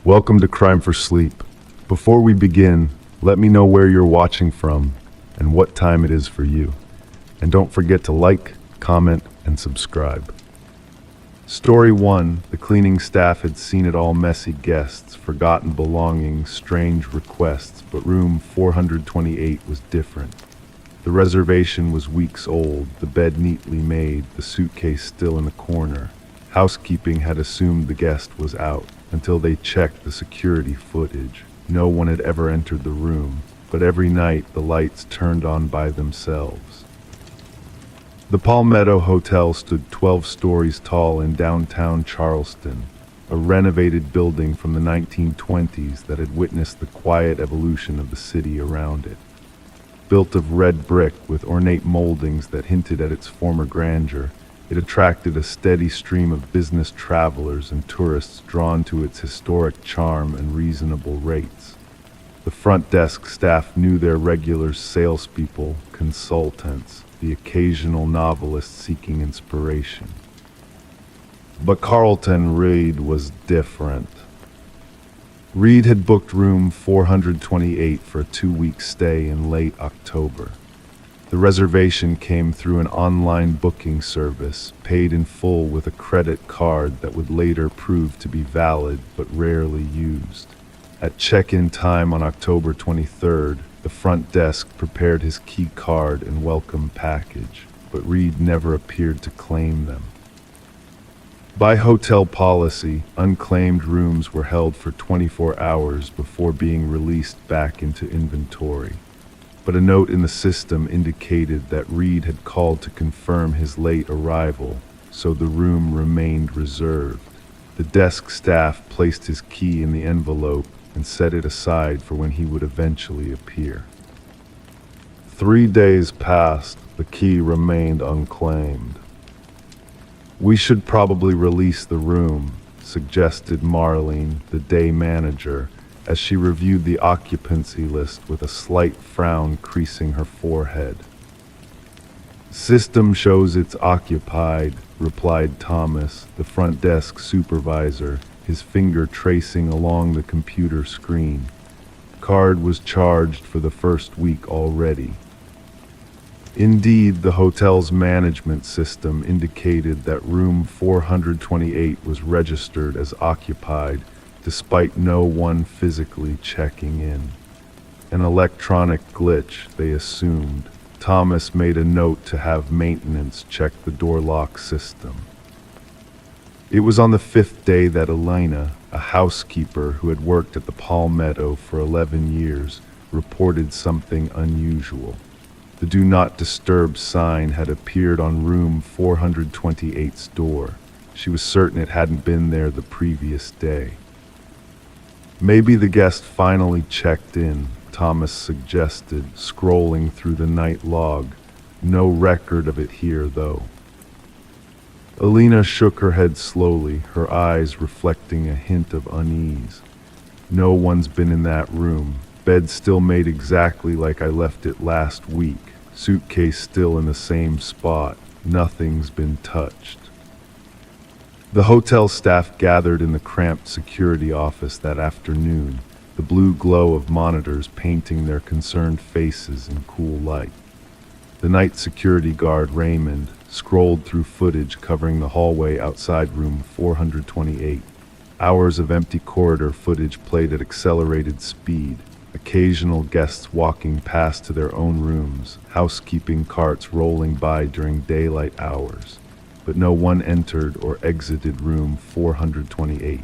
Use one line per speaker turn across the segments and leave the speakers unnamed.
Welcome to Crime for Sleep. Before we begin, let me know where you're watching from and what time it is for you. And don't forget to like, comment, and subscribe. Story 1. The cleaning staff had seen it all: messy guests, forgotten belongings, strange requests, but room 428 was different. The reservation was weeks old, the bed neatly made, the suitcase still in the corner. Housekeeping had assumed the guest was out, until they checked the security footage. No one had ever entered the room, but every night the lights turned on by themselves. The Palmetto Hotel stood 12 stories tall in downtown Charleston, a renovated building from the 1920s that had witnessed the quiet evolution of the city around it. Built of red brick with ornate moldings that hinted at its former grandeur, it attracted a steady stream of business travelers and tourists drawn to its historic charm and reasonable rates. The front desk staff knew their regulars: salespeople, consultants, the occasional novelist seeking inspiration. But Carlton Reed was different. Reed had booked room 428 for a 2-week stay in late October. The reservation came through an online booking service, paid in full with a credit card that would later prove to be valid but rarely used. At check-in time on October 23rd, the front desk prepared his key card and welcome package, but Reed never appeared to claim them. By hotel policy, unclaimed rooms were held for 24 hours before being released back into inventory. But a note in the system indicated that Reed had called to confirm his late arrival, so the room remained reserved. The desk staff placed his key in the envelope and set it aside for when he would eventually appear. 3 days passed, the key remained unclaimed. "We should probably release the room," suggested Marlene, the day manager, as she reviewed the occupancy list with a slight frown creasing her forehead. "System shows it's occupied," replied Thomas, the front desk supervisor, his finger tracing along the computer screen. "Card was charged for the first week already." Indeed, the hotel's management system indicated that room 428 was registered as occupied, despite no one physically checking in. An electronic glitch, they assumed. Thomas made a note to have maintenance check the door lock system. It was on the 5th day that Elena, a housekeeper who had worked at the Palmetto for 11 years, reported something unusual. The Do Not Disturb sign had appeared on room 428's door. She was certain it hadn't been there the previous day. "Maybe the guest finally checked in," Thomas suggested, scrolling through the night log. "No record of it here, though." Alina shook her head slowly, her eyes reflecting a hint of unease. "No one's been in that room. Bed still made exactly like I left it last week. Suitcase still in the same spot. Nothing's been touched." The hotel staff gathered in the cramped security office that afternoon, the blue glow of monitors painting their concerned faces in cool light. The night security guard, Raymond, scrolled through footage covering the hallway outside room 428. Hours of empty corridor footage played at accelerated speed, occasional guests walking past to their own rooms, housekeeping carts rolling by during daylight hours. But no one entered or exited room 428.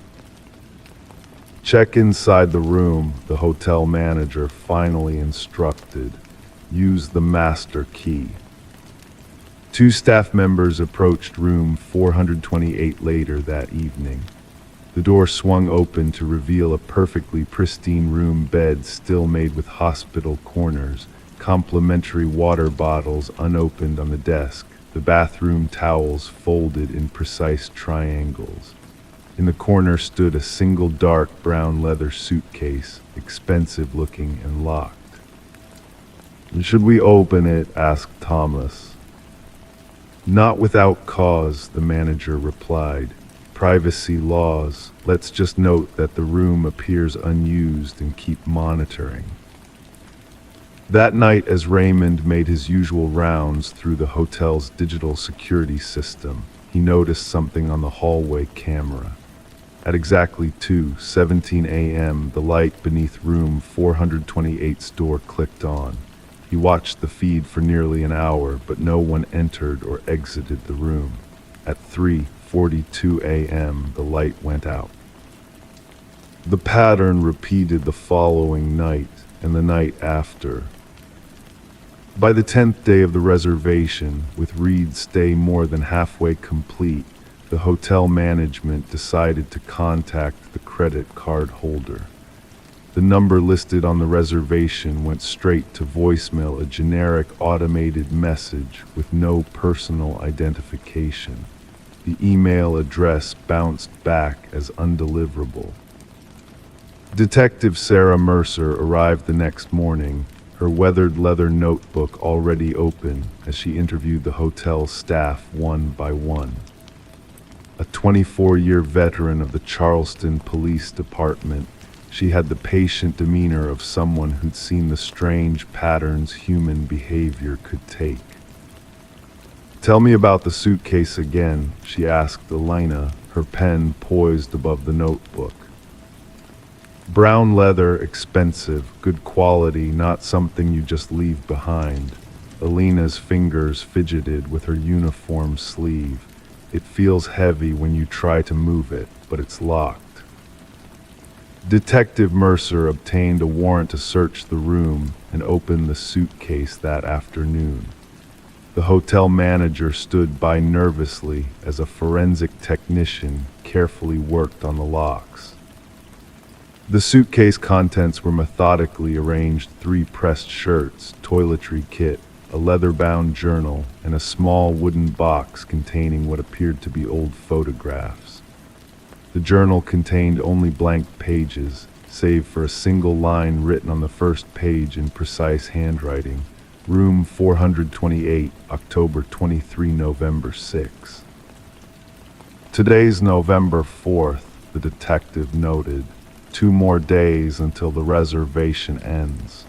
"Check inside the room," the hotel manager finally instructed. "Use the master key." 2 staff members approached room 428 later that evening. The door swung open to reveal a perfectly pristine room bed still made with hospital corners, complimentary water bottles unopened on the desk, the bathroom towels folded in precise triangles. In the corner stood a single dark brown leather suitcase, expensive looking and locked. "Should we open it?" asked Thomas. "Not without cause," the manager replied. Privacy laws. Let's just note that the room appears unused and keep monitoring. That night, as Raymond made his usual rounds through the hotel's digital security system, he noticed something on the hallway camera. At exactly 2:17 a.m., the light beneath room 428's door clicked on. He watched the feed for nearly an hour, but no one entered or exited the room. At 3:42 a.m., the light went out. The pattern repeated the following night and the night after. By the 10th day of the reservation, with Reed's stay more than halfway complete, the hotel management decided to contact the credit card holder. The number listed on the reservation went straight to voicemail, a generic automated message with no personal identification. The email address bounced back as undeliverable. Detective Sarah Mercer arrived the next morning, her weathered leather notebook already open as she interviewed the hotel staff one by one. A 24-year veteran of the Charleston Police Department, she had the patient demeanor of someone who'd seen the strange patterns human behavior could take. "Tell me about the suitcase again," she asked Elena, her pen poised above the notebook. "Brown leather, expensive, good quality, not something you just leave behind." Elena's fingers fidgeted with her uniform sleeve. "It feels heavy when you try to move it, but it's locked." Detective Mercer obtained a warrant to search the room and opened the suitcase that afternoon. The hotel manager stood by nervously as a forensic technician carefully worked on the locks. The suitcase contents were methodically arranged: 3 pressed shirts, toiletry kit, a leather-bound journal, and a small wooden box containing what appeared to be old photographs. The journal contained only blank pages, save for a single line written on the first page in precise handwriting: Room 428, October 23, November 6. "Today's November 4th, the detective noted. 2 more days until the reservation ends."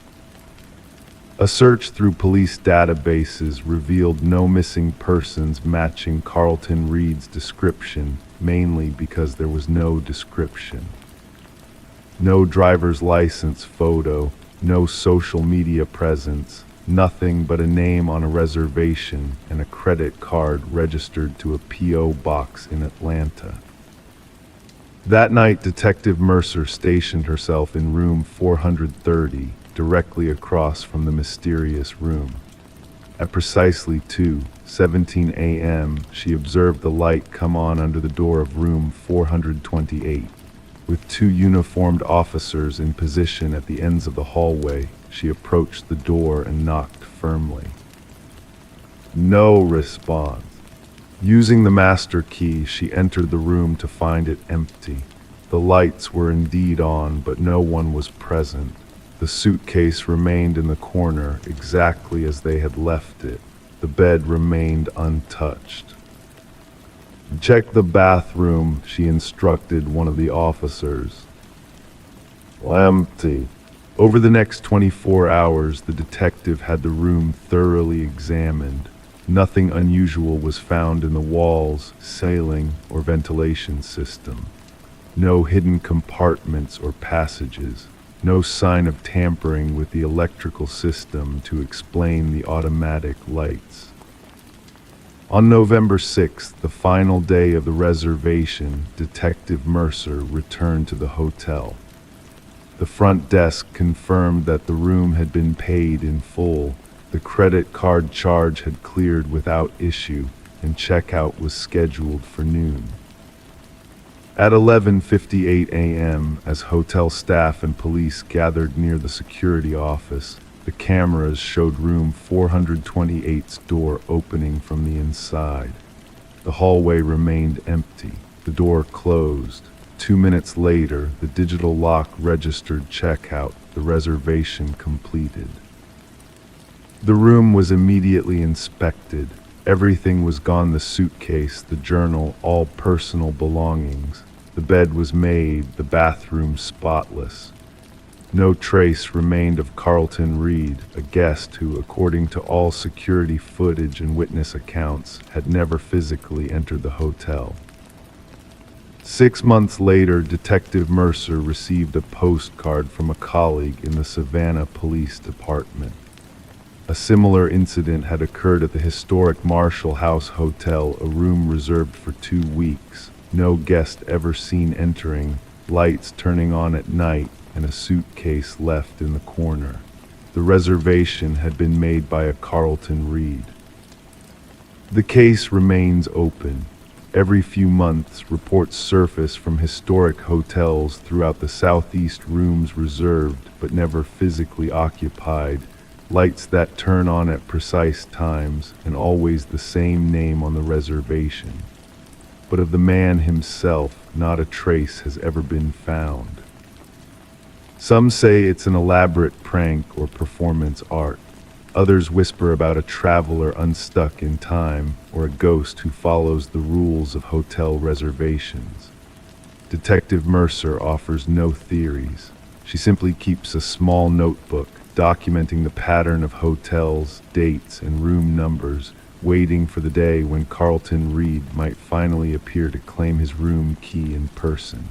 A search through police databases revealed no missing persons matching Carlton Reed's description, mainly because there was no description. No driver's license photo, no social media presence, nothing but a name on a reservation and a credit card registered to a P.O. box in Atlanta. That night, Detective Mercer stationed herself in room 430, directly across from the mysterious room. At precisely 2:17 a.m., she observed the light come on under the door of room 428. With 2 uniformed officers in position at the ends of the hallway, she approached the door and knocked firmly. No response. Using the master key, she entered the room to find it empty. The lights were indeed on, but no one was present. The suitcase remained in the corner exactly as they had left it. The bed remained untouched. "Check the bathroom," she instructed one of the officers. Empty. Over the next 24 hours, the detective had the room thoroughly examined. Nothing unusual was found in the walls, ceiling, or ventilation system. No hidden compartments or passages. No sign of tampering with the electrical system to explain the automatic lights. On November 6th, the final day of the reservation, Detective Mercer returned to the hotel. The front desk confirmed that the room had been paid in full. The credit card charge had cleared without issue, and checkout was scheduled for noon. At 11:58 a.m., as hotel staff and police gathered near the security office, the cameras showed room 428's door opening from the inside. The hallway remained empty. The door closed. 2 minutes later, the digital lock registered checkout, the reservation completed. The room was immediately inspected. Everything was gone: the suitcase, the journal, all personal belongings. The bed was made, the bathroom spotless. No trace remained of Carlton Reed, a guest who, according to all security footage and witness accounts, had never physically entered the hotel. 6 months later, Detective Mercer received a postcard from a colleague in the Savannah Police Department. A similar incident had occurred at the historic Marshall House Hotel, a room reserved for 2 weeks. No guest ever seen entering, lights turning on at night, and a suitcase left in the corner. The reservation had been made by a Carlton Reed. The case remains open. Every few months, reports surface from historic hotels throughout the Southeast, rooms reserved but never physically occupied, lights that turn on at precise times, and always the same name on the reservation. But of the man himself, not a trace has ever been found. Some say it's an elaborate prank or performance art. Others whisper about a traveler unstuck in time or a ghost who follows the rules of hotel reservations. Detective Mercer offers no theories. She simply keeps a small notebook documenting the pattern of hotels, dates, and room numbers, waiting for the day when Carlton Reed might finally appear to claim his room key in person.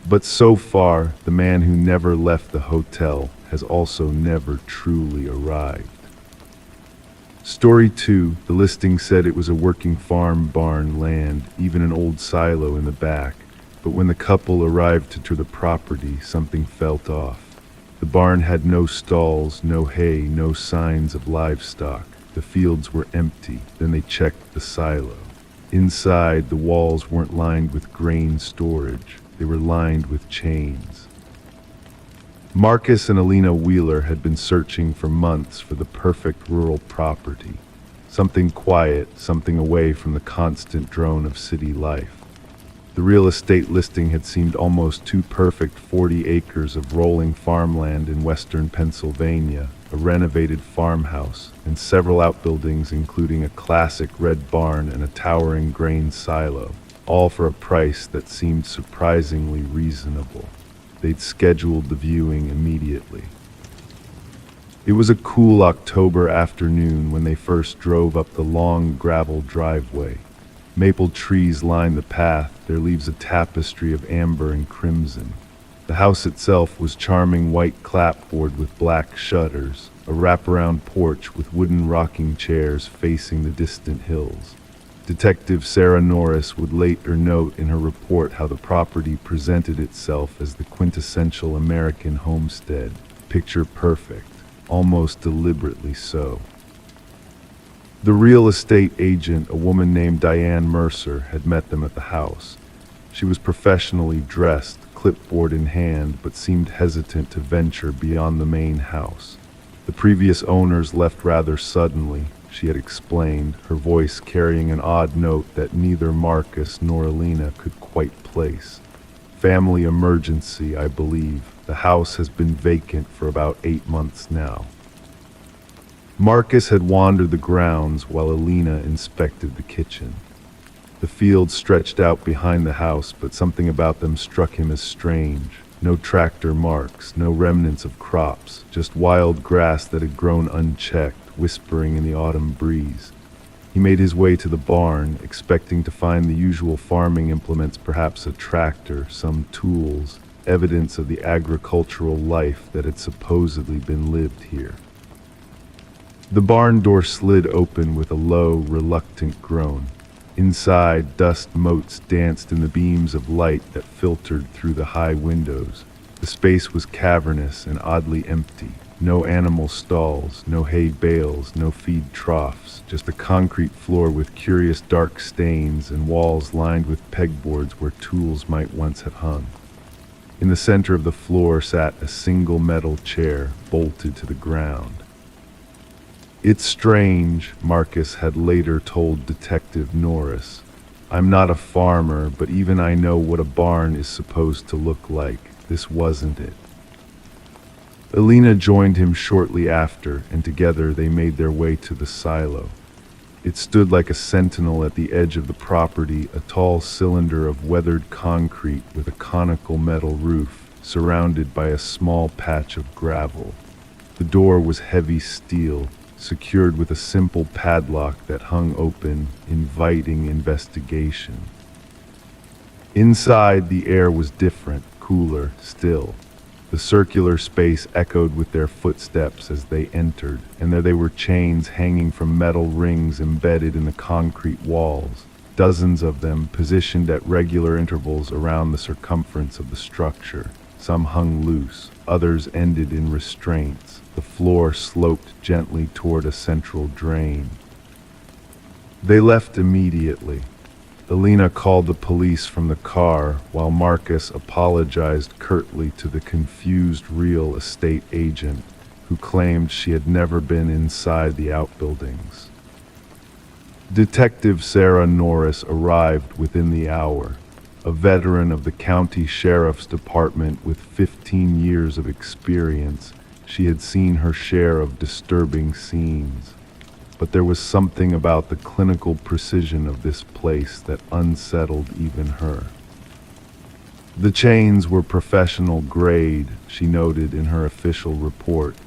But so far, the man who never left the hotel has also never truly arrived. Story 2, the listing said it was a working farm, barn, land, even an old silo in the back. But when the couple arrived to tour the property, something felt off. The barn had no stalls, no hay, no signs of livestock. The fields were empty. Then they checked the silo. Inside, the walls weren't lined with grain storage. They were lined with chains. Marcus and Alina Wheeler had been searching for months for the perfect rural property. Something quiet, something away from the constant drone of city life. The real estate listing had seemed almost too perfect. 40 acres of rolling farmland in western Pennsylvania, a renovated farmhouse, and several outbuildings including a classic red barn and a towering grain silo, all for a price that seemed surprisingly reasonable. They'd scheduled the viewing immediately. It was a cool October afternoon when they first drove up the long gravel driveway. Maple trees lined the path, their leaves a tapestry of amber and crimson. The house itself was charming: white clapboard with black shutters, a wraparound porch with wooden rocking chairs facing the distant hills. Detective Sarah Norris would later note in her report how the property presented itself as the quintessential American homestead, picture perfect, almost deliberately so. The real estate agent, a woman named Diane Mercer, had met them at the house. She was professionally dressed, clipboard in hand, but seemed hesitant to venture beyond the main house. The previous owners left rather suddenly, she had explained, her voice carrying an odd note that neither Marcus nor Alina could quite place. Family emergency, I believe. The house has been vacant for about 8 months now. Marcus had wandered the grounds while Alina inspected the kitchen. The fields stretched out behind the house, but something about them struck him as strange. No tractor marks, no remnants of crops, just wild grass that had grown unchecked, whispering in the autumn breeze. He made his way to the barn, expecting to find the usual farming implements, perhaps a tractor, some tools, evidence of the agricultural life that had supposedly been lived here. The barn door slid open with a low, reluctant groan. Inside, dust motes danced in the beams of light that filtered through the high windows. The space was cavernous and oddly empty. No animal stalls, no hay bales, no feed troughs, just a concrete floor with curious dark stains and walls lined with pegboards where tools might once have hung. In the center of the floor sat a single metal chair, bolted to the ground. "It's strange," Marcus had later told Detective Norris. "I'm not a farmer, but even I know what a barn is supposed to look like. This wasn't it." Alina joined him shortly after, and together they made their way to the silo. It stood like a sentinel at the edge of the property, a tall cylinder of weathered concrete with a conical metal roof, surrounded by a small patch of gravel. The door was heavy steel, secured with a simple padlock that hung open, inviting investigation. Inside, the air was different, cooler, still. The circular space echoed with their footsteps as they entered, and there they were, chains hanging from metal rings embedded in the concrete walls, dozens of them positioned at regular intervals around the circumference of the structure. Some hung loose, others ended in restraints. The floor sloped gently toward a central drain. They left immediately. Elena called the police from the car, while Marcus apologized curtly to the confused real estate agent, who claimed she had never been inside the outbuildings. Detective Sarah Norris arrived within the hour, a veteran of the county sheriff's department with 15 years of experience. She had seen her share of disturbing scenes. But there was something about the clinical precision of this place that unsettled even her. The chains were professional grade, she noted in her official report.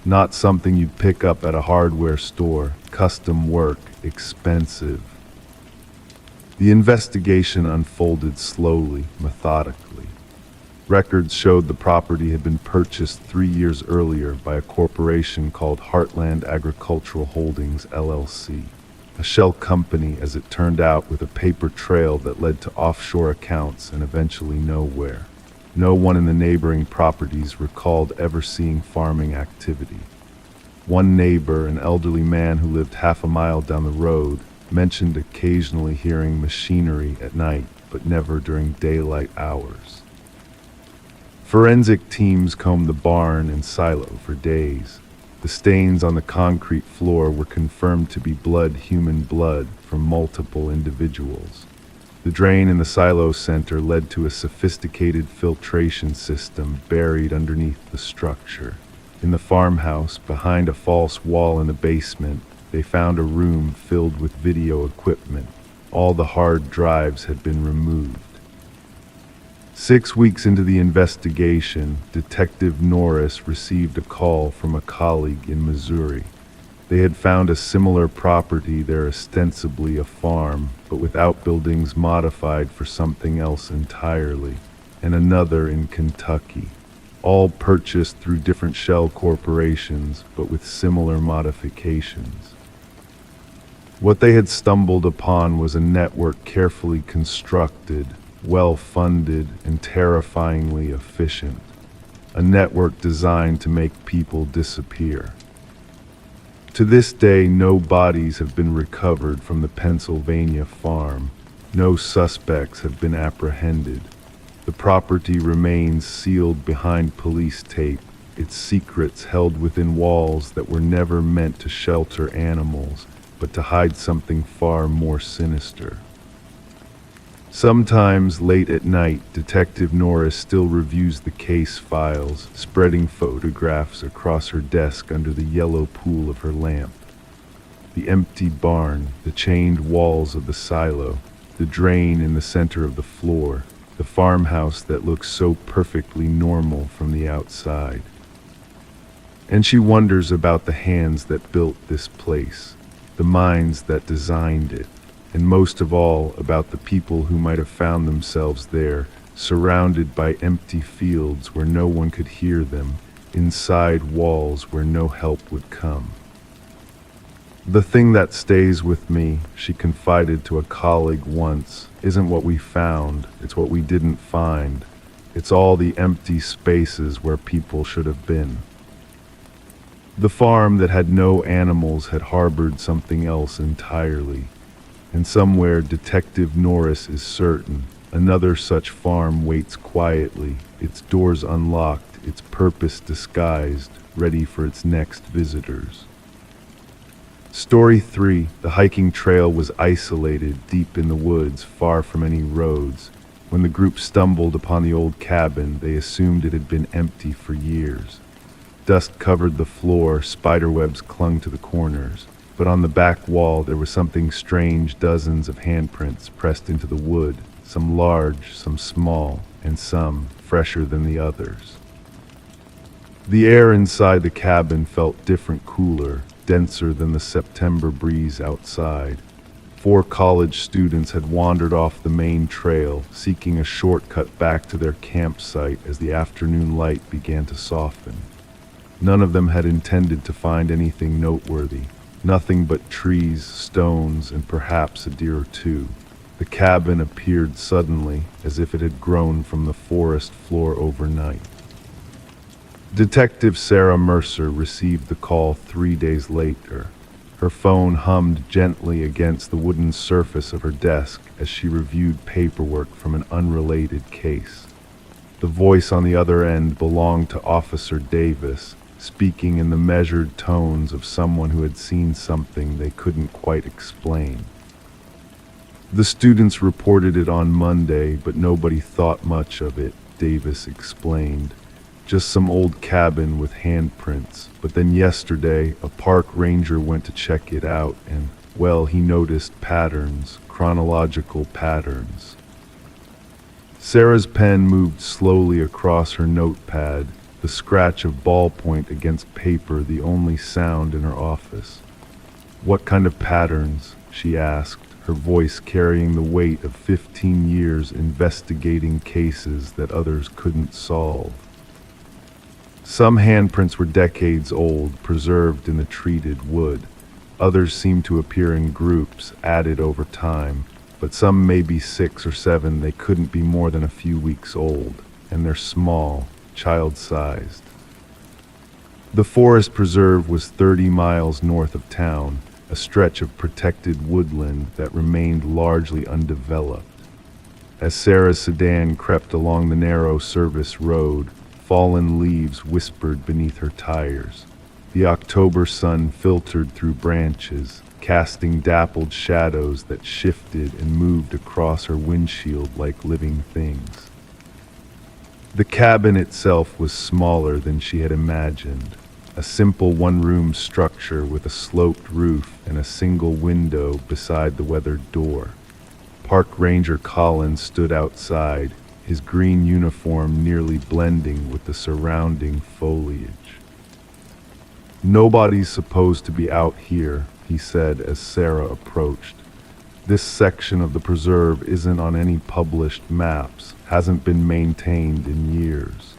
Not something you'd pick up at a hardware store, custom work, expensive. The investigation unfolded slowly, methodically. Records showed the property had been purchased 3 years earlier by a corporation called Heartland Agricultural Holdings, LLC, a shell company, as it turned out, with a paper trail that led to offshore accounts and eventually nowhere. No one in the neighboring properties recalled ever seeing farming activity. One neighbor, an elderly man who lived half a mile down the road, mentioned occasionally hearing machinery at night, but never during daylight hours. Forensic teams combed the barn and silo for days. The stains on the concrete floor were confirmed to be human blood, from multiple individuals. The drain in the silo center led to a sophisticated filtration system buried underneath the structure. In the farmhouse, behind a false wall in the basement, they found a room filled with video equipment. All the hard drives had been removed. 6 weeks into the investigation, Detective Norris received a call from a colleague in Missouri. They had found a similar property there, ostensibly a farm, but with outbuildings modified for something else entirely, and another in Kentucky, all purchased through different shell corporations, but with similar modifications. What they had stumbled upon was a network carefully constructed, well-funded, and terrifyingly efficient. A network designed to make people disappear. To this day, no bodies have been recovered from the Pennsylvania farm. No suspects have been apprehended. The property remains sealed behind police tape, its secrets held within walls that were never meant to shelter animals, but to hide something far more sinister. Sometimes late at night, Detective Norris still reviews the case files, spreading photographs across her desk under the yellow pool of her lamp. The empty barn, the chained walls of the silo, the drain in the center of the floor, the farmhouse that looks so perfectly normal from the outside. And she wonders about the hands that built this place, the minds that designed it, and most of all about the people who might have found themselves there, surrounded by empty fields where no one could hear them, inside walls where no help would come. The thing that stays with me, she confided to a colleague once, isn't what we found, it's what we didn't find. It's all the empty spaces where people should have been. The farm that had no animals had harbored something else entirely. And somewhere, Detective Norris is certain, another such farm waits quietly, its doors unlocked, its purpose disguised, ready for its next visitors. Story 3. The hiking trail was isolated, deep in the woods, far from any roads. When the group stumbled upon the old cabin, they assumed it had been empty for years. Dust covered the floor, spiderwebs clung to the corners. but on the back wall there was something strange, dozens of handprints pressed into the wood, some large, some small, and some fresher than the others. The air inside the cabin felt different, cooler, denser than the September breeze outside. 4 college students had wandered off the main trail, seeking a shortcut back to their campsite as the afternoon light began to soften. None of them had intended to find anything noteworthy, nothing but trees, stones, and perhaps a deer or two. The cabin appeared suddenly, as if it had grown from the forest floor overnight. Detective Sarah Mercer received the call 3 days later. Her phone hummed gently against the wooden surface of her desk as she reviewed paperwork from an unrelated case. The voice on the other end belonged to Officer Davis, speaking in the measured tones of someone who had seen something they couldn't quite explain. The students reported it on Monday, but nobody thought much of it, Davis explained. Just some old cabin with handprints. But then yesterday, a park ranger went to check it out and, well, he noticed patterns, chronological patterns. Sarah's pen moved slowly across her notepad, the scratch of ballpoint against paper the only sound in her office. "What kind of patterns?" she asked, her voice carrying the weight of 15 years investigating cases that others couldn't solve. Some handprints were decades old, preserved in the treated wood. Others seemed to appear in groups, added over time, but some may be 6 or 7. They couldn't be more than a few weeks old, and they're small, child-sized. The forest preserve was 30 miles north of town, a stretch of protected woodland that remained largely undeveloped. As Sarah's sedan crept along the narrow service road, fallen leaves whispered beneath her tires. The October sun filtered through branches, casting dappled shadows that shifted and moved across her windshield like living things. The cabin itself was smaller than she had imagined. A simple one-room structure with a sloped roof and a single window beside the weathered door. Park Ranger Collins stood outside, his green uniform nearly blending with the surrounding foliage. "Nobody's supposed to be out here," he said as Sarah approached. "This section of the preserve isn't on any published maps, hasn't been maintained in years."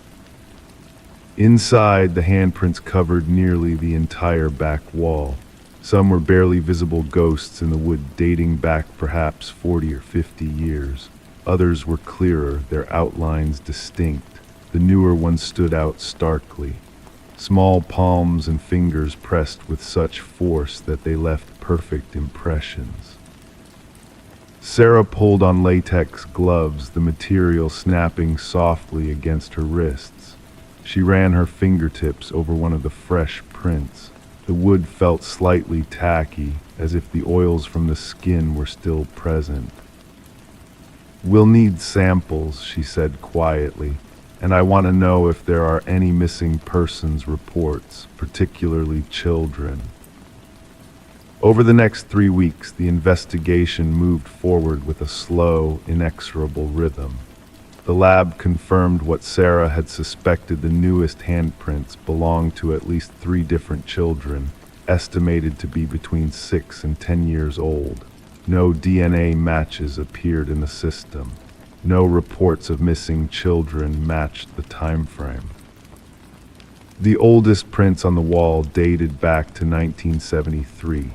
Inside, the handprints covered nearly the entire back wall. Some were barely visible ghosts in the wood dating back perhaps 40 or 50 years. Others were clearer, their outlines distinct. The newer ones stood out starkly. Small palms and fingers pressed with such force that they left perfect impressions. Sarah pulled on latex gloves, the material snapping softly against her wrists. She ran her fingertips over one of the fresh prints. The wood felt slightly tacky, as if the oils from the skin were still present. "We'll need samples," she said quietly, "and I want to know if there are any missing persons reports, particularly children." Over the next 3 weeks, the investigation moved forward with a slow, inexorable rhythm. The lab confirmed what Sarah had suspected: the newest handprints belonged to at least 3 different children, estimated to be between 6 and 10 years old. No DNA matches appeared in the system. No reports of missing children matched the time frame. The oldest prints on the wall dated back to 1973.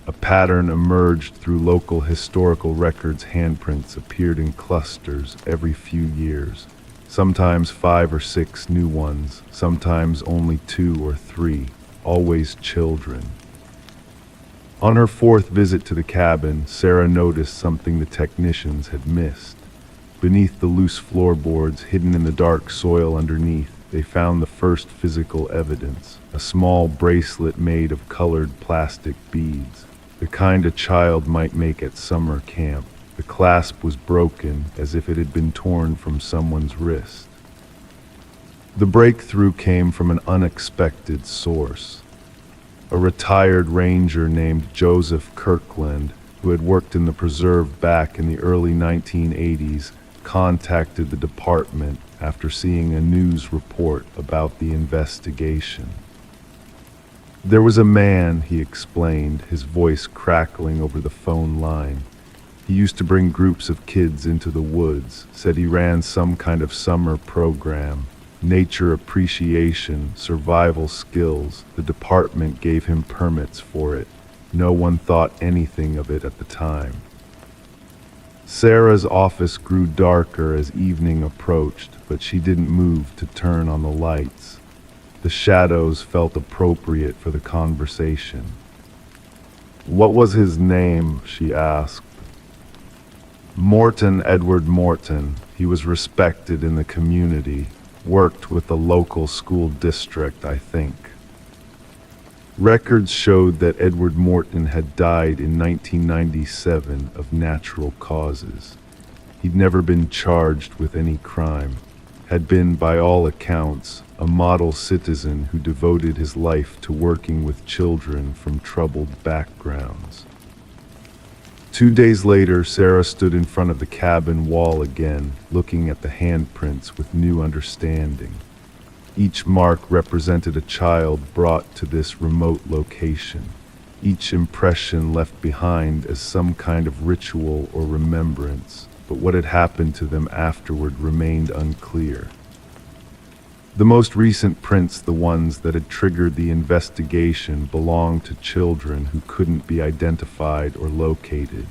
A pattern emerged through local historical records. Handprints appeared in clusters every few years, sometimes 5 or 6 new ones, sometimes only 2 or 3, always children. On her 4th visit to the cabin, Sarah noticed something the technicians had missed. Beneath the loose floorboards, hidden in the dark soil underneath, they found the first physical evidence: a small bracelet made of colored plastic beads, the kind a child might make at summer camp. The clasp was broken, as if it had been torn from someone's wrist. The breakthrough came from an unexpected source. A retired ranger named Joseph Kirkland, who had worked in the preserve back in the early 1980s, contacted the department after seeing a news report about the investigation. There was a man, he explained, his voice crackling over the phone line. He used to bring groups of kids into the woods, said he ran some kind of summer program. Nature appreciation, survival skills. The department gave him permits for it. No one thought anything of it at the time. Sarah's office grew darker as evening approached, but she didn't move to turn on the lights. The shadows felt appropriate for the conversation. "What was his name?" she asked. "Morton, Edward Morton. He was respected in the community. Worked with the local school district, I think." Records showed that Edward Morton had died in 1997 of natural causes. He'd never been charged with any crime. Had been, by all accounts, a model citizen who devoted his life to working with children from troubled backgrounds. 2 days later, Sarah stood in front of the cabin wall again, looking at the handprints with new understanding. Each mark represented a child brought to this remote location, each impression left behind as some kind of ritual or remembrance, but what had happened to them afterward remained unclear. The most recent prints, the ones that had triggered the investigation, belonged to children who couldn't be identified or located.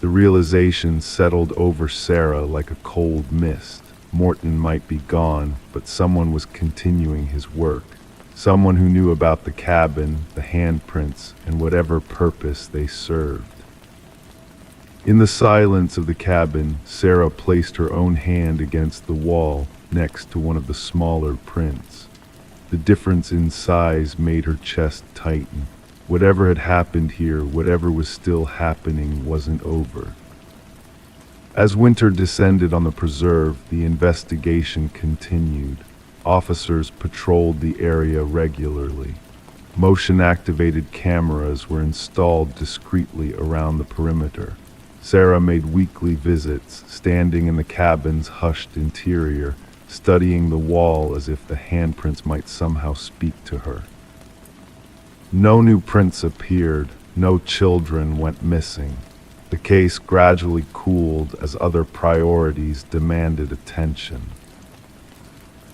The realization settled over Sarah like a cold mist. Morton might be gone, but someone was continuing his work. Someone who knew about the cabin, the handprints, and whatever purpose they served. In the silence of the cabin, Sarah placed her own hand against the wall next to one of the smaller prints. The difference in size made her chest tighten. Whatever had happened here, whatever was still happening, wasn't over. As winter descended on the preserve, the investigation continued. Officers patrolled the area regularly. Motion-activated cameras were installed discreetly around the perimeter. Sarah made weekly visits, standing in the cabin's hushed interior, studying the wall as if the handprints might somehow speak to her. No new prints appeared, no children went missing. The case gradually cooled as other priorities demanded attention.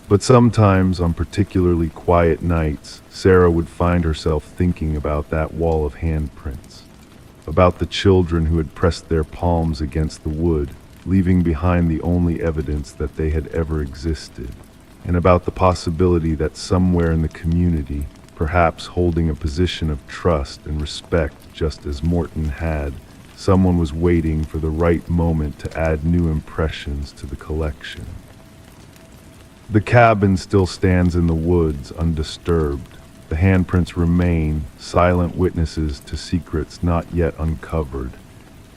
But sometimes, on particularly quiet nights, Sarah would find herself thinking about that wall of handprints, about the children who had pressed their palms against the wood, leaving behind the only evidence that they had ever existed, and about the possibility that somewhere in the community, perhaps holding a position of trust and respect just as Morton had, someone was waiting for the right moment to add new impressions to the collection. The cabin still stands in the woods, undisturbed. The handprints remain, silent witnesses to secrets not yet uncovered.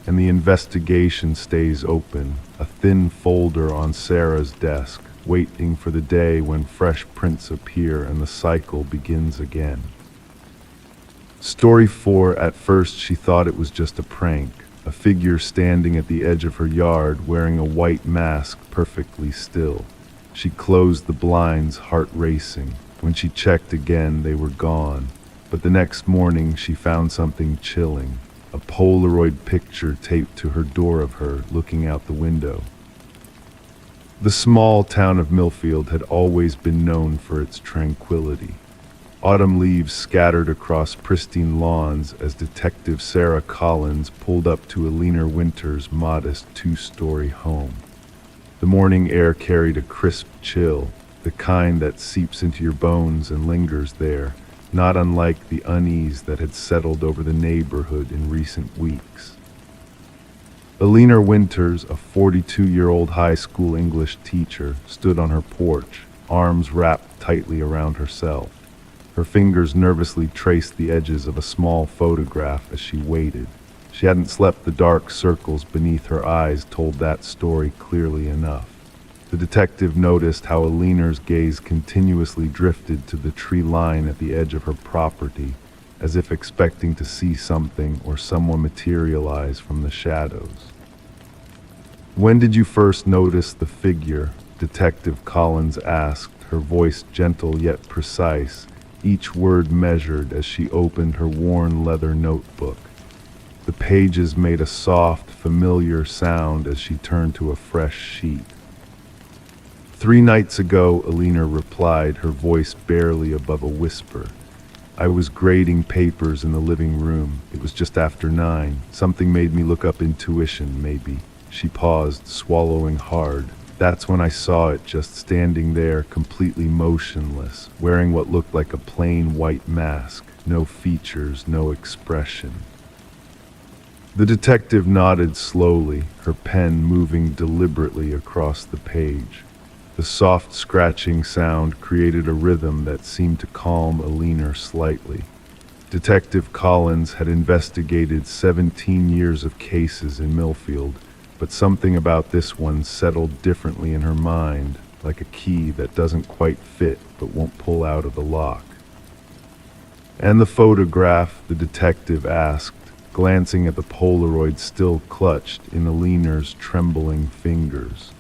And the investigation stays open, a thin folder on Sarah's desk, waiting for the day when fresh prints appear and the cycle begins again. Story 4. At first she thought it was just a prank, a figure standing at the edge of her yard wearing a white mask, perfectly still. She closed the blinds, heart racing. When she checked again, they were gone. But the next morning she found something chilling, a Polaroid picture taped to her door of her looking out the window. The small town of Millfield had always been known for its tranquility. Autumn leaves scattered across pristine lawns as Detective Sarah Collins pulled up to Alina Winter's modest 2-story home. The morning air carried a crisp chill, the kind that seeps into your bones and lingers there, not unlike the unease that had settled over the neighborhood in recent weeks. Alina Winters, a 42-year-old high school English teacher, stood on her porch, arms wrapped tightly around herself. Her fingers nervously traced the edges of a small photograph as she waited. She hadn't slept. The dark circles beneath her eyes told that story clearly enough. The detective noticed how Alina's gaze continuously drifted to the tree line at the edge of her property, as if expecting to see something or someone materialize from the shadows. "When did you first notice the figure?" Detective Collins asked, her voice gentle yet precise, each word measured as she opened her worn leather notebook. The pages made a soft, familiar sound as she turned to a fresh sheet. "3 nights ago," Alina replied, her voice barely above a whisper. "I was grading papers in the living room. It was just after 9. Something made me look up intuition, maybe." She paused, swallowing hard. "That's when I saw it, just standing there, completely motionless, wearing what looked like a plain white mask. No features, no expression." The detective nodded slowly, her pen moving deliberately across the page. The soft scratching sound created a rhythm that seemed to calm Alina slightly. Detective Collins had investigated 17 years of cases in Millfield, but something about this one settled differently in her mind, like a key that doesn't quite fit but won't pull out of the lock. "And the photograph?" the detective asked, glancing at the Polaroid still clutched in Alina's trembling fingers.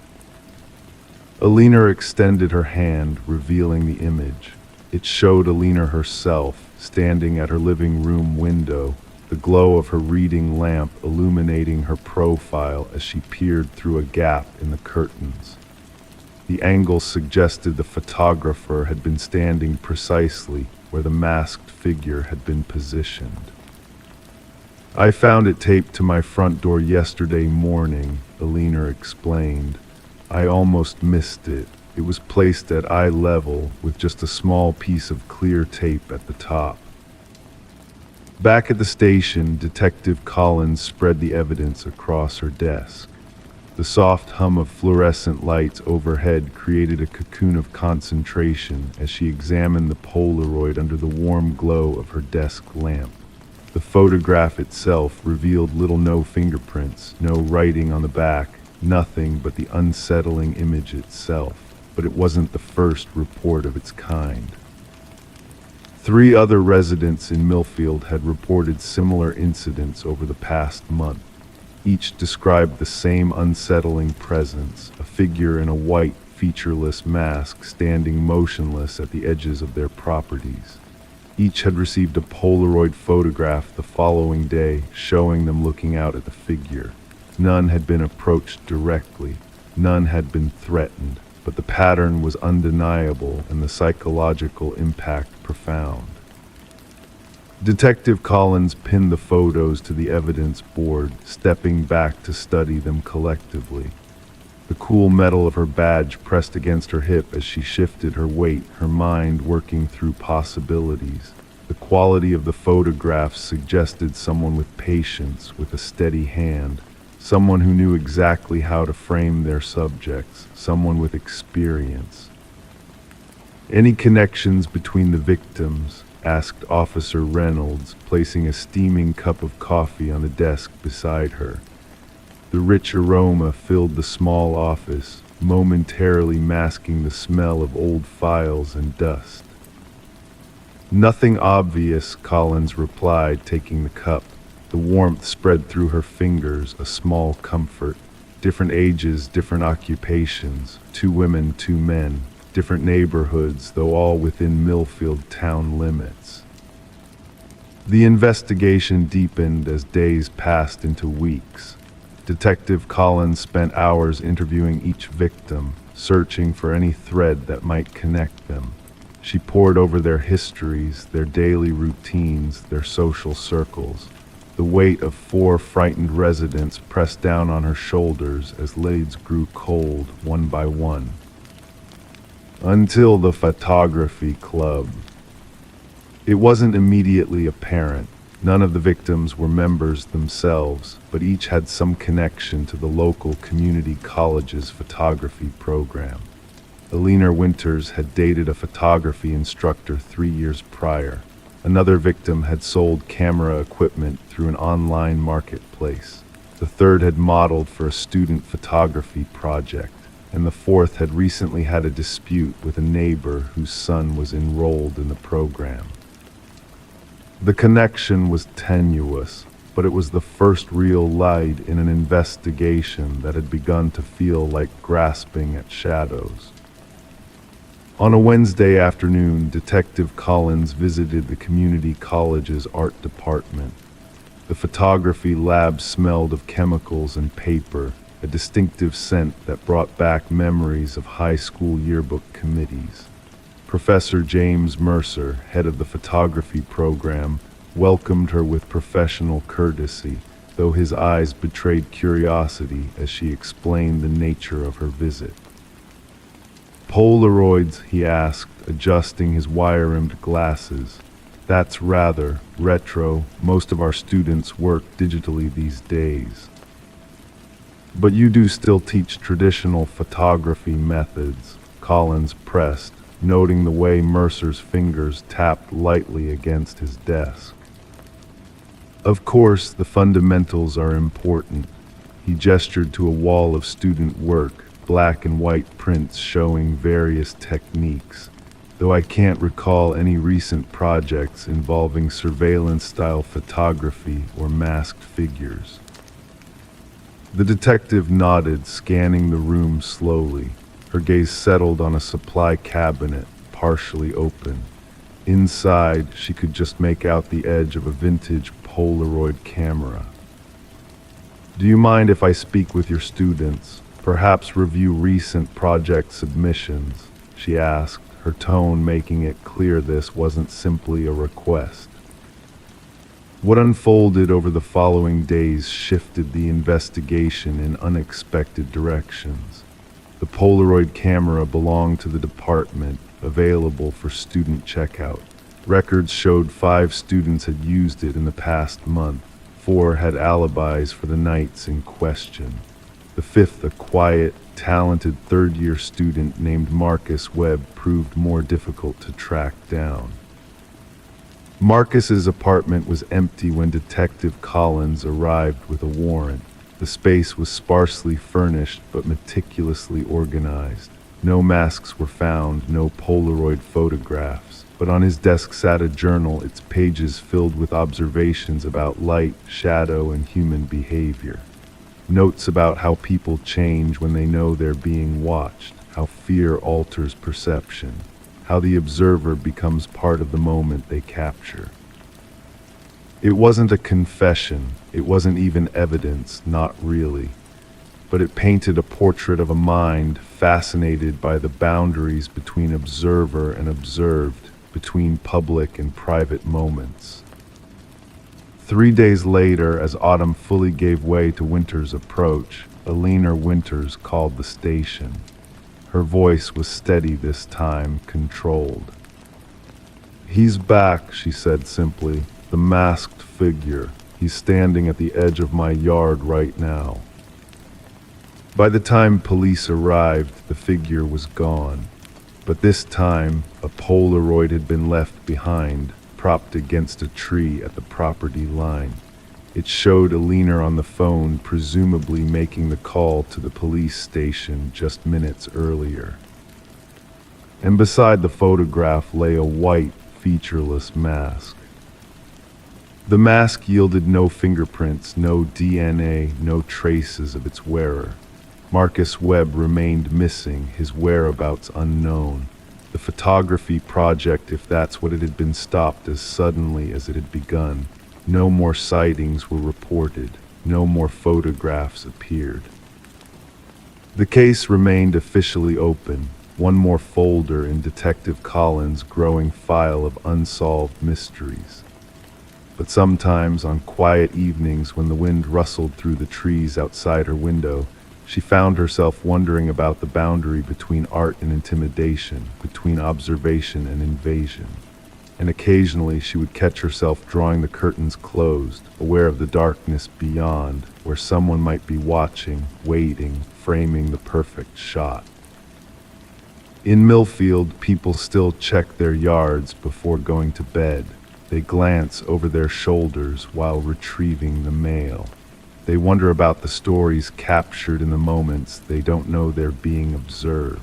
Alina extended her hand, revealing the image. It showed Alina herself, standing at her living room window, the glow of her reading lamp illuminating her profile as she peered through a gap in the curtains. The angle suggested the photographer had been standing precisely where the masked figure had been positioned. "I found it taped to my front door yesterday morning," Alina explained. "I almost missed it. It was placed at eye level with just a small piece of clear tape at the top." Back at the station, Detective Collins spread the evidence across her desk. The soft hum of fluorescent lights overhead created a cocoon of concentration as she examined the Polaroid under the warm glow of her desk lamp. The photograph itself revealed no fingerprints, no writing on the back, nothing but the unsettling image itself. But it wasn't the first report of its kind. 3 other residents in Millfield had reported similar incidents over the past month. Each described the same unsettling presence, a figure in a white, featureless mask standing motionless at the edges of their properties. Each had received a Polaroid photograph the following day, showing them looking out at the figure. None had been approached directly. None had been threatened. But the pattern was undeniable and the psychological impact profound. Detective Collins pinned the photos to the evidence board, stepping back to study them collectively. The cool metal of her badge pressed against her hip as she shifted her weight, her mind working through possibilities. The quality of the photographs suggested someone with patience, with a steady hand. Someone who knew exactly how to frame their subjects, someone with experience. "Any connections between the victims?" asked Officer Reynolds, placing a steaming cup of coffee on the desk beside her. The rich aroma filled the small office, momentarily masking the smell of old files and dust. "Nothing obvious," Collins replied, taking the cup. The warmth spread through her fingers, a small comfort. Different ages, different occupations, 2 women, 2 men, different neighborhoods, though all within Millfield town limits. The investigation deepened as days passed into weeks. Detective Collins spent hours interviewing each victim, searching for any thread that might connect them. She pored over their histories, their daily routines, their social circles. The weight of 4 frightened residents pressed down on her shoulders as lids grew cold one by one. Until the photography club. It wasn't immediately apparent. None of the victims were members themselves, but each had some connection to the local community college's photography program. Alina Winters had dated a photography instructor 3 years prior. Another victim had sold camera equipment through an online marketplace. The third had modeled for a student photography project, and the fourth had recently had a dispute with a neighbor whose son was enrolled in the program. The connection was tenuous, but it was the first real light in an investigation that had begun to feel like grasping at shadows. On a Wednesday afternoon, Detective Collins visited the community college's art department. The photography lab smelled of chemicals and paper, a distinctive scent that brought back memories of high school yearbook committees. Professor James Mercer, head of the photography program, welcomed her with professional courtesy, though his eyes betrayed curiosity as she explained the nature of her visit. "Polaroids?" he asked, adjusting his wire-rimmed glasses. "That's rather retro. Most of our students work digitally these days." "But you do still teach traditional photography methods," Collins pressed, noting the way Mercer's fingers tapped lightly against his desk. "Of course, the fundamentals are important." He gestured to a wall of student work, black and white prints showing various techniques, though I can't recall any recent projects involving surveillance-style photography or masked figures. The detective nodded, scanning the room slowly. Her gaze settled on a supply cabinet, partially open. Inside, she could just make out the edge of a vintage Polaroid camera. "Do you mind if I speak with your students? Perhaps review recent project submissions?" she asked, her tone making it clear this wasn't simply a request. What unfolded over the following days shifted the investigation in unexpected directions. The Polaroid camera belonged to the department, available for student checkout. Records showed 5 students had used it in the past month. 4 had alibis for the nights in question. The 5th, a quiet, talented third-year student named Marcus Webb, proved more difficult to track down. Marcus's apartment was empty when Detective Collins arrived with a warrant. The space was sparsely furnished but meticulously organized. No masks were found, no Polaroid photographs, but on his desk sat a journal, its pages filled with observations about light, shadow, and human behavior. Notes about how people change when they know they're being watched, how fear alters perception, how the observer becomes part of the moment they capture. It wasn't a confession, it wasn't even evidence, not really, but it painted a portrait of a mind fascinated by the boundaries between observer and observed, between public and private moments. 3 days later, as autumn fully gave way to winter's approach, Alina Winters called the station. Her voice was steady this time, controlled. "He's back," she said simply. "The masked figure. He's standing at the edge of my yard right now." By the time police arrived, the figure was gone. But this time, a Polaroid had been left behind, propped against a tree at the property line. It showed Alina on the phone, presumably making the call to the police station just minutes earlier. And beside the photograph lay a white, featureless mask. The mask yielded no fingerprints, no DNA, no traces of its wearer. Marcus Webb remained missing, his whereabouts unknown. The photography project, if that's what it had been, stopped as suddenly as it had begun. No more sightings were reported. No more photographs appeared. The case remained officially open, one more folder in Detective Collins' growing file of unsolved mysteries. But sometimes, on quiet evenings when the wind rustled through the trees outside her window, she found herself wondering about the boundary between art and intimidation, between observation and invasion. And occasionally she would catch herself drawing the curtains closed, aware of the darkness beyond, where someone might be watching, waiting, framing the perfect shot. In Millfield, people still check their yards before going to bed. They glance over their shoulders while retrieving the mail. They wonder about the stories captured in the moments they don't know they're being observed.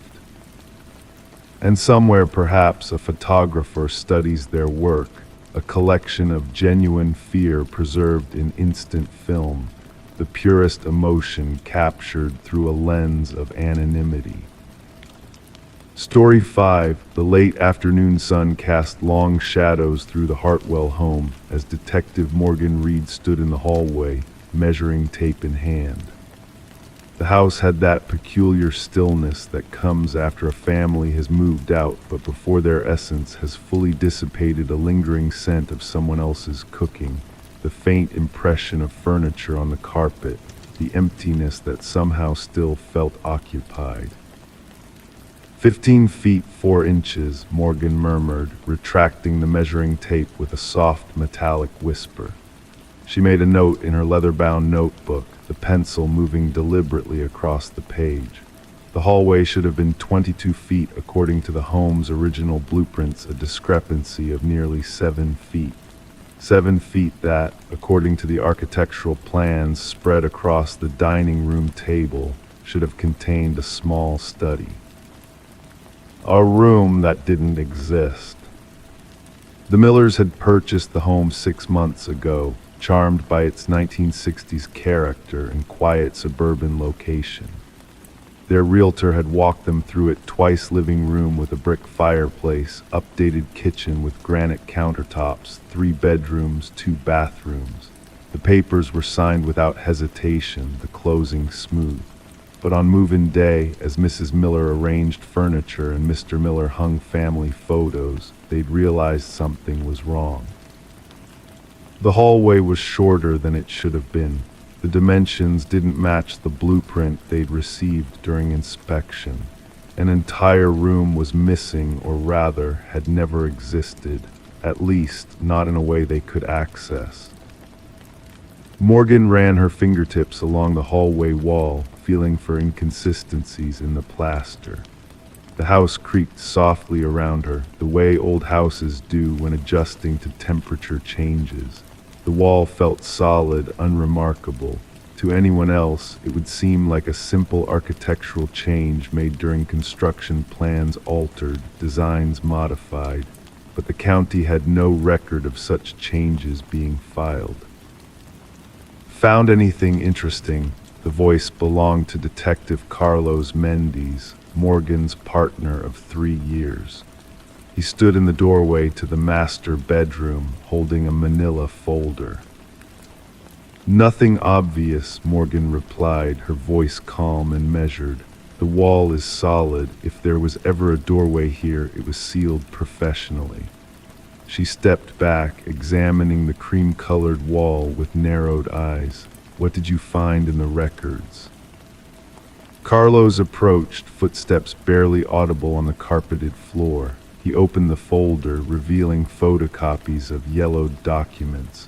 And somewhere, perhaps, a photographer studies their work, a collection of genuine fear preserved in instant film, the purest emotion captured through a lens of anonymity. Story 5. The late afternoon sun cast long shadows through the Hartwell home as Detective Morgan Reed stood in the hallway, measuring tape in hand. The house had that peculiar stillness that comes after a family has moved out, but before their essence has fully dissipated a lingering scent of someone else's cooking, the faint impression of furniture on the carpet, the emptiness that somehow still felt occupied. 15 feet 4 inches, Morgan murmured, retracting the measuring tape with a soft metallic whisper. She made a note in her leather-bound notebook, the pencil moving deliberately across the page. The hallway should have been 22 feet according to the home's original blueprints, a discrepancy of nearly 7 feet. 7 feet that, according to the architectural plans spread across the dining room table, should have contained a small study. A room that didn't exist. The Millers had purchased the home 6 months ago, charmed by its 1960s character and quiet suburban location. Their realtor had walked them through it twice: living room with a brick fireplace, updated kitchen with granite countertops, 3 bedrooms, 2 bathrooms. The papers were signed without hesitation, the closing smooth. But on move-in day, as Mrs. Miller arranged furniture and Mr. Miller hung family photos, they'd realized something was wrong. The hallway was shorter than it should have been. The dimensions didn't match the blueprint they'd received during inspection. An entire room was missing, or rather, had never existed, at least not in a way they could access. Morgan ran her fingertips along the hallway wall, feeling for inconsistencies in the plaster. The house creaked softly around her, the way old houses do when adjusting to temperature changes. The wall felt solid, unremarkable. To anyone else, it would seem like a simple architectural change made during construction, plans altered, designs modified. But the county had no record of such changes being filed. Found anything interesting? The voice belonged to Detective Carlos Mendes, Morgan's partner of 3 years. He stood in the doorway to the master bedroom, holding a manila folder. Nothing obvious, Morgan replied, her voice calm and measured. The wall is solid. If there was ever a doorway here, it was sealed professionally. She stepped back, examining the cream-colored wall with narrowed eyes. What did you find in the records? Carlos approached, footsteps barely audible on the carpeted floor. He opened the folder, revealing photocopies of yellowed documents.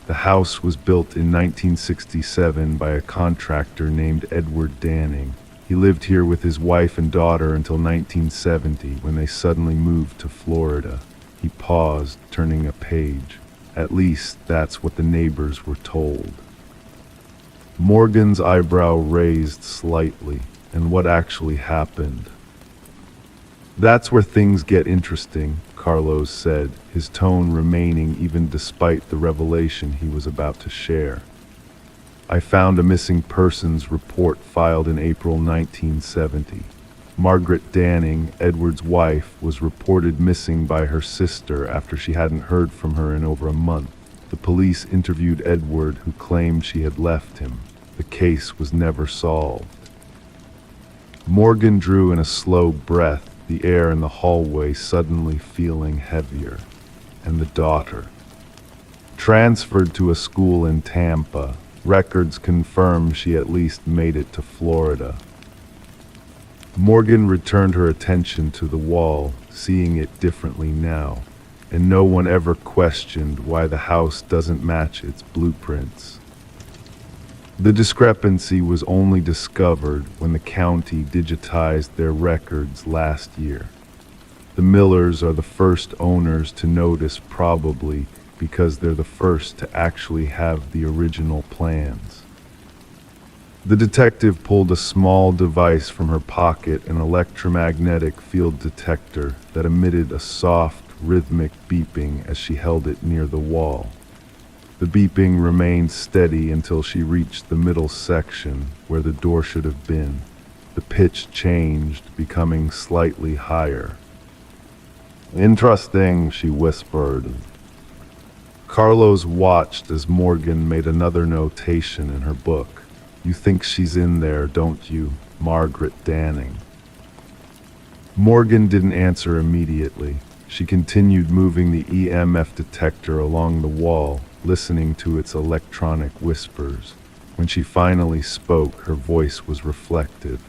The house was built in 1967 by a contractor named Edward Danning. He lived here with his wife and daughter until 1970, when they suddenly moved to Florida. He paused, turning a page. At least that's what the neighbors were told. Morgan's eyebrow raised slightly. And what actually happened? That's where things get interesting, Carlos said, his tone remaining even despite the revelation he was about to share. I found a missing persons report filed in April 1970. Margaret Danning, Edward's wife, was reported missing by her sister after she hadn't heard from her in over a month. The police interviewed Edward, who claimed she had left him. The case was never solved. Morgan drew in a slow breath, the air in the hallway suddenly feeling heavier. And the daughter. Transferred to a school in Tampa, records confirm she at least made it to Florida. Morgan returned her attention to the wall, seeing it differently now, and no one ever questioned why the house doesn't match its blueprints. The discrepancy was only discovered when the county digitized their records last year. The Millers are the first owners to notice, probably because they're the first to actually have the original plans. The detective pulled a small device from her pocket, an electromagnetic field detector that emitted a soft, rhythmic beeping as she held it near the wall. The beeping remained steady until she reached the middle section where the door should have been. The pitch changed, becoming slightly higher. "Interesting," she whispered. Carlos watched as Morgan made another notation in her book. "You think she's in there, don't you, Margaret Danning?" Morgan didn't answer immediately. She continued moving the EMF detector along the wall, listening to its electronic whispers. When she finally spoke, her voice was reflective.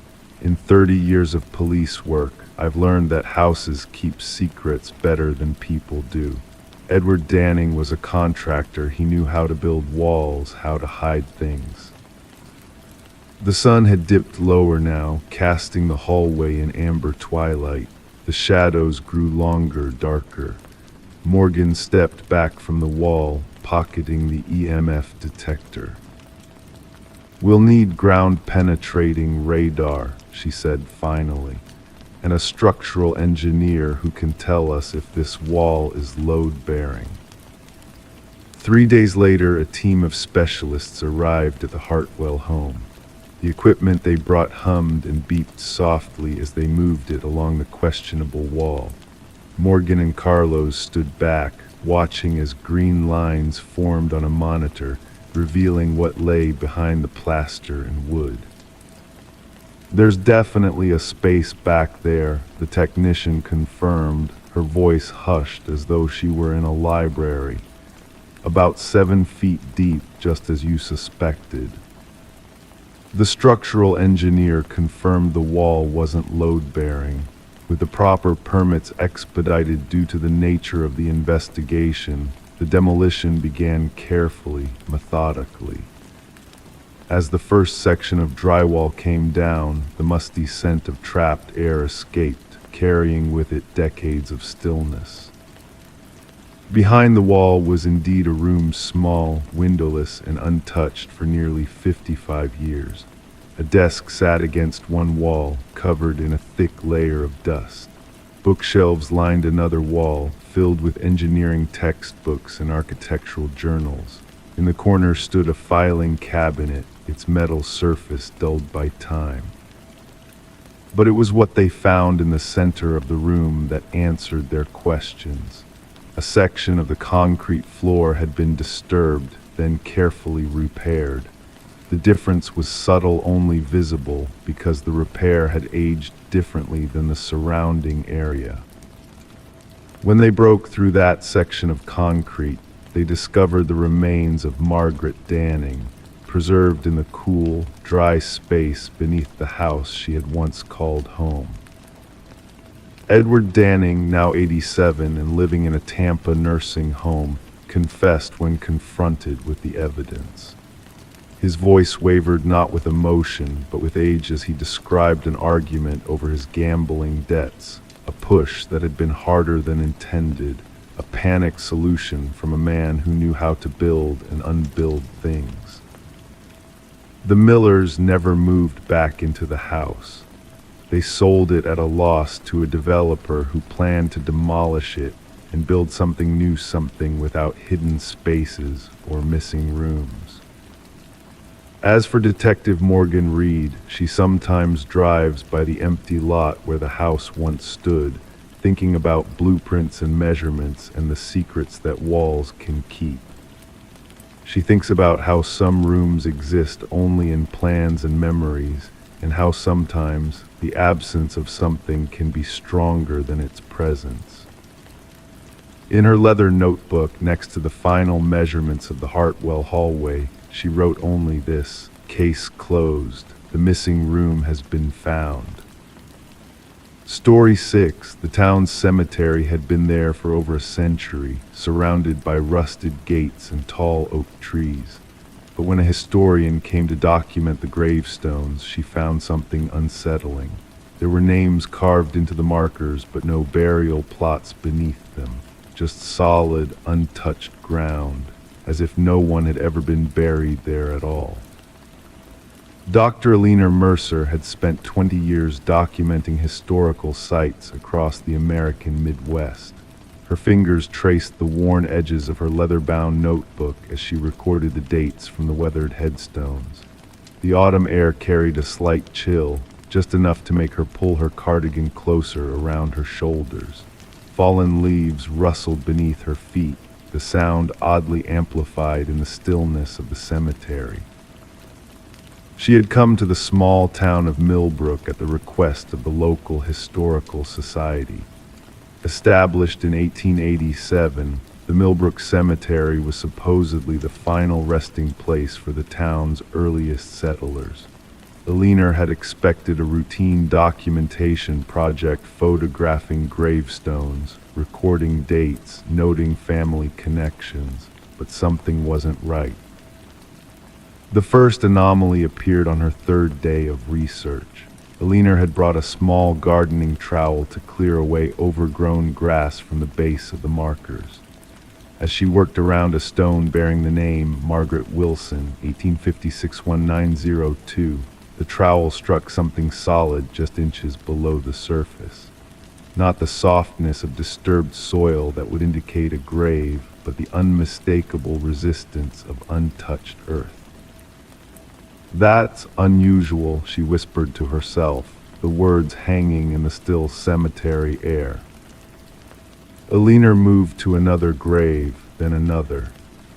"In 30 years of police work, I've learned that houses keep secrets better than people do. Edward Danning was a contractor. He knew how to build walls, how to hide things." The sun had dipped lower now, casting the hallway in amber twilight. The shadows grew longer, darker. Morgan stepped back from the wall, pocketing the EMF detector. "We'll need ground-penetrating radar," she said finally, "and a structural engineer who can tell us if this wall is load-bearing." 3 days later, a team of specialists arrived at the Hartwell home. The equipment they brought hummed and beeped softly as they moved it along the questionable wall. Morgan and Carlos stood back, watching as green lines formed on a monitor, revealing what lay behind the plaster and wood. "There's definitely a space back there," the technician confirmed, her voice hushed as though she were in a library. "About 7 feet deep, just as you suspected." The structural engineer confirmed the wall wasn't load-bearing. With the proper permits expedited due to the nature of the investigation, the demolition began carefully, methodically. As the first section of drywall came down, the musty scent of trapped air escaped, carrying with it decades of stillness. Behind the wall was indeed a room small, windowless, and untouched for nearly 55 years. A desk sat against one wall, covered in a thick layer of dust. Bookshelves lined another wall, filled with engineering textbooks and architectural journals. In the corner stood a filing cabinet, its metal surface dulled by time. But it was what they found in the center of the room that answered their questions. A section of the concrete floor had been disturbed, then carefully repaired. The difference was subtle, only visible because the repair had aged differently than the surrounding area. When they broke through that section of concrete, they discovered the remains of Margaret Danning, preserved in the cool, dry space beneath the house she had once called home. Edward Danning, now 87 and living in a Tampa nursing home, confessed when confronted with the evidence. His voice wavered not with emotion, but with age as he described an argument over his gambling debts, a push that had been harder than intended, a panic solution from a man who knew how to build and unbuild things. The Millers never moved back into the house. They sold it at a loss to a developer who planned to demolish it and build something new, something without hidden spaces or missing rooms. As for Detective Morgan Reed, she sometimes drives by the empty lot where the house once stood, thinking about blueprints and measurements and the secrets that walls can keep. She thinks about how some rooms exist only in plans and memories, and how sometimes the absence of something can be stronger than its presence. In her leather notebook next to the final measurements of the Hartwell hallway, she wrote only this: "Case closed. The missing room has been found." Story 6. The town's cemetery had been there for over a century, surrounded by rusted gates and tall oak trees. But when a historian came to document the gravestones, she found something unsettling. There were names carved into the markers, but no burial plots beneath them, just solid, untouched ground, as if no one had ever been buried there at all. Dr. Alina Mercer had spent 20 years documenting historical sites across the American Midwest. Her fingers traced the worn edges of her leather-bound notebook as she recorded the dates from the weathered headstones. The autumn air carried a slight chill, just enough to make her pull her cardigan closer around her shoulders. Fallen leaves rustled beneath her feet, the sound oddly amplified in the stillness of the cemetery. She had come to the small town of Millbrook at the request of the local historical society. Established in 1887, the Millbrook Cemetery was supposedly the final resting place for the town's earliest settlers. Alina had expected a routine documentation project photographing gravestones, recording dates, noting family connections, but something wasn't right. The first anomaly appeared on her third day of research. Alina had brought a small gardening trowel to clear away overgrown grass from the base of the markers. As she worked around a stone bearing the name Margaret Wilson, 1856-1902, the trowel struck something solid just inches below the surface. Not the softness of disturbed soil that would indicate a grave, but the unmistakable resistance of untouched earth. "That's unusual," she whispered to herself, the words hanging in the still cemetery air. Alina moved to another grave, then another.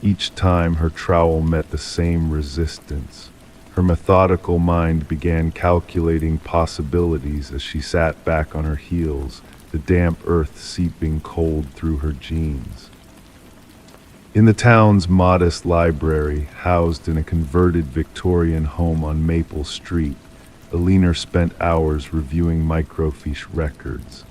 Each time her trowel met the same resistance. Her methodical mind began calculating possibilities as she sat back on her heels, the damp earth seeping cold through her jeans. In the town's modest library, housed in a converted Victorian home on Maple Street, Alina spent hours reviewing microfiche records.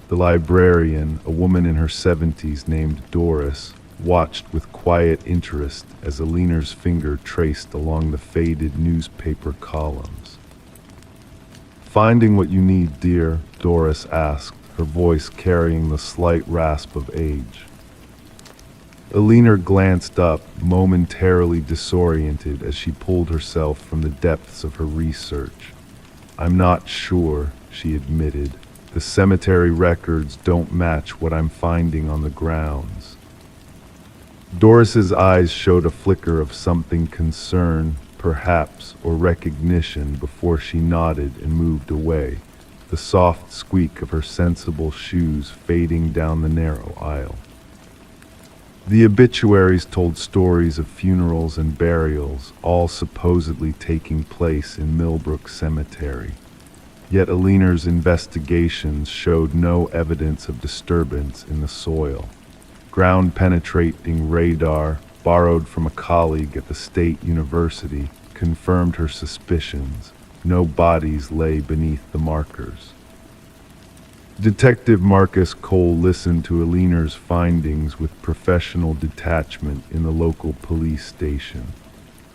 The librarian, a woman in her 70s named Doris, watched with quiet interest as Alina's finger traced along the faded newspaper columns. "Finding what you need, dear?" Doris asked, her voice carrying the slight rasp of age. Alina glanced up, momentarily disoriented as she pulled herself from the depths of her research. "I'm not sure," she admitted. "The cemetery records don't match what I'm finding on the grounds." Doris's eyes showed a flicker of something concern, perhaps, or recognition before she nodded and moved away, the soft squeak of her sensible shoes fading down the narrow aisle. The obituaries told stories of funerals and burials, all supposedly taking place in Millbrook Cemetery. Yet Alina's investigations showed no evidence of disturbance in the soil. Ground-penetrating radar, borrowed from a colleague at the State University, confirmed her suspicions. No bodies lay beneath the markers. Detective Marcus Cole listened to Alina's findings with professional detachment in the local police station.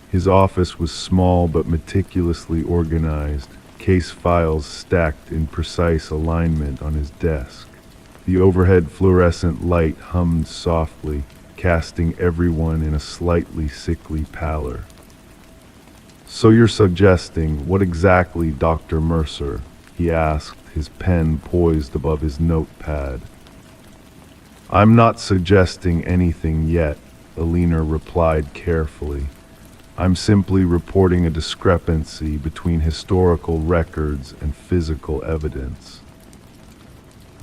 His office was small but meticulously organized, case files stacked in precise alignment on his desk. The overhead fluorescent light hummed softly, casting everyone in a slightly sickly pallor. "So you're suggesting, what exactly, Dr. Mercer?" he asked, his pen poised above his notepad. "I'm not suggesting anything yet," Alina replied carefully. "I'm simply reporting a discrepancy between historical records and physical evidence."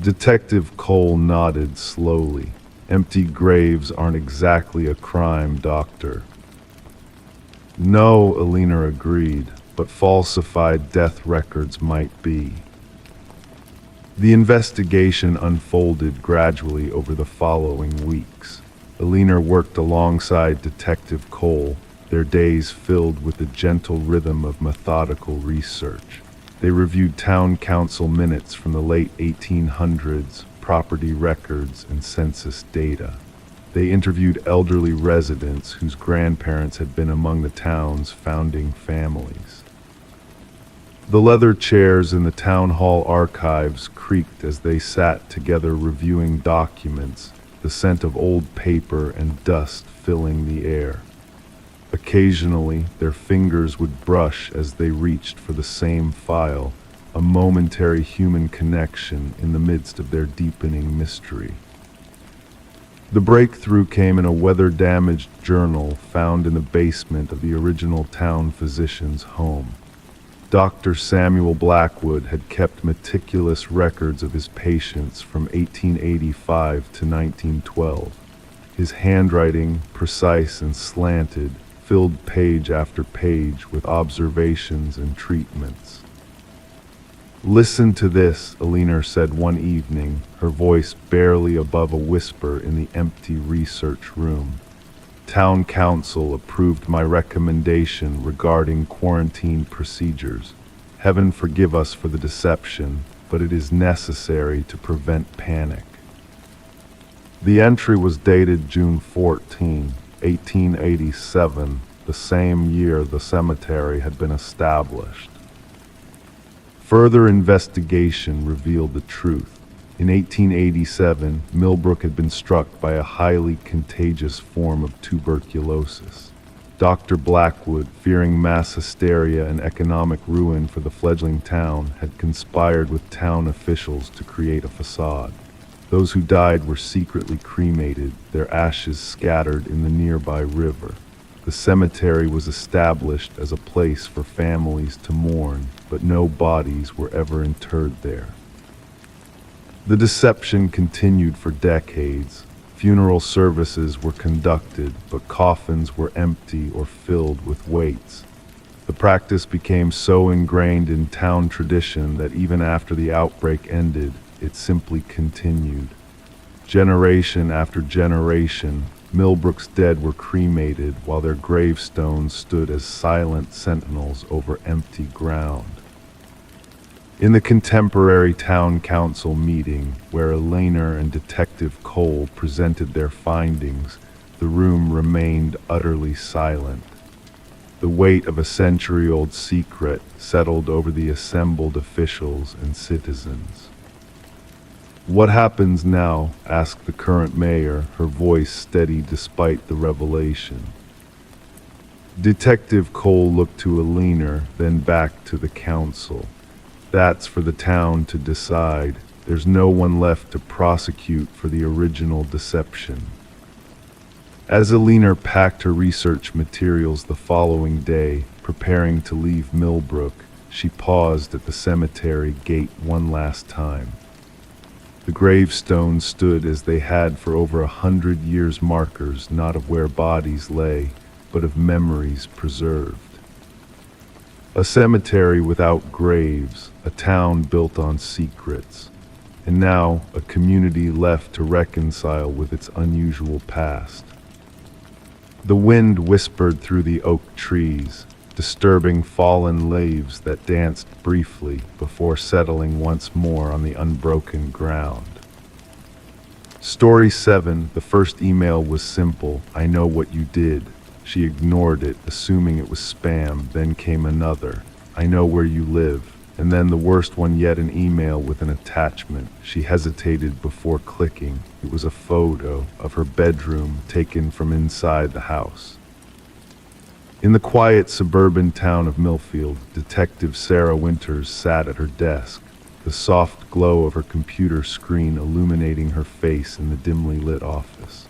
Detective Cole nodded slowly. "Empty graves aren't exactly a crime, Doctor." "No," Alina agreed, "but falsified death records might be." The investigation unfolded gradually over the following weeks. Alina worked alongside Detective Cole, their days filled with the gentle rhythm of methodical research. They reviewed town council minutes from the late 1800s, property records, and census data. They interviewed elderly residents whose grandparents had been among the town's founding families. The leather chairs in the town hall archives creaked as they sat together reviewing documents, the scent of old paper and dust filling the air. Occasionally, their fingers would brush as they reached for the same file, a momentary human connection in the midst of their deepening mystery. The breakthrough came in a weather-damaged journal found in the basement of the original town physician's home. Dr. Samuel Blackwood had kept meticulous records of his patients from 1885 to 1912. His handwriting, precise and slanted, filled page after page with observations and treatments. "Listen to this," Alina said one evening, her voice barely above a whisper in the empty research room. "Town council approved my recommendation regarding quarantine procedures. Heaven forgive us for the deception, but it is necessary to prevent panic." The entry was dated June 14, 1887, the same year the cemetery had been established. Further investigation revealed the truth. In 1887, Millbrook had been struck by a highly contagious form of tuberculosis. Dr. Blackwood, fearing mass hysteria and economic ruin for the fledgling town, had conspired with town officials to create a facade. Those who died were secretly cremated, their ashes scattered in the nearby river. The cemetery was established as a place for families to mourn, but no bodies were ever interred there. The deception continued for decades. Funeral services were conducted, but coffins were empty or filled with weights. The practice became so ingrained in town tradition that even after the outbreak ended, it simply continued. Generation after generation, Millbrook's dead were cremated while their gravestones stood as silent sentinels over empty ground. In the contemporary town council meeting, where Elena and Detective Cole presented their findings, the room remained utterly silent. The weight of a century-old secret settled over the assembled officials and citizens. "What happens now?" asked the current mayor, her voice steady despite the revelation. Detective Cole looked to Elena, then back to the council. "That's for the town to decide. There's no one left to prosecute for the original deception." As Elena packed her research materials the following day, preparing to leave Millbrook, she paused at the cemetery gate one last time. The gravestones stood as they had for over 100 years, markers not of where bodies lay, but of memories preserved. A cemetery without graves, a town built on secrets, and now a community left to reconcile with its unusual past. The wind whispered through the oak trees, disturbing fallen leaves that danced briefly before settling once more on the unbroken ground. Story 7, the first email was simple. "I know what you did." She ignored it, assuming it was spam. Then came another. "I know where you live." And then the worst one yet, an email with an attachment. She hesitated before clicking. It was a photo of her bedroom taken from inside the house. In the quiet suburban town of Millfield, Detective Sarah Winters sat at her desk, the soft glow of her computer screen illuminating her face in the dimly lit office.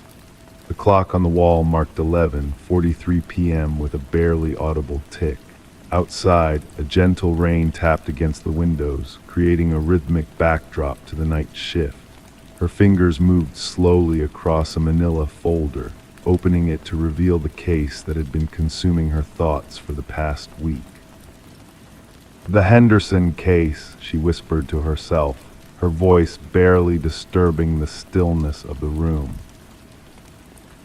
The clock on the wall marked 11:43 p.m. with a barely audible tick. Outside, a gentle rain tapped against the windows, creating a rhythmic backdrop to the night shift. Her fingers moved slowly across a manila folder, opening it to reveal the case that had been consuming her thoughts for the past week. "The Henderson case," she whispered to herself, her voice barely disturbing the stillness of the room.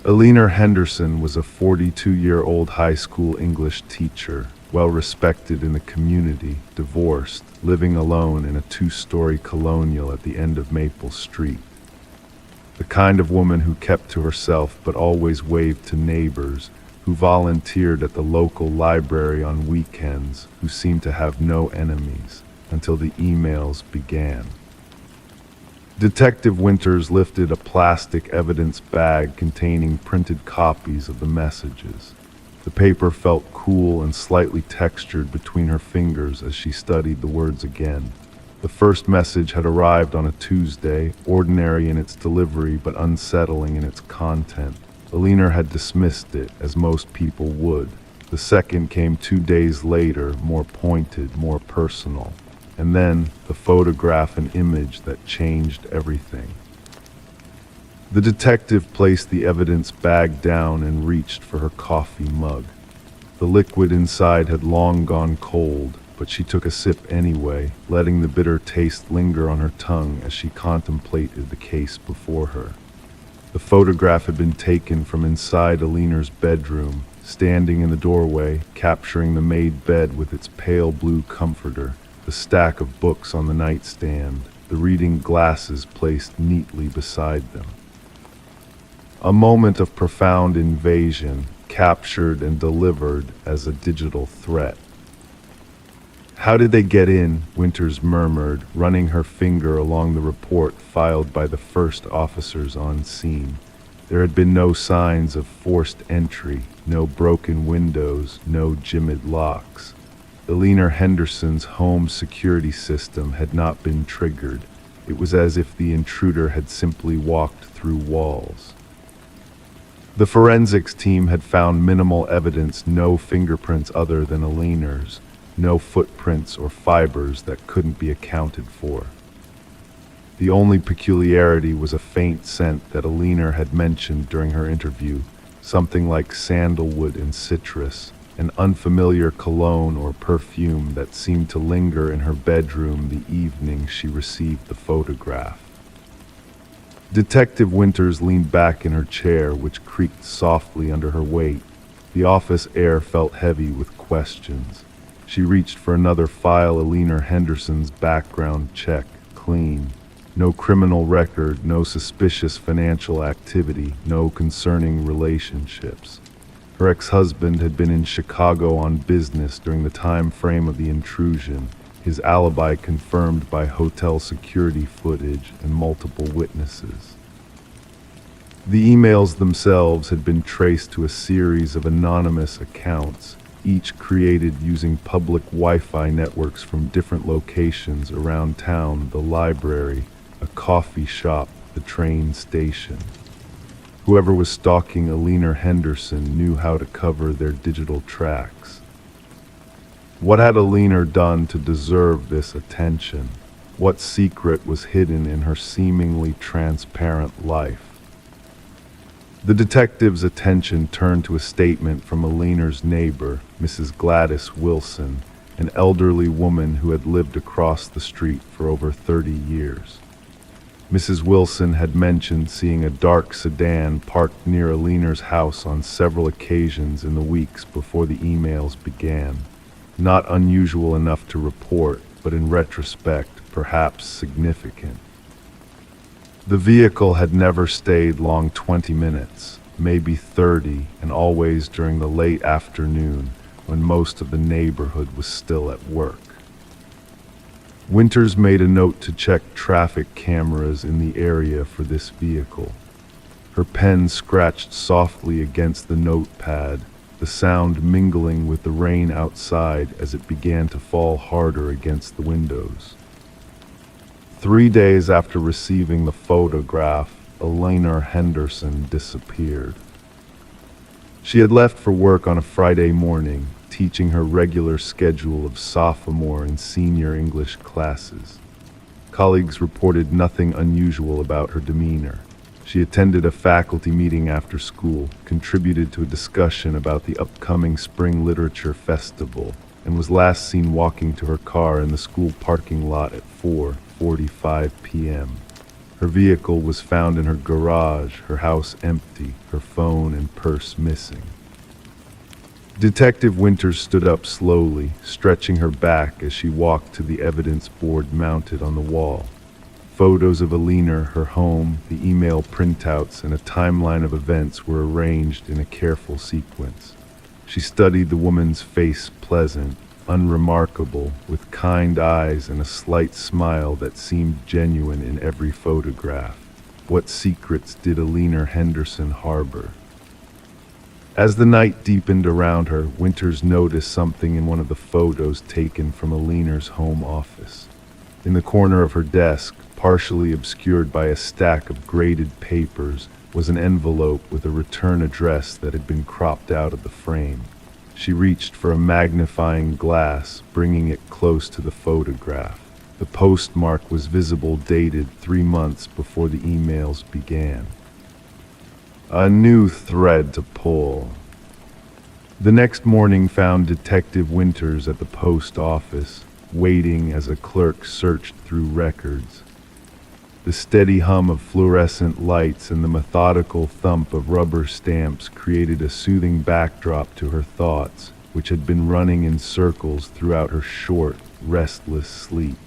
Elena Henderson was a 42-year-old high school English teacher, well respected in the community, divorced, living alone in a 2-story colonial at the end of Maple Street. The kind of woman who kept to herself but always waved to neighbors, who volunteered at the local library on weekends, who seemed to have no enemies, until the emails began. Detective Winters lifted a plastic evidence bag containing printed copies of the messages. The paper felt cool and slightly textured between her fingers as she studied the words again. The first message had arrived on a Tuesday, ordinary in its delivery but unsettling in its content. Alina had dismissed it, as most people would. The second came 2 days later, more pointed, more personal. And then the photograph and image that changed everything. The detective placed the evidence bag down and reached for her coffee mug. The liquid inside had long gone cold, but she took a sip anyway, letting the bitter taste linger on her tongue as she contemplated the case before her. The photograph had been taken from inside Alina's bedroom, standing in the doorway, capturing the made bed with its pale blue comforter, the stack of books on the nightstand, the reading glasses placed neatly beside them. A moment of profound invasion, captured and delivered as a digital threat. "How did they get in?" Winters murmured, running her finger along the report filed by the first officers on scene. There had been no signs of forced entry, no broken windows, no gimmied locks. Alina Henderson's home security system had not been triggered. It was as if the intruder had simply walked through walls. The forensics team had found minimal evidence, no fingerprints other than Alina's, no footprints or fibers that couldn't be accounted for. The only peculiarity was a faint scent that Alina had mentioned during her interview, something like sandalwood and citrus, an unfamiliar cologne or perfume that seemed to linger in her bedroom the evening she received the photograph. Detective Winters leaned back in her chair, which creaked softly under her weight. The office air felt heavy with questions. She reached for another file. Alina Henderson's background check, clean. No criminal record, no suspicious financial activity, no concerning relationships. Her ex-husband had been in Chicago on business during the time frame of the intrusion, his alibi confirmed by hotel security footage and multiple witnesses. The emails themselves had been traced to a series of anonymous accounts, each created using public Wi-Fi networks from different locations around town: the library, a coffee shop, the train station. Whoever was stalking Alina Henderson knew how to cover their digital tracks. What had Alina done to deserve this attention? What secret was hidden in her seemingly transparent life? The detective's attention turned to a statement from Alina's neighbor, Mrs. Gladys Wilson, an elderly woman who had lived across the street for over 30 years. Mrs. Wilson had mentioned seeing a dark sedan parked near Alina's house on several occasions in the weeks before the emails began. Not unusual enough to report, but in retrospect, perhaps significant. The vehicle had never stayed long, 20 minutes, maybe 30, and always during the late afternoon when most of the neighborhood was still at work. Winters made a note to check traffic cameras in the area for this vehicle. Her pen scratched softly against the notepad, the sound mingling with the rain outside as it began to fall harder against the windows. 3 days after receiving the photograph, Alina Henderson disappeared. She had left for work on a Friday morning, teaching her regular schedule of sophomore and senior English classes. Colleagues reported nothing unusual about her demeanor. She attended a faculty meeting after school, contributed to a discussion about the upcoming Spring Literature Festival, and was last seen walking to her car in the school parking lot at 4:45 p.m. Her vehicle was found in her garage, her house empty, her phone and purse missing. Detective Winters stood up slowly, stretching her back as she walked to the evidence board mounted on the wall. Photos of Alina, her home, the email printouts, and a timeline of events were arranged in a careful sequence. She studied the woman's face, pleasant, unremarkable, with kind eyes and a slight smile that seemed genuine in every photograph. What secrets did Alina Henderson harbor? As the night deepened around her, Winters noticed something in one of the photos taken from Alina's home office. In the corner of her desk, partially obscured by a stack of graded papers, was an envelope with a return address that had been cropped out of the frame. She reached for a magnifying glass, bringing it close to the photograph. The postmark was visible, dated 3 months before the emails began. A new thread to pull. The next morning found Detective Winters at the post office, waiting as a clerk searched through records. The steady hum of fluorescent lights and the methodical thump of rubber stamps created a soothing backdrop to her thoughts, which had been running in circles throughout her short, restless sleep.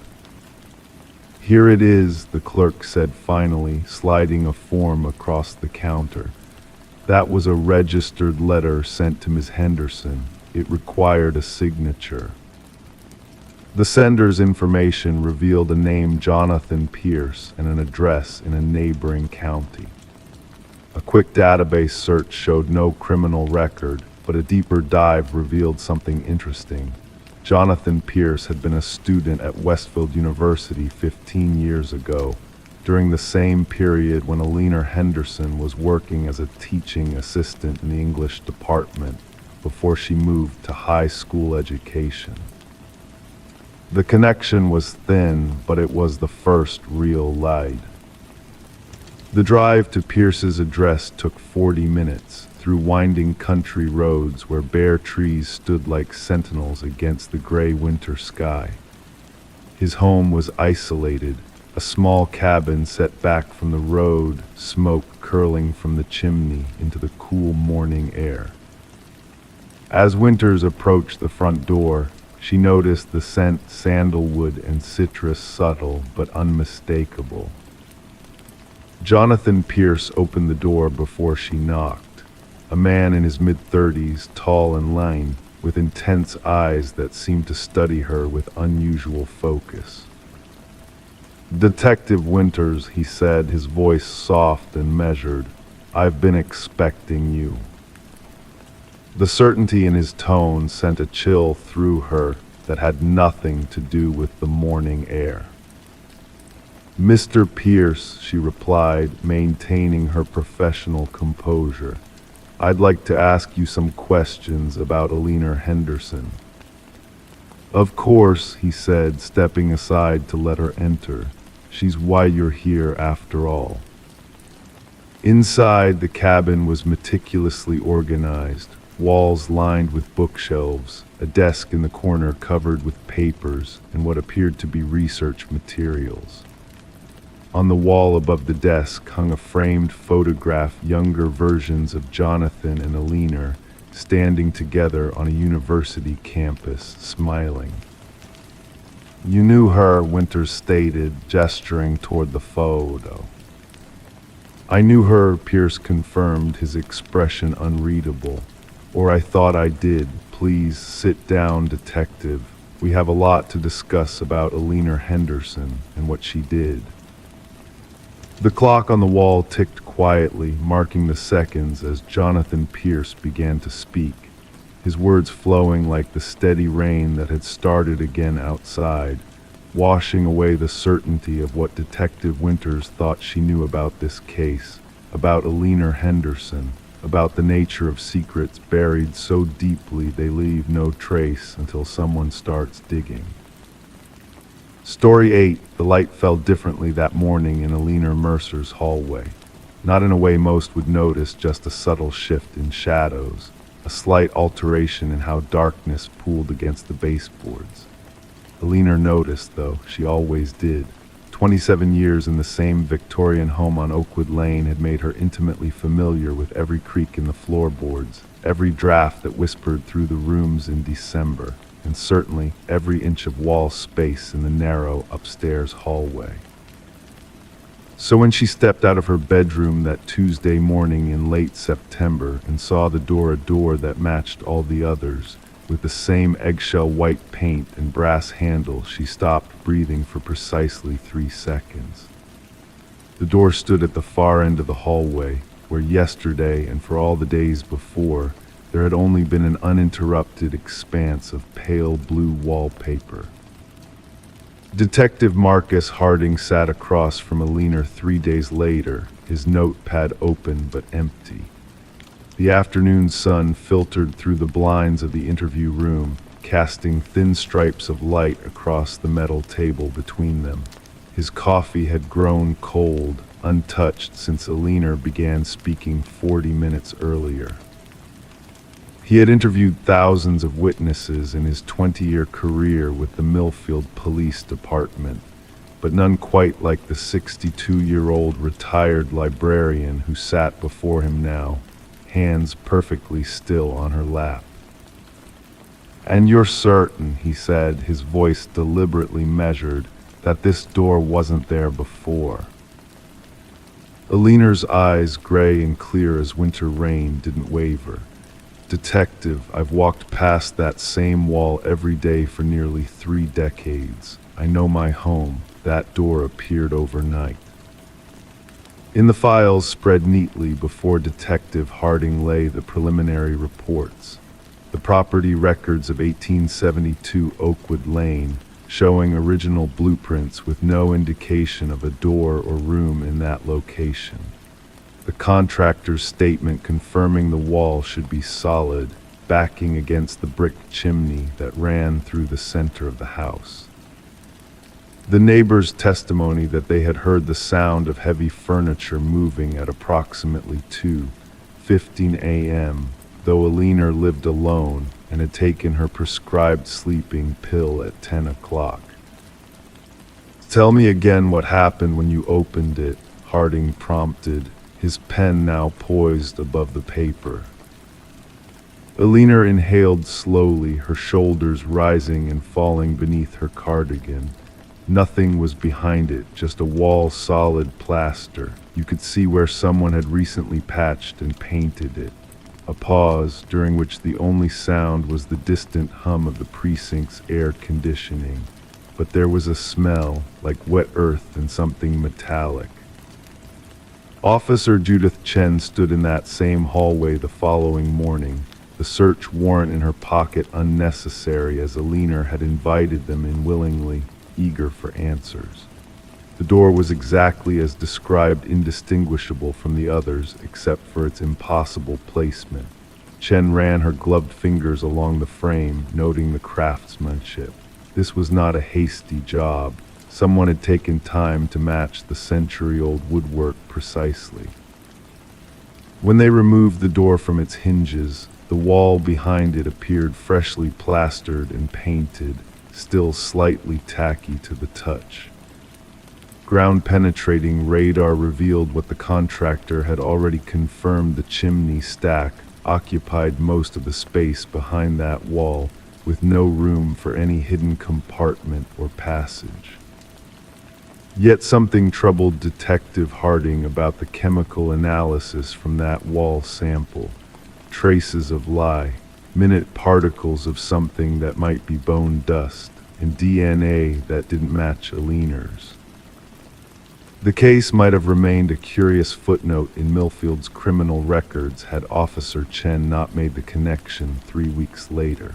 "Here it is," the clerk said finally, sliding a form across the counter. That was a registered letter sent to Miss Henderson. It required a signature. The sender's information revealed a name, Jonathan Pierce, and an address in a neighboring county. A quick database search showed no criminal record, but a deeper dive revealed something interesting. Jonathan Pierce had been a student at Westfield University 15 years ago, during the same period when Alina Henderson was working as a teaching assistant in the English department before she moved to high school education. The connection was thin, but it was the first real light. The drive to Pierce's address took 40 minutes, through winding country roads where bare trees stood like sentinels against the gray winter sky. His home was isolated, a small cabin set back from the road, smoke curling from the chimney into the cool morning air. As Winters approached the front door, she noticed the scent, sandalwood and citrus, subtle but unmistakable. Jonathan Pierce opened the door before she knocked. A man in his mid-30s, tall and lean, with intense eyes that seemed to study her with unusual focus. "Detective Winters," he said, his voice soft and measured. "I've been expecting you." The certainty in his tone sent a chill through her that had nothing to do with the morning air. "Mr. Pierce," she replied, maintaining her professional composure, "I'd like to ask you some questions about Alina Henderson." "Of course," he said, stepping aside to let her enter. "She's why you're here after all." Inside, the cabin was meticulously organized, walls lined with bookshelves, a desk in the corner covered with papers and what appeared to be research materials. On the wall above the desk hung a framed photograph, younger versions of Jonathan and Alina standing together on a university campus, smiling. "You knew her," Winters stated, gesturing toward the photo. "I knew her," Pierce confirmed, his expression unreadable. "Or I thought I did. Please sit down, detective. We have a lot to discuss about Alina Henderson and what she did." The clock on the wall ticked quietly, marking the seconds as Jonathan Pierce began to speak, his words flowing like the steady rain that had started again outside, washing away the certainty of what Detective Winters thought she knew about this case, about Alina Henderson, about the nature of secrets buried so deeply they leave no trace until someone starts digging. Story 8. The light fell differently that morning in Alina Mercer's hallway. Not in a way most would notice, just a subtle shift in shadows, a slight alteration in how darkness pooled against the baseboards. Alina noticed, though, she always did. 27 years in the same Victorian home on Oakwood Lane had made her intimately familiar with every creak in the floorboards, every draft that whispered through the rooms in December, and certainly every inch of wall space in the narrow upstairs hallway. So when she stepped out of her bedroom that Tuesday morning in late September and saw a door that matched all the others, with the same eggshell white paint and brass handle, she stopped breathing for precisely 3 seconds. The door stood at the far end of the hallway, where yesterday and for all the days before, There had only been an uninterrupted expanse of pale blue wallpaper. Detective Marcus Harding sat across from Alina 3 days later, his notepad open but empty. The afternoon sun filtered through the blinds of the interview room, casting thin stripes of light across the metal table between them. His coffee had grown cold, untouched since Alina began speaking 40 minutes earlier. He had interviewed thousands of witnesses in his 20-year career with the Millfield Police Department, but none quite like the 62-year-old retired librarian who sat before him now, hands perfectly still on her lap. "And you're certain," he said, his voice deliberately measured, "that this door wasn't there before?" Alina's eyes, gray and clear as winter rain, didn't waver. "Detective, I've walked past that same wall every day for nearly 3 decades. I know my home. That door appeared overnight." In the files spread neatly before Detective Harding lay the preliminary reports. The property records of 1872 Oakwood Lane, showing original blueprints with no indication of a door or room in that location. The contractor's statement confirming the wall should be solid, backing against the brick chimney that ran through the center of the house. The neighbors' testimony that they had heard the sound of heavy furniture moving at approximately 2:15 a.m., though Alina lived alone and had taken her prescribed sleeping pill at 10 o'clock. "Tell me again what happened when you opened it," Harding prompted, his pen now poised above the paper. Alina inhaled slowly, her shoulders rising and falling beneath her cardigan. Nothing was behind it, just a wall solid plaster. You could see where someone had recently patched and painted it. A pause, during which the only sound was the distant hum of the precinct's air conditioning. But there was a smell, like wet earth and something metallic. Officer Judith Chen stood in that same hallway the following morning, the search warrant in her pocket unnecessary as Alina had invited them in willingly, eager for answers. The door was exactly as described, indistinguishable from the others except for its impossible placement. Chen ran her gloved fingers along the frame, noting the craftsmanship. This was not a hasty job. Someone had taken time to match the century-old woodwork precisely. When they removed the door from its hinges, the wall behind it appeared freshly plastered and painted, still slightly tacky to the touch. Ground-penetrating radar revealed what the contractor had already confirmed: the chimney stack occupied most of the space behind that wall, with no room for any hidden compartment or passage. Yet something troubled Detective Harding about the chemical analysis from that wall sample. Traces of lye, minute particles of something that might be bone dust, and DNA that didn't match Alina's. The case might have remained a curious footnote in Millfield's criminal records had Officer Chen not made the connection 3 weeks later.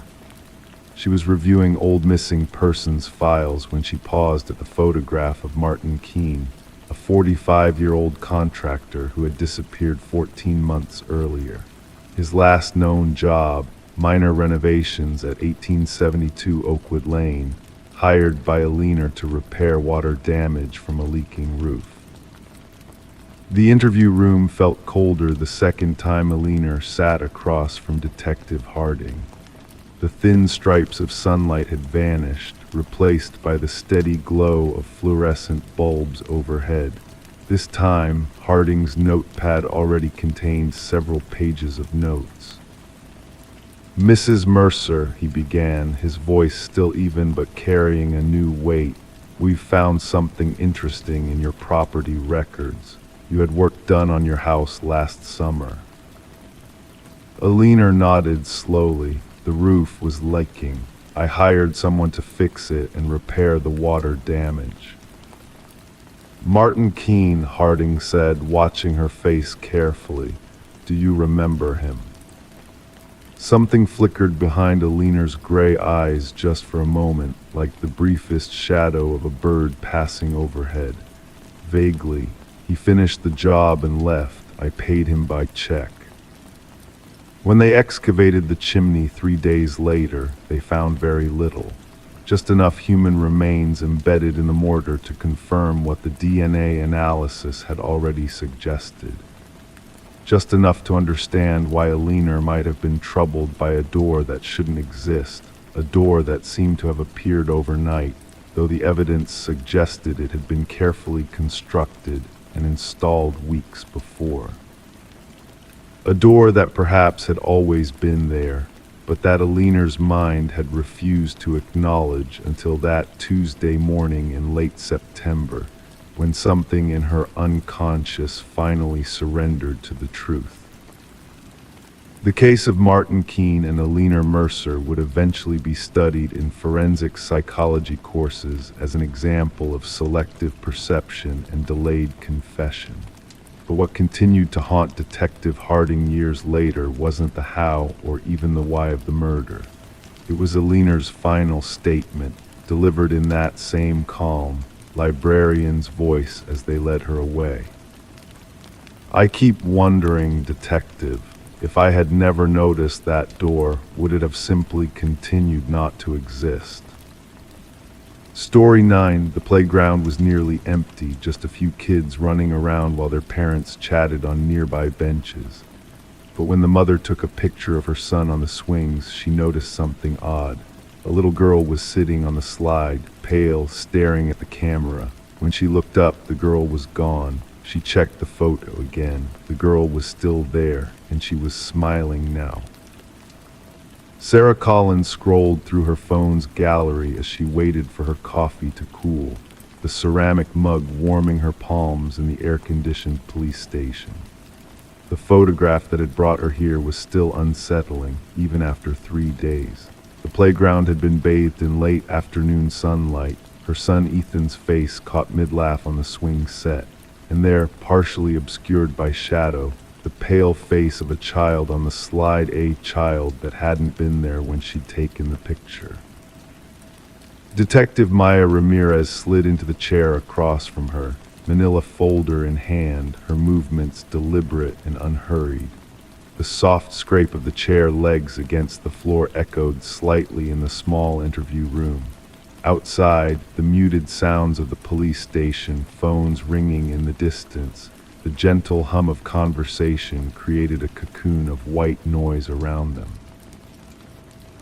She was reviewing old missing persons files when she paused at the photograph of Martin Keene, a 45-year-old contractor who had disappeared 14 months earlier. His last known job, minor renovations at 1872 Oakwood Lane, hired by Alina to repair water damage from a leaking roof. The interview room felt colder the second time Alina sat across from Detective Harding. The thin stripes of sunlight had vanished, replaced by the steady glow of fluorescent bulbs overhead. This time, Harding's notepad already contained several pages of notes. "Mrs. Mercer," he began, his voice still even but carrying a new weight, "we've found something interesting in your property records. You had work done on your house last summer." Alina nodded slowly. "The roof was leaking. I hired someone to fix it and repair the water damage." "Martin Keene," Harding said, watching her face carefully. "Do you remember him?" Something flickered behind Aliner's gray eyes just for a moment, like the briefest shadow of a bird passing overhead. Vaguely, he finished the job and left. I paid him by check. When they excavated the chimney 3 days later, they found very little. Just enough human remains embedded in the mortar to confirm what the DNA analysis had already suggested. Just enough to understand why Aliner might have been troubled by a door that shouldn't exist, a door that seemed to have appeared overnight, though the evidence suggested it had been carefully constructed and installed weeks before. A door that perhaps had always been there, but that Aliner's mind had refused to acknowledge until that Tuesday morning in late September, when something in her unconscious finally surrendered to the truth. The case of Martin Keene and Aliner Mercer would eventually be studied in forensic psychology courses as an example of selective perception and delayed confession. But what continued to haunt Detective Harding years later wasn't the how or even the why of the murder. It was Aliner's final statement, delivered in that same calm, librarian's voice as they led her away. "I keep wondering, Detective, if I had never noticed that door, would it have simply continued not to exist?" Story 9, the playground was nearly empty, just a few kids running around while their parents chatted on nearby benches. But when the mother took a picture of her son on the swings, she noticed something odd. A little girl was sitting on the slide, pale, staring at the camera. When she looked up, the girl was gone. She checked the photo again. The girl was still there, and she was smiling now. Sarah Collins scrolled through her phone's gallery as she waited for her coffee to cool, the ceramic mug warming her palms in the air-conditioned police station. The photograph that had brought her here was still unsettling, even after 3 days. The playground had been bathed in late afternoon sunlight. Her son Ethan's face caught mid-laugh on the swing set, and there, partially obscured by shadow, the pale face of a child on the slide, a child that hadn't been there when she'd taken the picture. Detective Maya Ramirez slid into the chair across from her, manila folder in hand, her movements deliberate and unhurried. The soft scrape of the chair legs against the floor echoed slightly in the small interview room. Outside, the muted sounds of the police station, phones ringing in the distance, the gentle hum of conversation created a cocoon of white noise around them.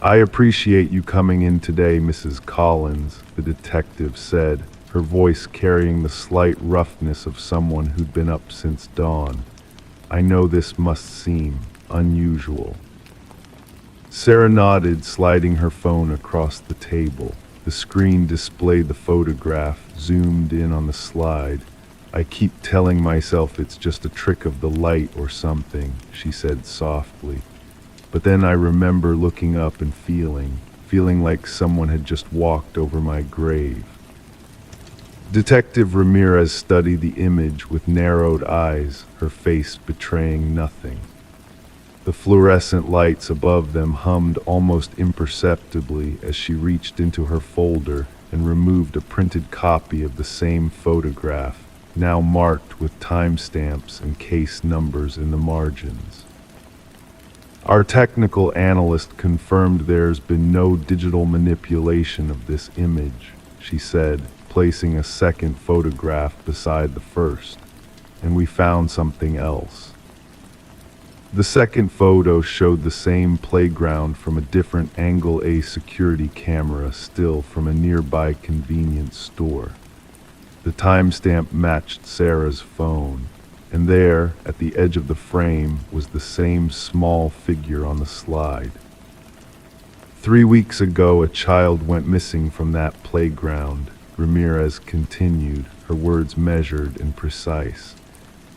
"I appreciate you coming in today, Mrs. Collins," the detective said, her voice carrying the slight roughness of someone who'd been up since dawn. "I know this must seem unusual." Sarah nodded, sliding her phone across the table. The screen displayed the photograph, zoomed in on the slide. "I keep telling myself it's just a trick of the light or something," she said softly. "But then I remember looking up and feeling like someone had just walked over my grave." Detective Ramirez studied the image with narrowed eyes, her face betraying nothing. The fluorescent lights above them hummed almost imperceptibly as she reached into her folder and removed a printed copy of the same photograph, now marked with timestamps and case numbers in the margins. "Our technical analyst confirmed there's been no digital manipulation of this image," she said, placing a second photograph beside the first. "And we found something else." The second photo showed the same playground from a different angle, a security camera still from a nearby convenience store. The timestamp matched Sarah's phone, and there, at the edge of the frame, was the same small figure on the slide. 3 weeks ago, a child went missing from that playground, Ramirez continued, her words measured and precise.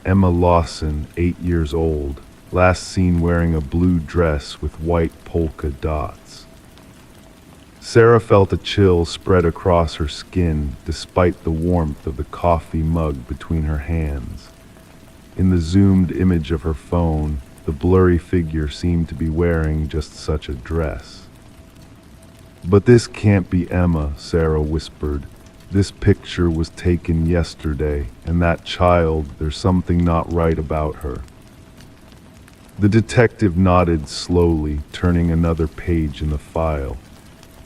Emma Lawson, 8 years old, last seen wearing a blue dress with white polka dots. Sarah felt a chill spread across her skin despite the warmth of the coffee mug between her hands. In the zoomed image of her phone, The blurry figure seemed to be wearing just such a dress. "But this can't be Emma," Sarah whispered. "This picture was taken yesterday, and that child, there's something not right about her." The detective nodded slowly, turning another page in the file.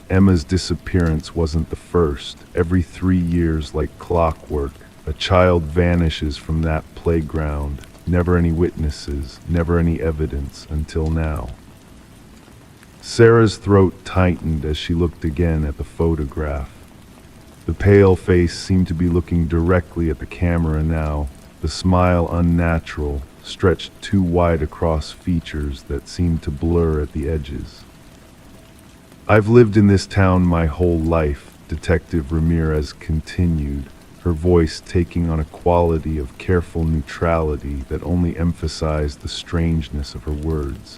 Emma's disappearance wasn't the first. Every 3 years, like clockwork, a child vanishes from that playground. Never any witnesses, never any evidence until now. Sarah's throat tightened as she looked again at the photograph. The pale face seemed to be looking directly at the camera now, the smile unnatural, stretched too wide across features that seemed to blur at the edges. "I've lived in this town my whole life," Detective Ramirez continued, her voice taking on a quality of careful neutrality that only emphasized the strangeness of her words.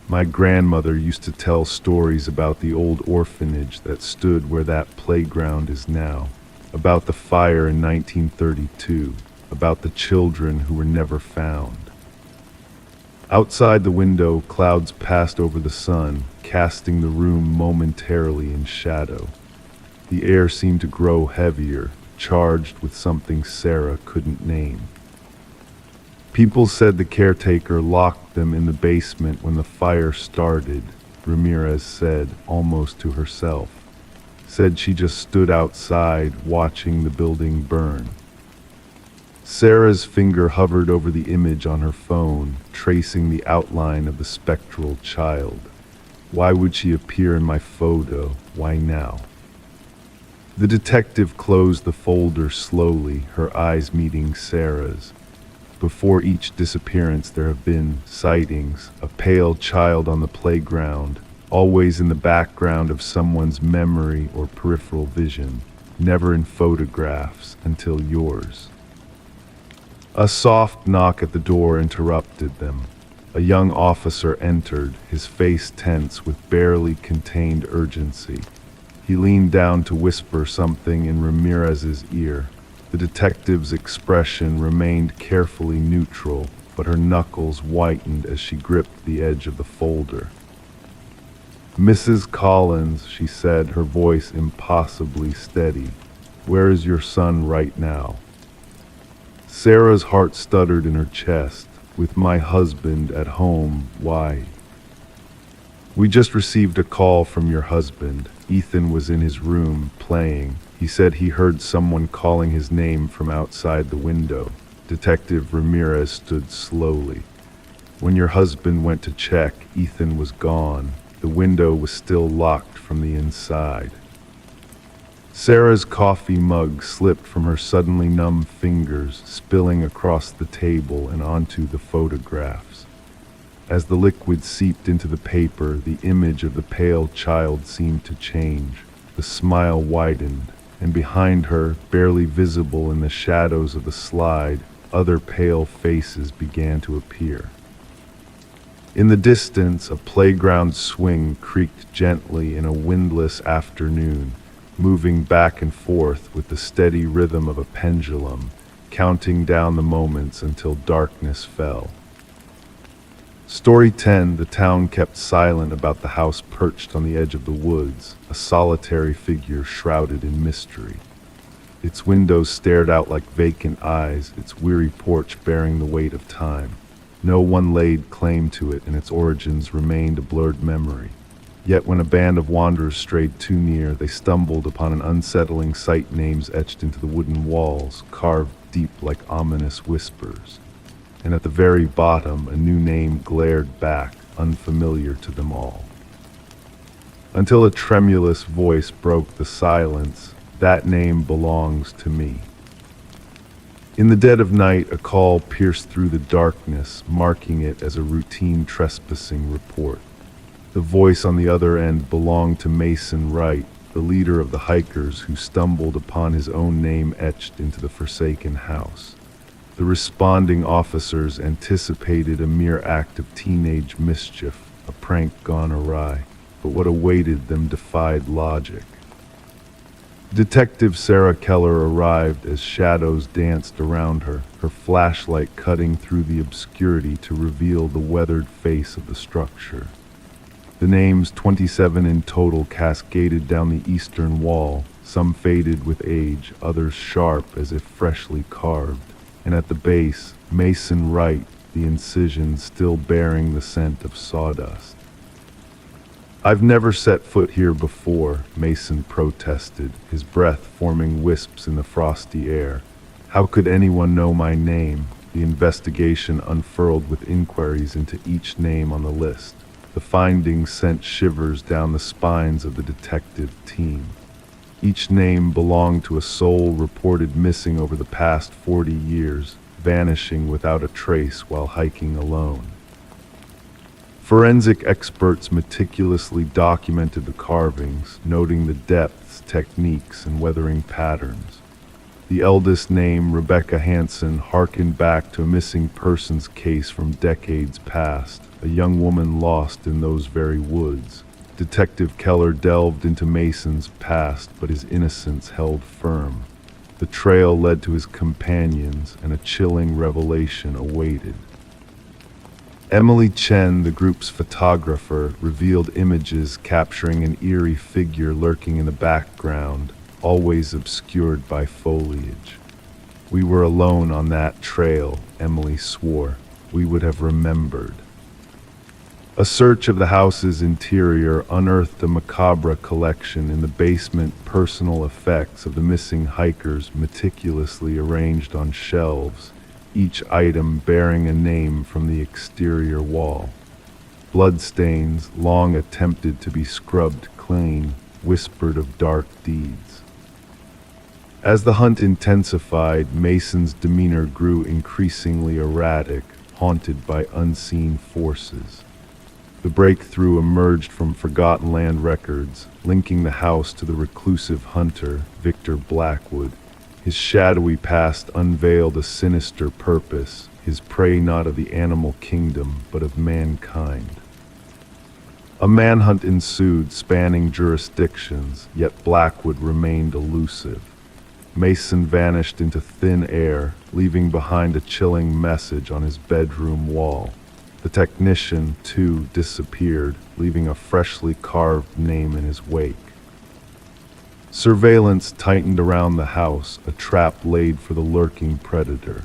"My grandmother used to tell stories about the old orphanage that stood where that playground is now, about the fire in 1932, about the children who were never found." Outside the window, clouds passed over the sun, casting the room momentarily in shadow. The air seemed to grow heavier, charged with something Sarah couldn't name. "People said the caretaker locked them in the basement when the fire started," Ramirez said, almost to herself. "Said she just stood outside watching the building burn." Sarah's finger hovered over the image on her phone, tracing the outline of the spectral child. Why would she appear in my photo? Why now? The detective closed the folder slowly, her eyes meeting Sarah's. Before each disappearance there have been sightings, a pale child on the playground, always in the background of someone's memory or peripheral vision, never in photographs until yours. A soft knock at the door interrupted them. A young officer entered, his face tense with barely contained urgency. He leaned down to whisper something in Ramirez's ear. The detective's expression remained carefully neutral, but her knuckles whitened as she gripped the edge of the folder. "Mrs. Collins," she said, her voice impossibly steady, "where is your son right now?" Sarah's heart stuttered in her chest. "With my husband at home, why?" "We just received a call from your husband. Ethan was in his room, playing. He said he heard someone calling his name from outside the window." Detective Ramirez stood slowly. "When your husband went to check, Ethan was gone. The window was still locked from the inside." Sarah's coffee mug slipped from her suddenly numb fingers, spilling across the table and onto the photographs. As the liquid seeped into the paper, the image of the pale child seemed to change. The smile widened, and behind her, barely visible in the shadows of the slide, other pale faces began to appear. In the distance, a playground swing creaked gently in a windless afternoon, moving back and forth with the steady rhythm of a pendulum, counting down the moments until darkness fell. Story 10, the town kept silent about the house perched on the edge of the woods, a solitary figure shrouded in mystery. Its windows stared out like vacant eyes, its weary porch bearing the weight of time. No one laid claim to it, and its origins remained a blurred memory. Yet when a band of wanderers strayed too near, they stumbled upon an unsettling sight, names etched into the wooden walls, carved deep like ominous whispers. And at the very bottom, a new name glared back, unfamiliar to them all. Until a tremulous voice broke the silence, "That name belongs to me." In the dead of night, a call pierced through the darkness, marking it as a routine trespassing report. The voice on the other end belonged to Mason Wright, the leader of the hikers who stumbled upon his own name etched into the forsaken house. The responding officers anticipated a mere act of teenage mischief, a prank gone awry, but what awaited them defied logic. Detective Sarah Keller arrived as shadows danced around her, her flashlight cutting through the obscurity to reveal the weathered face of the structure. The names 27 in total cascaded down the eastern wall, some faded with age, others sharp as if freshly carved, and at the base, Mason Wright, the incision still bearing the scent of sawdust. "I've never set foot here before," Mason protested, his breath forming wisps in the frosty air. "How could anyone know my name?" The investigation unfurled with inquiries into each name on the list. The findings sent shivers down the spines of the detective team. Each name belonged to a soul reported missing over the past 40 years, vanishing without a trace while hiking alone. Forensic experts meticulously documented the carvings, noting the depths, techniques, and weathering patterns. The eldest name, Rebecca Hansen, harkened back to a missing persons case from decades past, a young woman lost in those very woods. Detective Keller delved into Mason's past, but his innocence held firm. The trail led to his companions, and a chilling revelation awaited. Emily Chen, the group's photographer, revealed images capturing an eerie figure lurking in the background, always obscured by foliage. "We were alone on that trail," Emily swore. "We would have remembered." A search of the house's interior unearthed a macabre collection in the basement, personal effects of the missing hikers meticulously arranged on shelves, each item bearing a name from the exterior wall. Bloodstains, long attempted to be scrubbed clean, whispered of dark deeds. As the hunt intensified, Mason's demeanor grew increasingly erratic, haunted by unseen forces. The breakthrough emerged from forgotten land records, linking the house to the reclusive hunter, Victor Blackwood. His shadowy past unveiled a sinister purpose, his prey not of the animal kingdom, but of mankind. A manhunt ensued, spanning jurisdictions, yet Blackwood remained elusive. Mason vanished into thin air, leaving behind a chilling message on his bedroom wall. The technician, too, disappeared, leaving a freshly carved name in his wake. Surveillance tightened around the house, a trap laid for the lurking predator.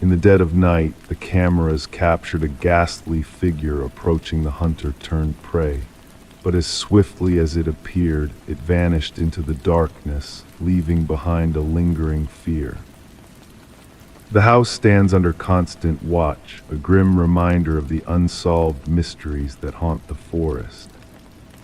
In the dead of night, the cameras captured a ghastly figure approaching the hunter-turned-prey. But as swiftly as it appeared, it vanished into the darkness, leaving behind a lingering fear. The house stands under constant watch, a grim reminder of the unsolved mysteries that haunt the forest.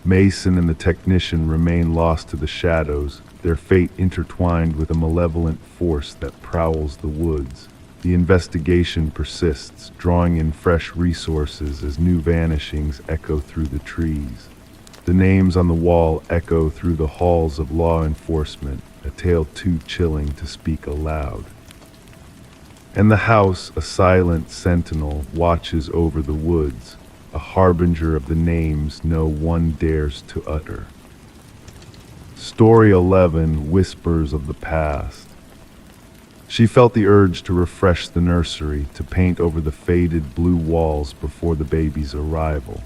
Mason and the technician remain lost to the shadows, their fate intertwined with a malevolent force that prowls the woods. The investigation persists, drawing in fresh resources as new vanishings echo through the trees. The names on the wall echo through the halls of law enforcement, a tale too chilling to speak aloud. And the house, a silent sentinel, watches over the woods, a harbinger of the names no one dares to utter. Story 11, Whispers of the Past. She felt the urge to refresh the nursery, to paint over the faded blue walls before the baby's arrival.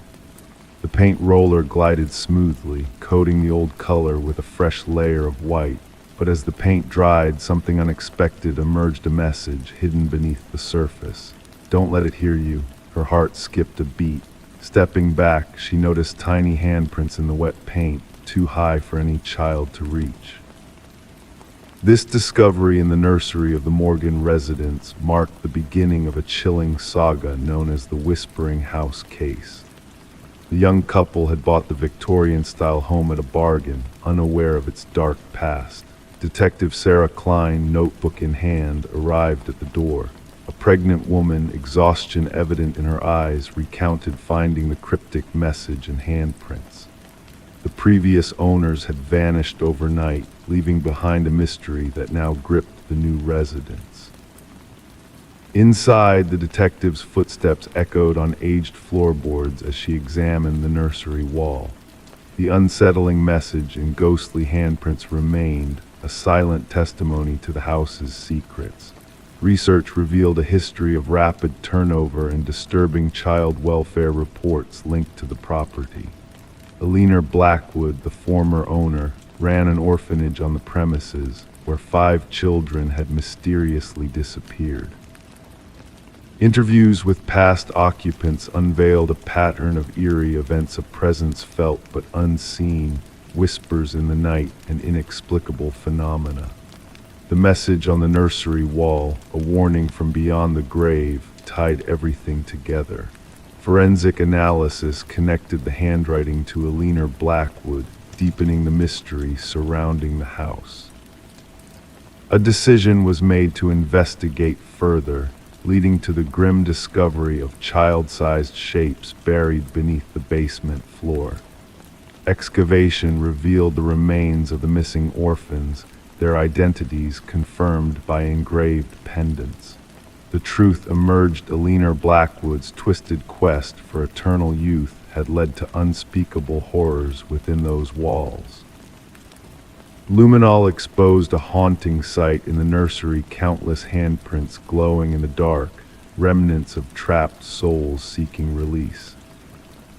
The paint roller glided smoothly, coating the old color with a fresh layer of white. But as the paint dried, something unexpected emerged, a message hidden beneath the surface. "Don't let it hear you." Her heart skipped a beat. Stepping back, she noticed tiny handprints in the wet paint, too high for any child to reach. This discovery in the nursery of the Morgan residence marked the beginning of a chilling saga known as the Whispering House case. The young couple had bought the Victorian-style home at a bargain, unaware of its dark past. Detective Sarah Klein, notebook in hand, arrived at the door. A pregnant woman, exhaustion evident in her eyes, recounted finding the cryptic message and handprints. The previous owners had vanished overnight, leaving behind a mystery that now gripped the new residents. Inside, the detective's footsteps echoed on aged floorboards as she examined the nursery wall. The unsettling message in ghostly handprints remained, a silent testimony to the house's secrets. Research revealed a history of rapid turnover and disturbing child welfare reports linked to the property. Eleanor Blackwood, the former owner, ran an orphanage on the premises where 5 children had mysteriously disappeared. Interviews with past occupants unveiled a pattern of eerie events, a presence felt but unseen, whispers in the night, and inexplicable phenomena. The message on the nursery wall, a warning from beyond the grave, tied everything together. Forensic analysis connected the handwriting to Eleanor Blackwood, deepening the mystery surrounding the house. A decision was made to investigate further, leading to the grim discovery of child-sized shapes buried beneath the basement floor. Excavation revealed the remains of the missing orphans, their identities confirmed by engraved pendants. The truth emerged: Eleanor Blackwood's twisted quest for eternal youth had led to unspeakable horrors within those walls. Luminol exposed a haunting sight in the nursery, countless handprints glowing in the dark, remnants of trapped souls seeking release.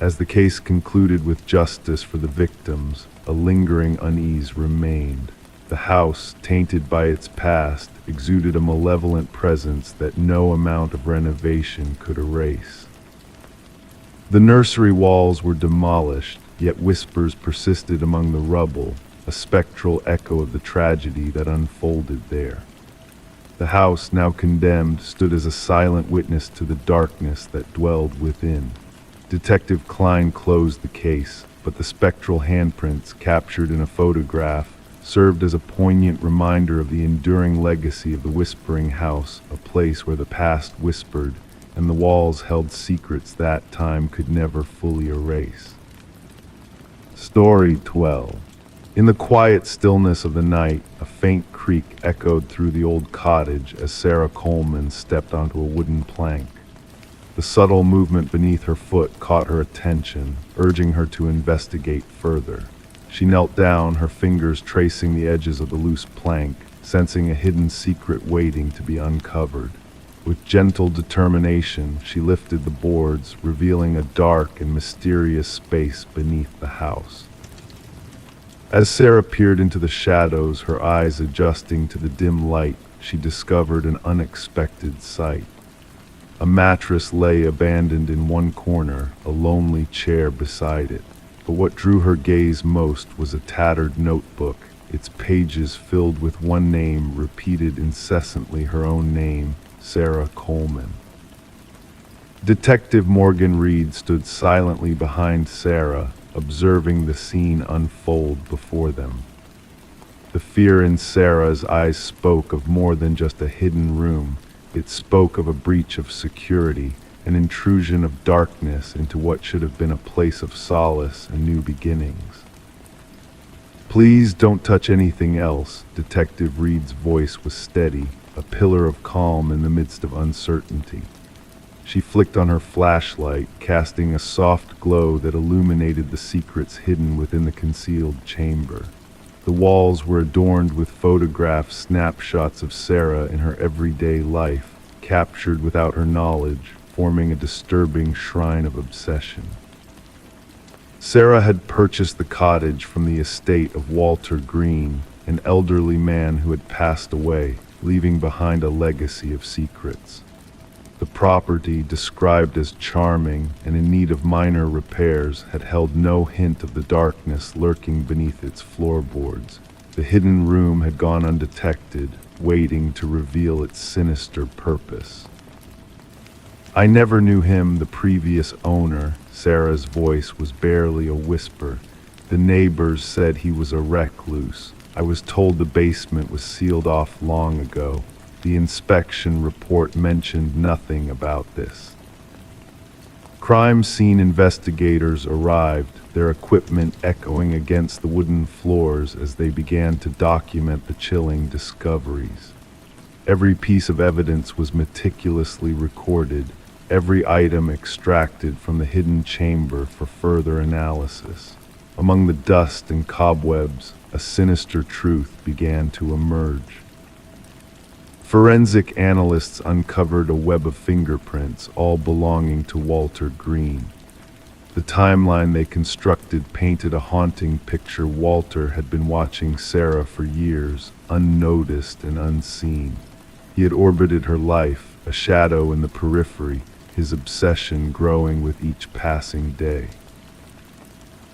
As the case concluded with justice for the victims, a lingering unease remained. The house, tainted by its past, exuded a malevolent presence that no amount of renovation could erase. The nursery walls were demolished, yet whispers persisted among the rubble, a spectral echo of the tragedy that unfolded there. The house, now condemned, stood as a silent witness to the darkness that dwelled within. Detective Klein closed the case, but the spectral handprints, captured in a photograph, served as a poignant reminder of the enduring legacy of the Whispering House, a place where the past whispered and the walls held secrets that time could never fully erase. Story 12. In the quiet stillness of the night, a faint creak echoed through the old cottage as Sarah Coleman stepped onto a wooden plank. The subtle movement beneath her foot caught her attention, urging her to investigate further. She knelt down, her fingers tracing the edges of the loose plank, sensing a hidden secret waiting to be uncovered. With gentle determination, she lifted the boards, revealing a dark and mysterious space beneath the house. As Sarah peered into the shadows, her eyes adjusting to the dim light, she discovered an unexpected sight. A mattress lay abandoned in one corner, a lonely chair beside it. But what drew her gaze most was a tattered notebook, its pages filled with one name repeated incessantly, her own name, Sarah Coleman. Detective Morgan Reed stood silently behind Sarah, observing the scene unfold before them. The fear in Sarah's eyes spoke of more than just a hidden room. It spoke of a breach of security, an intrusion of darkness into what should have been a place of solace and new beginnings. "Please don't touch anything else." Detective Reed's voice was steady, a pillar of calm in the midst of uncertainty. She flicked on her flashlight, casting a soft glow that illuminated the secrets hidden within the concealed chamber. The walls were adorned with photographs, snapshots of Sarah in her everyday life, captured without her knowledge, forming a disturbing shrine of obsession. Sarah had purchased the cottage from the estate of Walter Green, an elderly man who had passed away, leaving behind a legacy of secrets. The property, described as charming and in need of minor repairs, had held no hint of the darkness lurking beneath its floorboards. The hidden room had gone undetected, waiting to reveal its sinister purpose. "I never knew him, the previous owner." Sarah's voice was barely a whisper. "The neighbors said he was a recluse. I was told the basement was sealed off long ago. The inspection report mentioned nothing about this." Crime scene investigators arrived, their equipment echoing against the wooden floors as they began to document the chilling discoveries. Every piece of evidence was meticulously recorded, every item extracted from the hidden chamber for further analysis. Among the dust and cobwebs, a sinister truth began to emerge. Forensic analysts uncovered a web of fingerprints, all belonging to Walter Green. The timeline they constructed painted a haunting picture. Walter had been watching Sarah for years, unnoticed and unseen. He had orbited her life, a shadow in the periphery, his obsession growing with each passing day.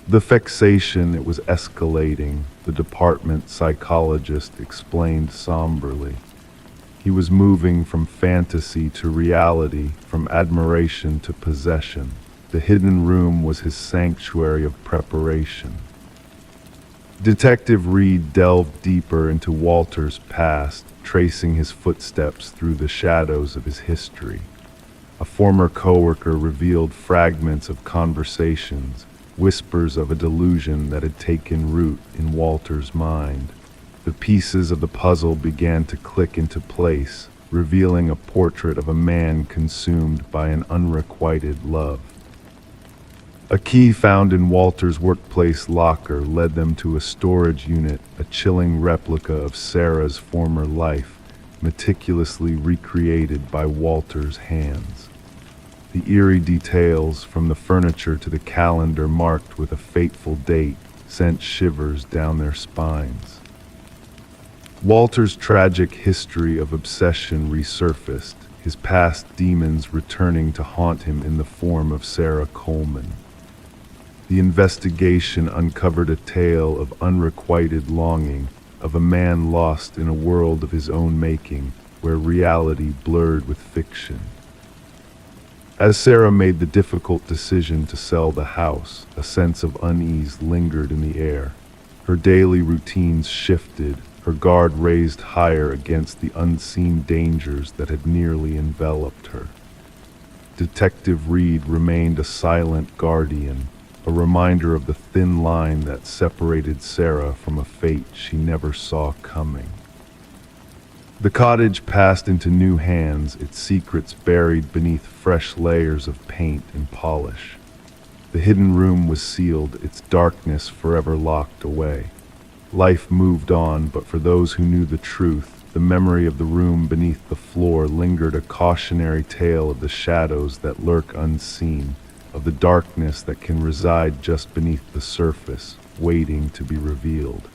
The vexation, it was escalating, the department psychologist explained somberly. He was moving from fantasy to reality, from admiration to possession. The hidden room was his sanctuary of preparation. Detective Reed delved deeper into Walter's past, tracing his footsteps through the shadows of his history. A former coworker revealed fragments of conversations, whispers of a delusion that had taken root in Walter's mind. The pieces of the puzzle began to click into place, revealing a portrait of a man consumed by an unrequited love. A key found in Walter's workplace locker led them to a storage unit, a chilling replica of Sarah's former life, meticulously recreated by Walter's hands. The eerie details, from the furniture to the calendar marked with a fateful date, sent shivers down their spines. Walter's tragic history of obsession resurfaced, his past demons returning to haunt him in the form of Sarah Coleman. The investigation uncovered a tale of unrequited longing, of a man lost in a world of his own making, where reality blurred with fiction. As Sarah made the difficult decision to sell the house, a sense of unease lingered in the air. Her daily routines shifted, her guard raised higher against the unseen dangers that had nearly enveloped her. Detective Reed remained a silent guardian, a reminder of the thin line that separated Sarah from a fate she never saw coming. The cottage passed into new hands, its secrets buried beneath fresh layers of paint and polish. The hidden room was sealed, its darkness forever locked away. Life moved on, but for those who knew the truth, the memory of the room beneath the floor lingered, a cautionary tale of the shadows that lurk unseen, of the darkness that can reside just beneath the surface, waiting to be revealed.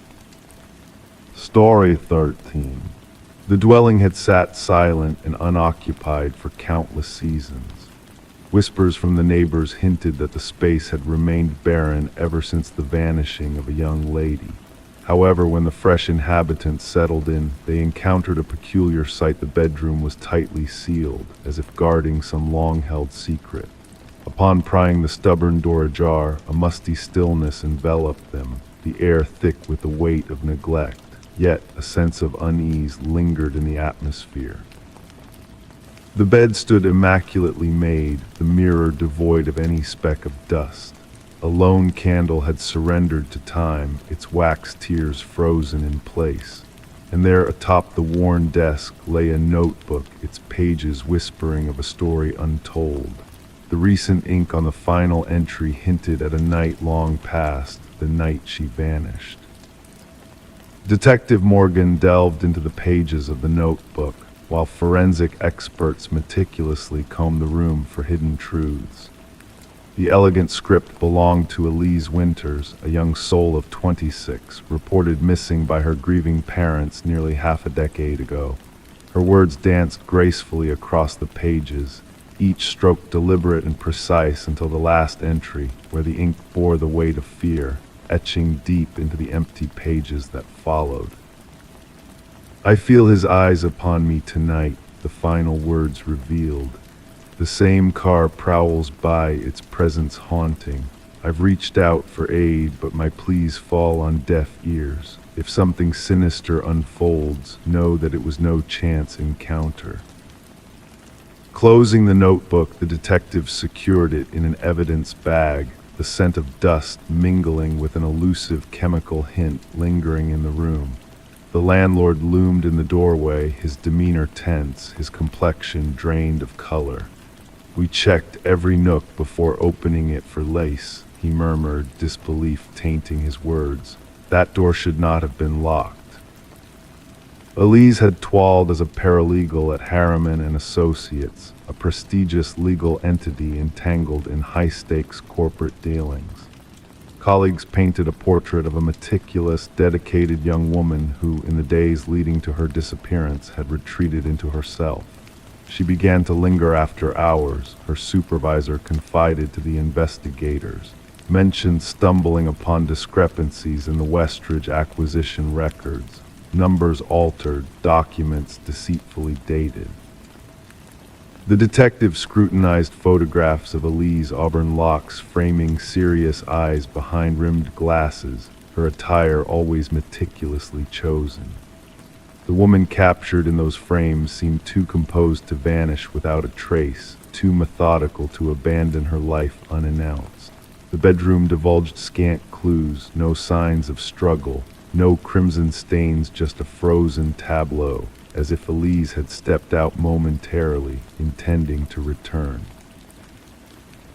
Story 13. The dwelling had sat silent and unoccupied for countless seasons. Whispers from the neighbors hinted that the space had remained barren ever since the vanishing of a young lady. However, when the fresh inhabitants settled in, they encountered a peculiar sight. The bedroom was tightly sealed, as if guarding some long-held secret. Upon prying the stubborn door ajar, a musty stillness enveloped them, the air thick with the weight of neglect. Yet a sense of unease lingered in the atmosphere. The bed stood immaculately made, the mirror devoid of any speck of dust. A lone candle had surrendered to time, its wax tears frozen in place. And there atop the worn desk lay a notebook, its pages whispering of a story untold. The recent ink on the final entry hinted at a night long past, the night she vanished. Detective Morgan delved into the pages of the notebook, while forensic experts meticulously combed the room for hidden truths. The elegant script belonged to Elise Winters, a young soul of 26, reported missing by her grieving parents nearly half a decade ago. Her words danced gracefully across the pages, each stroke deliberate and precise until the last entry, where the ink bore the weight of fear, etching deep into the empty pages that followed. I feel his eyes upon me tonight, the final words revealed. The same car prowls by, its presence haunting. I've reached out for aid, but my pleas fall on deaf ears. If something sinister unfolds, know that it was no chance encounter. Closing the notebook, the detective secured it in an evidence bag, the scent of dust mingling with an elusive chemical hint lingering in the room. The landlord loomed in the doorway, his demeanor tense, his complexion drained of color. We checked every nook before opening it for lace. he murmured, disbelief tainting his words. That door should not have been locked. Elise had toiled as a paralegal at Harriman and Associates, a prestigious legal entity entangled in high-stakes corporate dealings. Colleagues painted a portrait of a meticulous, dedicated young woman who, in the days leading to her disappearance, had retreated into herself. She began to linger after hours, her supervisor confided to the investigators, mentioned stumbling upon discrepancies in the Westridge acquisition records, numbers altered, documents deceitfully dated. The detective scrutinized photographs of Elise auburn locks framing serious eyes behind rimmed glasses, her attire always meticulously chosen. The woman captured in those frames seemed too composed to vanish without a trace, too methodical to abandon her life unannounced. The bedroom divulged scant clues, no signs of struggle, no crimson stains, just a frozen tableau, as if Elise had stepped out momentarily, intending to return.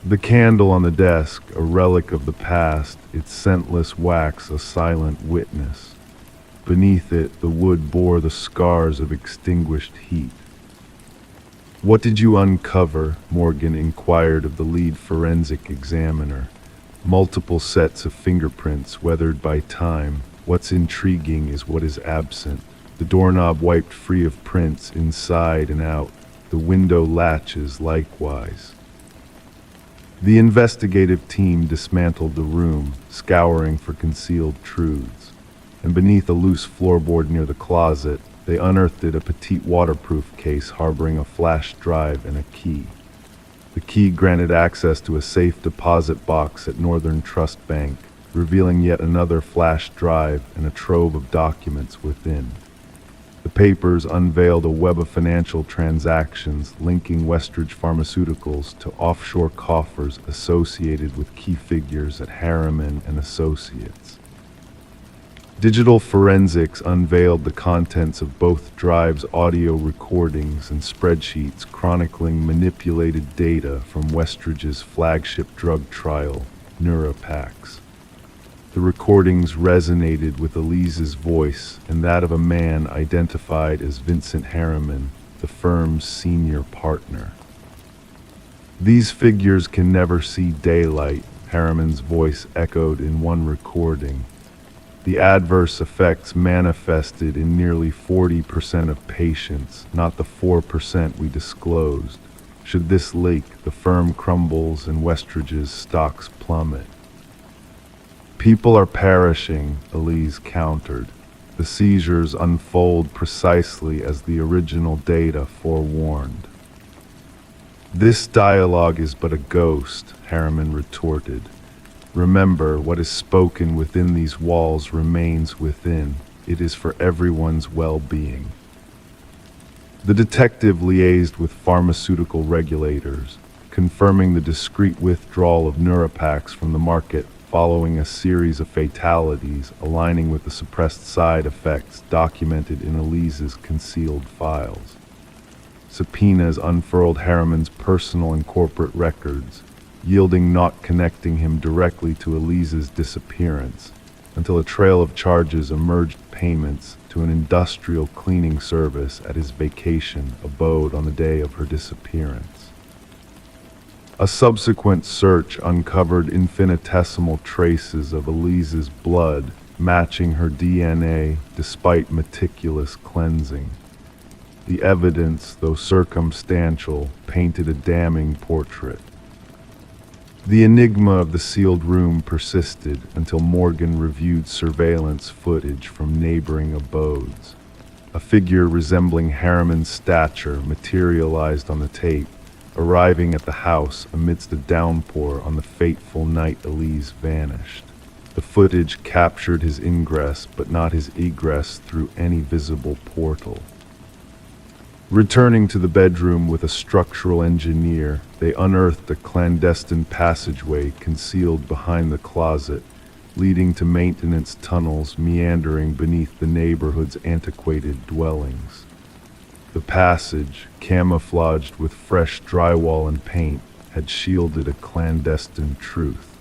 The candle on the desk, a relic of the past, its scentless wax a silent witness. Beneath it, the wood bore the scars of extinguished heat. "What did you uncover?" Morgan inquired of the lead forensic examiner. "Multiple sets of fingerprints weathered by time. What's intriguing is what is absent. The doorknob wiped free of prints inside and out. The window latches likewise." The investigative team dismantled the room, scouring for concealed truths, and beneath a loose floorboard near the closet, they unearthed a petite waterproof case harboring a flash drive and a key. The key granted access to a safe deposit box at Northern Trust Bank, revealing yet another flash drive and a trove of documents within. The papers unveiled a web of financial transactions linking Westridge Pharmaceuticals to offshore coffers associated with key figures at Harriman and Associates. Digital forensics unveiled the contents of both drives, audio recordings and spreadsheets chronicling manipulated data from Westridge's flagship drug trial, Neurapax. The recordings resonated with Elise's voice and that of a man identified as Vincent Harriman, the firm's senior partner. "These figures can never see daylight," Harriman's voice echoed in one recording. "The adverse effects manifested in nearly 40% of patients, not the 4% we disclosed. Should this leak, the firm crumbles and Westridge's stocks plummet." "People are perishing," Elise countered. "The seizures unfold precisely as the original data forewarned." "This dialogue is but a ghost," Harriman retorted. "Remember, what is spoken within these walls remains within. It is for everyone's well-being." The detective liaised with pharmaceutical regulators, confirming the discreet withdrawal of Neurapax from the market following a series of fatalities aligning with the suppressed side effects documented in Elise's concealed files. Subpoenas unfurled Harriman's personal and corporate records, yielding naught connecting him directly to Elise's disappearance, until a trail of charges emerged: payments to an industrial cleaning service at his vacation abode on the day of her disappearance. A subsequent search uncovered infinitesimal traces of Elise's blood, matching her DNA despite meticulous cleansing. The evidence, though circumstantial, painted a damning portrait. The enigma of the sealed room persisted until Morgan reviewed surveillance footage from neighboring abodes. A figure resembling Harriman's stature materialized on the tape, arriving at the house amidst a downpour on the fateful night Elise vanished. The footage captured his ingress but not his egress through any visible portal. Returning to the bedroom with a structural engineer, they unearthed a clandestine passageway concealed behind the closet, leading to maintenance tunnels meandering beneath the neighborhood's antiquated dwellings. The passage, camouflaged with fresh drywall and paint, had shielded a clandestine truth.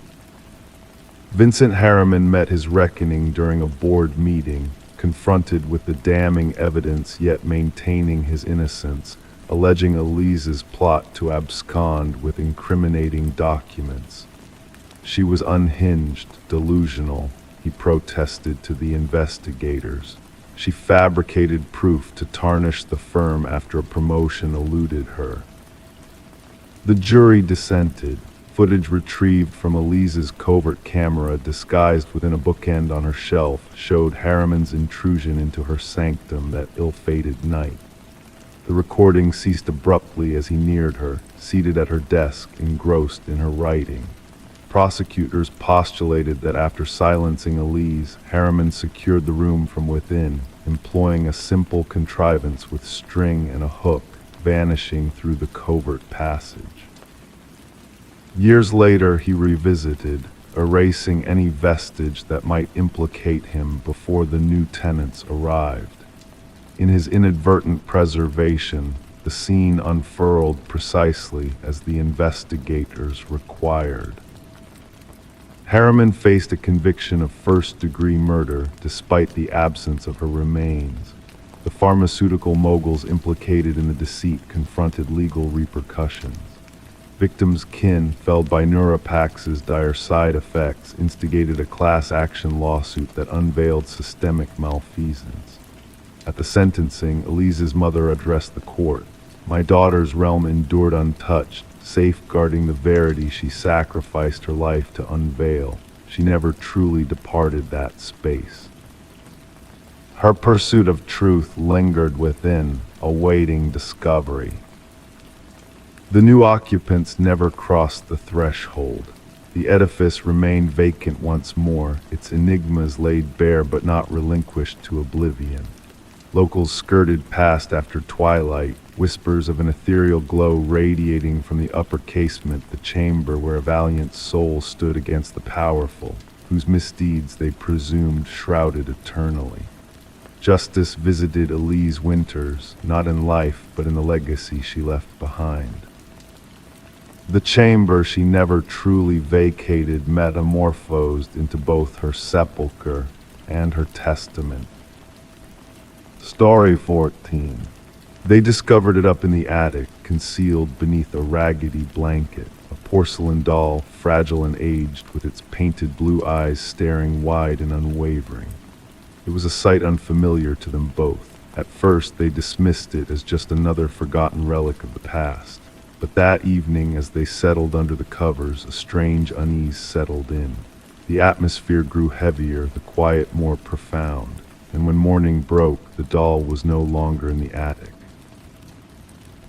Vincent Harriman met his reckoning during a board meeting, confronted with the damning evidence yet maintaining his innocence, alleging Elise's plot to abscond with incriminating documents. She was unhinged, delusional, he protested to the investigators. She fabricated proof to tarnish the firm after a promotion eluded her. The jury dissented. Footage retrieved from Elise's covert camera disguised within a bookend on her shelf showed Harriman's intrusion into her sanctum that ill-fated night. The recording ceased abruptly as he neared her, seated at her desk, engrossed in her writing. Prosecutors postulated that after silencing Elise, Harriman secured the room from within, employing a simple contrivance with string and a hook, vanishing through the covert passage. Years later, he revisited, erasing any vestige that might implicate him before the new tenants arrived. In his inadvertent preservation, the scene unfurled precisely as the investigators required. Harriman faced a conviction of first-degree murder despite the absence of her remains. The pharmaceutical moguls implicated in the deceit confronted legal repercussions. Victims' kin, felled by Neuropax's dire side effects, instigated a class action lawsuit that unveiled systemic malfeasance. At the sentencing, Elise's mother addressed the court. "My daughter's realm endured untouched, safeguarding the verity she sacrificed her life to unveil. She never truly departed that space." Her pursuit of truth lingered within, awaiting discovery. The new occupants never crossed the threshold. The edifice remained vacant once more, its enigmas laid bare but not relinquished to oblivion. Locals skirted past after twilight, whispers of an ethereal glow radiating from the upper casement, the chamber where a valiant soul stood against the powerful, whose misdeeds they presumed shrouded eternally. Justice visited Elise Winters, not in life but in the legacy she left behind. The chamber she never truly vacated metamorphosed into both her sepulcher and her testament. Story 14. They discovered it up in the attic, concealed beneath a raggedy blanket, a porcelain doll, fragile and aged, with its painted blue eyes staring wide and unwavering. It was a sight unfamiliar to them both. At first, they dismissed it as just another forgotten relic of the past. But that evening, as they settled under the covers, a strange unease settled in. The atmosphere grew heavier, the quiet more profound, and when morning broke, the doll was no longer in the attic.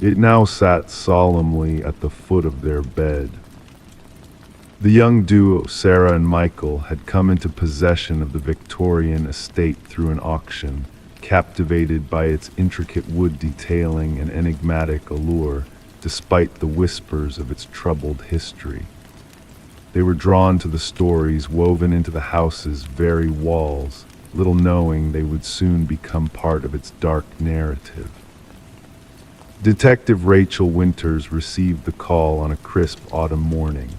It now sat solemnly at the foot of their bed. The young duo, Sarah and Michael, had come into possession of the Victorian estate through an auction, captivated by its intricate wood detailing and enigmatic allure, despite the whispers of its troubled history. They were drawn to the stories woven into the house's very walls, little knowing they would soon become part of its dark narrative. Detective Rachel Winters received the call on a crisp autumn morning.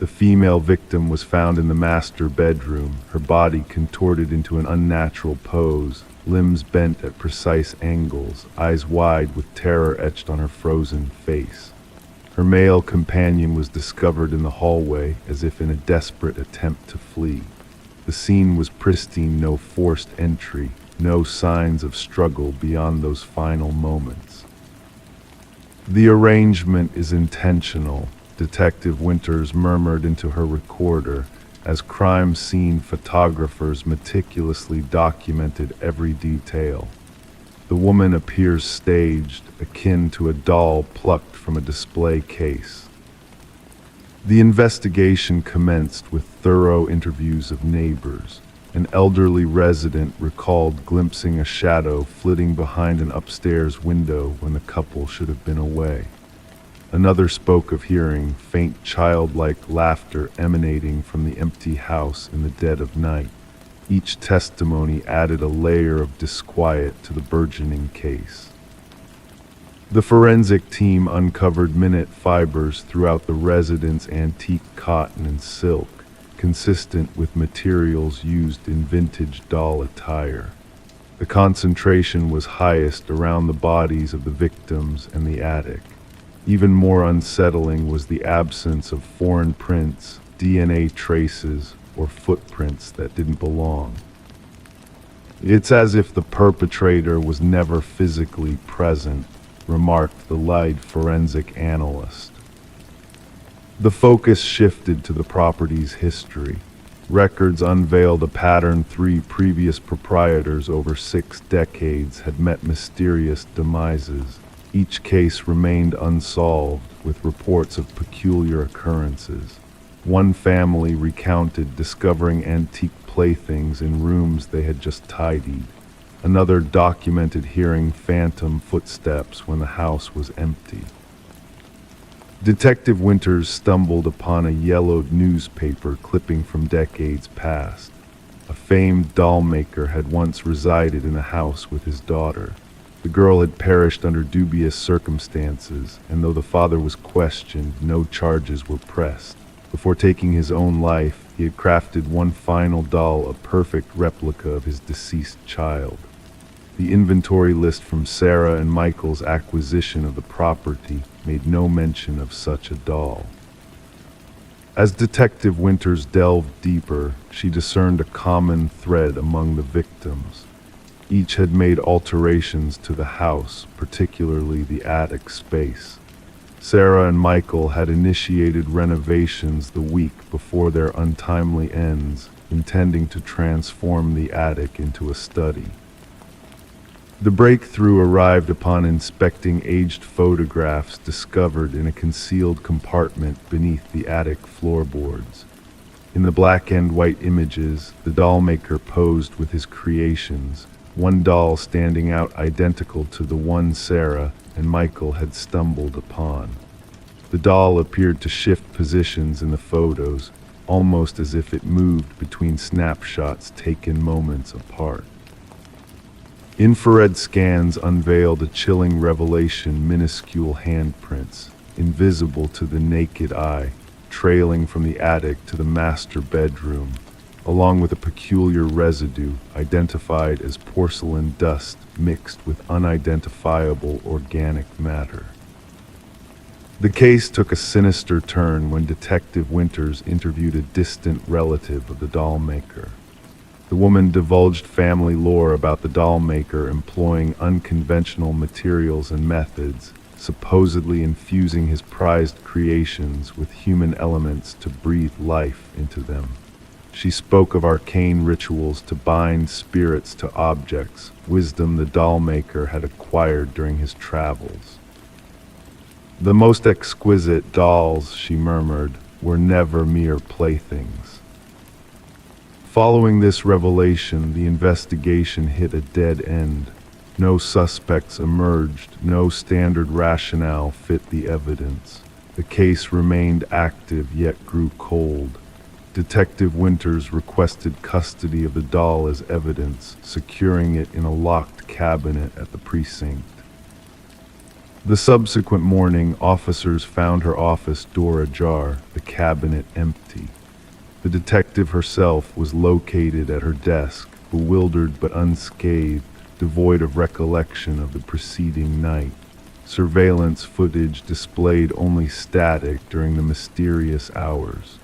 The female victim was found in the master bedroom, her body contorted into an unnatural pose, limbs bent at precise angles, eyes wide with terror etched on her frozen face. Her male companion was discovered in the hallway as if in a desperate attempt to flee. The scene was pristine, no forced entry, no signs of struggle beyond those final moments. "The arrangement is intentional," Detective Winters murmured into her recorder as crime scene photographers meticulously documented every detail. The woman appears staged, akin to a doll plucked from a display case. The investigation commenced with thorough interviews of neighbors. An elderly resident recalled glimpsing a shadow flitting behind an upstairs window when the couple should have been away. Another spoke of hearing faint childlike laughter emanating from the empty house in the dead of night. Each testimony added a layer of disquiet to the burgeoning case. The forensic team uncovered minute fibers throughout the resident's antique cotton and silk, consistent with materials used in vintage doll attire. The concentration was highest around the bodies of the victims and the attic. Even more unsettling was the absence of foreign prints, DNA traces, or footprints that didn't belong. "It's as if the perpetrator was never physically present," remarked the lead forensic analyst. The focus shifted to the property's history. Records unveiled a pattern. 3 previous proprietors over 6 decades had met mysterious demises. Each case remained unsolved, with reports of peculiar occurrences. One family recounted discovering antique playthings in rooms they had just tidied. Another documented hearing phantom footsteps when the house was empty. Detective Winters stumbled upon a yellowed newspaper clipping from decades past. A famed doll maker had once resided in a house with his daughter. The girl had perished under dubious circumstances, and though the father was questioned, no charges were pressed. Before taking his own life, he had crafted one final doll, a perfect replica of his deceased child. The inventory list from Sarah and Michael's acquisition of the property made no mention of such a doll. As Detective Winters delved deeper, she discerned a common thread among the victims. Each had made alterations to the house, particularly the attic space. Sarah and Michael had initiated renovations the week before their untimely ends, intending to transform the attic into a study. The breakthrough arrived upon inspecting aged photographs discovered in a concealed compartment beneath the attic floorboards. In the black and white images, the doll maker posed with his creations, one doll standing out identical to the one Sarah and Michael had stumbled upon. The doll appeared to shift positions in the photos, almost as if it moved between snapshots taken moments apart. Infrared scans unveiled a chilling revelation: minuscule handprints, invisible to the naked eye, trailing from the attic to the master bedroom, along with a peculiar residue identified as porcelain dust mixed with unidentifiable organic matter. The case took a sinister turn when Detective Winters interviewed a distant relative of the doll maker. The woman divulged family lore about the doll maker employing unconventional materials and methods, supposedly infusing his prized creations with human elements to breathe life into them. She spoke of arcane rituals to bind spirits to objects, wisdom the doll maker had acquired during his travels. "The most exquisite dolls," she murmured, "were never mere playthings." Following this revelation, the investigation hit a dead end. No suspects emerged, no standard rationale fit the evidence. The case remained active yet grew cold. Detective Winters requested custody of the doll as evidence, securing it in a locked cabinet at the precinct. The subsequent morning, officers found her office door ajar, the cabinet empty. The detective herself was located at her desk, bewildered but unscathed, devoid of recollection of the preceding night. Surveillance footage displayed only static during the mysterious hours.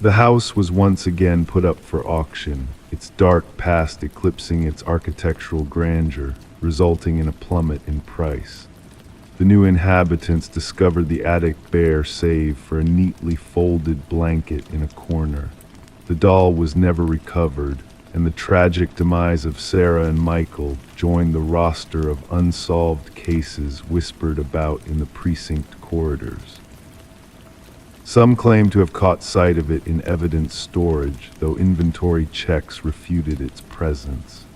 The house was once again put up for auction, its dark past eclipsing its architectural grandeur, resulting in a plummet in price. The new inhabitants discovered the attic bare save for a neatly folded blanket in a corner. The doll was never recovered, and the tragic demise of Sarah and Michael joined the roster of unsolved cases whispered about in the precinct corridors. Some claim to have caught sight of it in evidence storage, though inventory checks refuted its presence.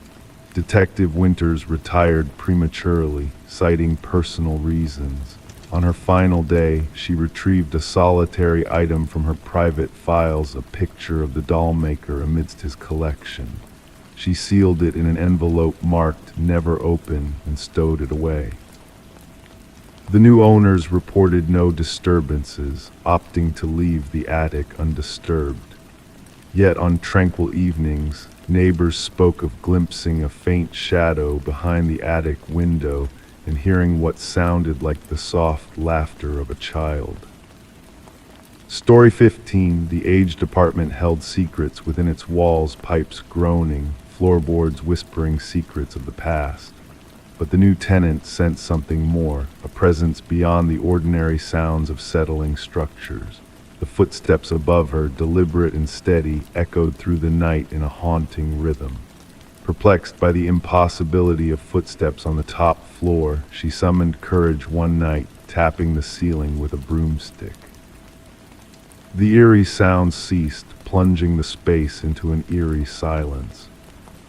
Detective Winters retired prematurely, citing personal reasons. On her final day, she retrieved a solitary item from her private files, a picture of the doll maker amidst his collection. She sealed it in an envelope marked "Never Open" and stowed it away. The new owners reported no disturbances, opting to leave the attic undisturbed. Yet on tranquil evenings, neighbors spoke of glimpsing a faint shadow behind the attic window and hearing what sounded like the soft laughter of a child. Story 15, the aged apartment held secrets within its walls, pipes groaning, floorboards whispering secrets of the past. But the new tenant sensed something more, a presence beyond the ordinary sounds of settling structures. The footsteps above her, deliberate and steady, echoed through the night in a haunting rhythm. Perplexed by the impossibility of footsteps on the top floor, she summoned courage one night, tapping the ceiling with a broomstick. The eerie sound ceased, plunging the space into an eerie silence.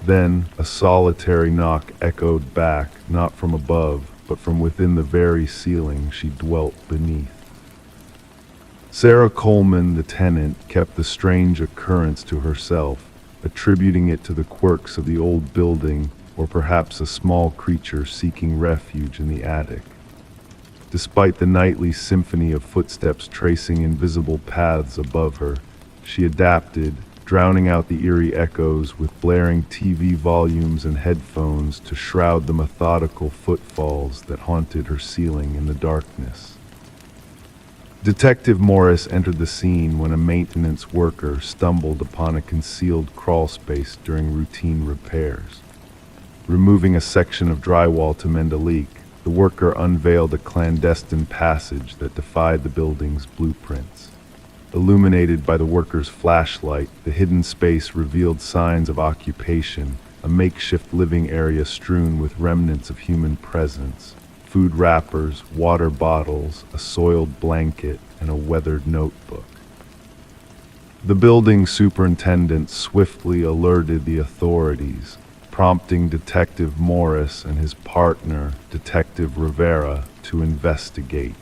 Then a solitary knock echoed back, not from above, but from within the very ceiling she dwelt beneath. Sarah Coleman, the tenant, kept the strange occurrence to herself, attributing it to the quirks of the old building or perhaps a small creature seeking refuge in the attic. Despite the nightly symphony of footsteps tracing invisible paths above her, she adapted, drowning out the eerie echoes with blaring TV volumes and headphones to shroud the methodical footfalls that haunted her ceiling in the darkness. Detective Morris entered the scene when a maintenance worker stumbled upon a concealed crawlspace during routine repairs. Removing a section of drywall to mend a leak, the worker unveiled a clandestine passage that defied the building's blueprints. Illuminated by the worker's flashlight, the hidden space revealed signs of occupation, a makeshift living area strewn with remnants of human presence, food wrappers, water bottles, a soiled blanket, and a weathered notebook. The building superintendent swiftly alerted the authorities, prompting Detective Morris and his partner, Detective Rivera, to investigate.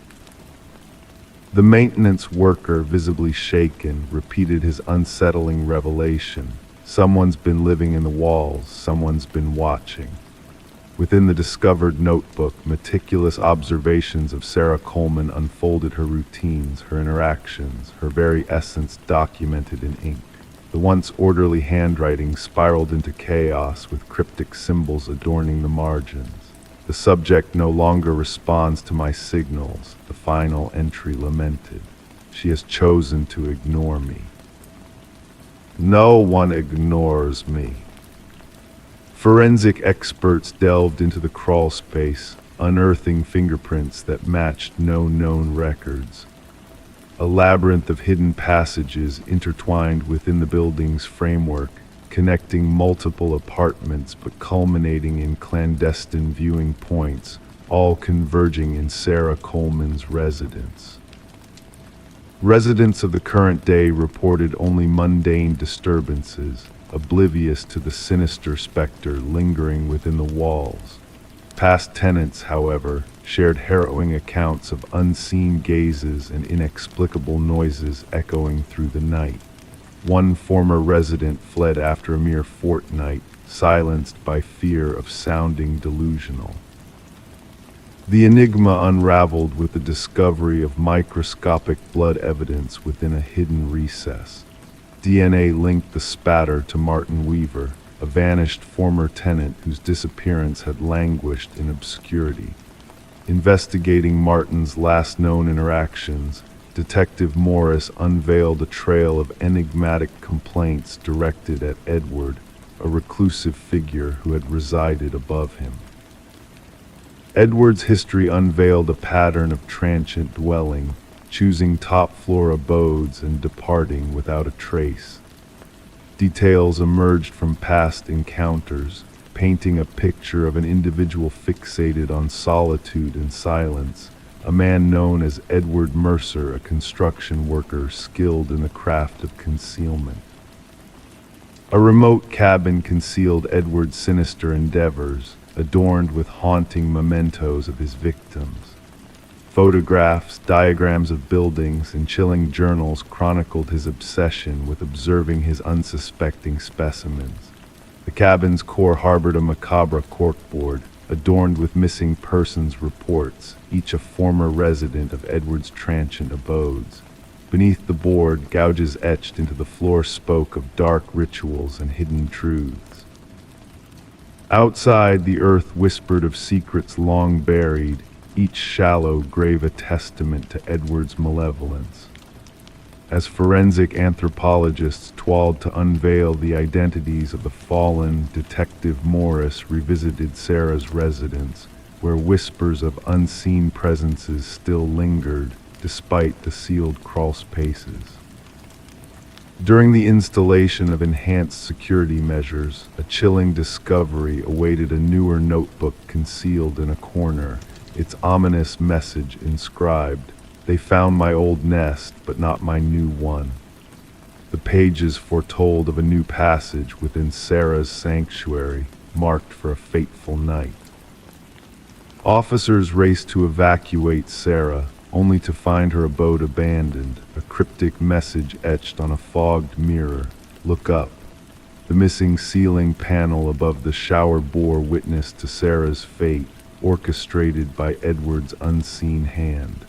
The maintenance worker, visibly shaken, repeated his unsettling revelation. Someone's been living in the walls, someone's been watching. Within the discovered notebook, meticulous observations of Sarah Coleman unfolded her routines, her interactions, her very essence documented in ink. The once orderly handwriting spiraled into chaos with cryptic symbols adorning the margins. The subject no longer responds to my signals, the final entry lamented. She has chosen to ignore me. No one ignores me. Forensic experts delved into the crawl space, unearthing fingerprints that matched no known records. A labyrinth of hidden passages intertwined within the building's framework, connecting multiple apartments but culminating in clandestine viewing points, all converging in Sarah Coleman's residence. Residents of the current day reported only mundane disturbances, oblivious to the sinister specter lingering within the walls. Past tenants, however, shared harrowing accounts of unseen gazes and inexplicable noises echoing through the night. One former resident fled after a mere fortnight, silenced by fear of sounding delusional. The enigma unraveled with the discovery of microscopic blood evidence within a hidden recess. DNA linked the spatter to Martin Weaver, a vanished former tenant whose disappearance had languished in obscurity. Investigating Martin's last known interactions, Detective Morris unveiled a trail of enigmatic complaints directed at Edward, a reclusive figure who had resided above him. Edward's history unveiled a pattern of transient dwelling, choosing top-floor abodes and departing without a trace. Details emerged from past encounters, painting a picture of an individual fixated on solitude and silence, a man known as Edward Mercer, a construction worker skilled in the craft of concealment. A remote cabin concealed Edward's sinister endeavors, adorned with haunting mementos of his victims. Photographs, diagrams of buildings, and chilling journals chronicled his obsession with observing his unsuspecting specimens. The cabin's core harbored a macabre corkboard, adorned with missing persons reports, each a former resident of Edward's transient abodes. Beneath the board, gouges etched into the floor spoke of dark rituals and hidden truths. Outside, the earth whispered of secrets long buried, each shallow grave a testament to Edward's malevolence. As forensic anthropologists toiled to unveil the identities of the fallen, Detective Morris revisited Sarah's residence, where whispers of unseen presences still lingered, despite the sealed crawl spaces. During the installation of enhanced security measures, a chilling discovery awaited a newer notebook concealed in a corner, its ominous message inscribed, "They found my old nest, but not my new one." The pages foretold of a new passage within Sarah's sanctuary, marked for a fateful night. Officers raced to evacuate Sarah, only to find her abode abandoned, a cryptic message etched on a fogged mirror, "Look up." The missing ceiling panel above the shower bore witness to Sarah's fate, orchestrated by Edward's unseen hand.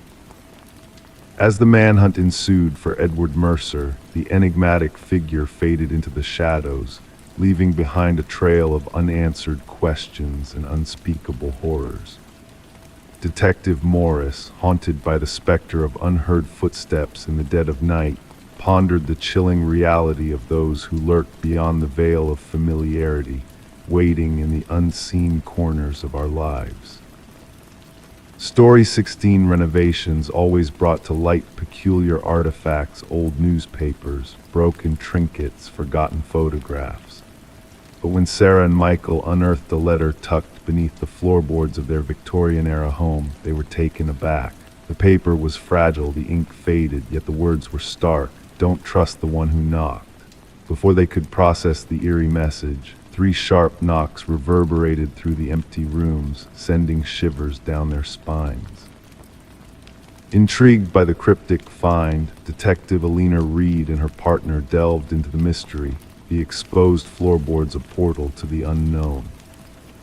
As the manhunt ensued for Edward Mercer, the enigmatic figure faded into the shadows, leaving behind a trail of unanswered questions and unspeakable horrors. Detective Morris, haunted by the specter of unheard footsteps in the dead of night, pondered the chilling reality of those who lurked beyond the veil of familiarity, waiting in the unseen corners of our lives. Story 16 renovations always brought to light peculiar artifacts, old newspapers, broken trinkets, forgotten photographs. But when Sarah and Michael unearthed a letter tucked beneath the floorboards of their Victorian-era home, they were taken aback. The paper was fragile, the ink faded, yet the words were stark, "Don't trust the one who knocked." Before they could process the eerie message, 3 sharp knocks reverberated through the empty rooms, sending shivers down their spines. Intrigued by the cryptic find, Detective Alina Reed and her partner delved into the mystery, the exposed floorboards a portal to the unknown.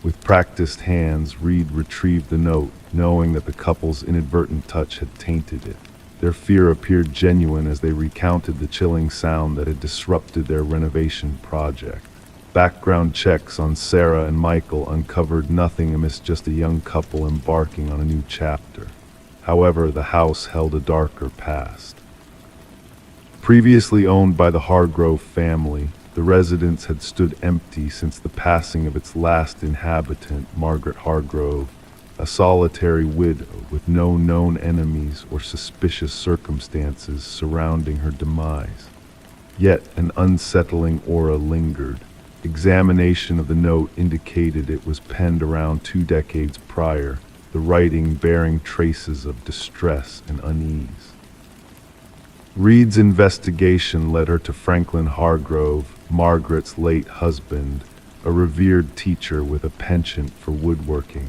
With practiced hands, Reed retrieved the note, knowing that the couple's inadvertent touch had tainted it. Their fear appeared genuine as they recounted the chilling sound that had disrupted their renovation project. Background checks on Sarah and Michael uncovered nothing amidst just a young couple embarking on a new chapter. However, the house held a darker past. Previously owned by the Hargrove family, the residence had stood empty since the passing of its last inhabitant, Margaret Hargrove, a solitary widow with no known enemies or suspicious circumstances surrounding her demise. Yet an unsettling aura lingered. Examination of the note indicated it was penned around 2 decades prior, the writing bearing traces of distress and unease. Reed's investigation led her to Franklin Hargrove, Margaret's late husband, a revered teacher with a penchant for woodworking.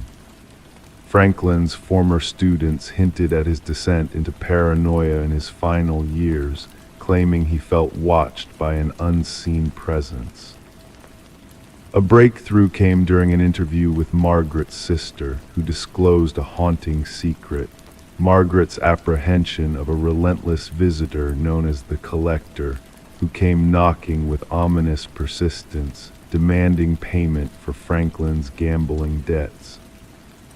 Franklin's former students hinted at his descent into paranoia in his final years, claiming he felt watched by an unseen presence. A breakthrough came during an interview with Margaret's sister, who disclosed a haunting secret: Margaret's apprehension of a relentless visitor known as the Collector, who came knocking with ominous persistence, demanding payment for Franklin's gambling debts.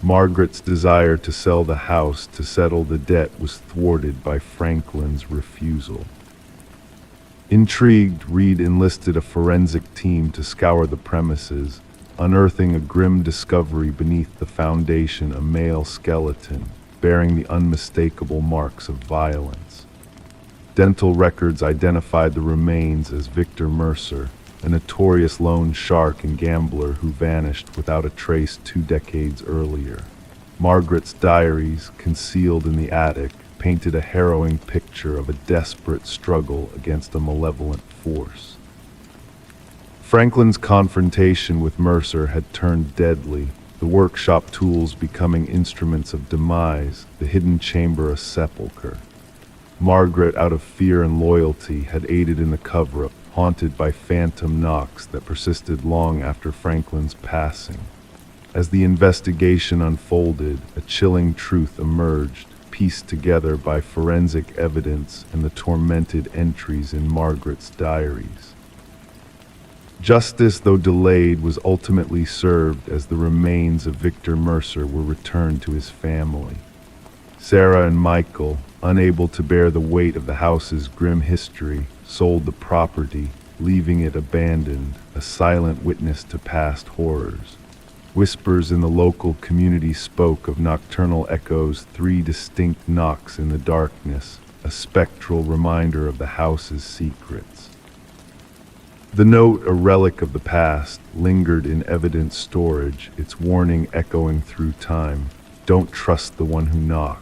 Margaret's desire to sell the house to settle the debt was thwarted by Franklin's refusal. Intrigued, Reed enlisted a forensic team to scour the premises, unearthing a grim discovery beneath the foundation: a male skeleton, bearing the unmistakable marks of violence. Dental records identified the remains as Victor Mercer, a notorious loan shark and gambler who vanished without a trace 2 decades earlier. Margaret's diaries, concealed in the attic, painted a harrowing picture of a desperate struggle against a malevolent force. Franklin's confrontation with Mercer had turned deadly, the workshop tools becoming instruments of demise, the hidden chamber a sepulcher. Margaret, out of fear and loyalty, had aided in the cover-up, haunted by phantom knocks that persisted long after Franklin's passing. As the investigation unfolded, a chilling truth emerged, pieced together by forensic evidence and the tormented entries in Margaret's diaries. Justice, though delayed, was ultimately served as the remains of Victor Mercer were returned to his family. Sarah and Michael, unable to bear the weight of the house's grim history, sold the property, leaving it abandoned, a silent witness to past horrors. Whispers in the local community spoke of nocturnal echoes, 3 distinct knocks in the darkness, a spectral reminder of the house's secrets. The note, a relic of the past, lingered in evidence storage, its warning echoing through time. Don't trust the one who knocked.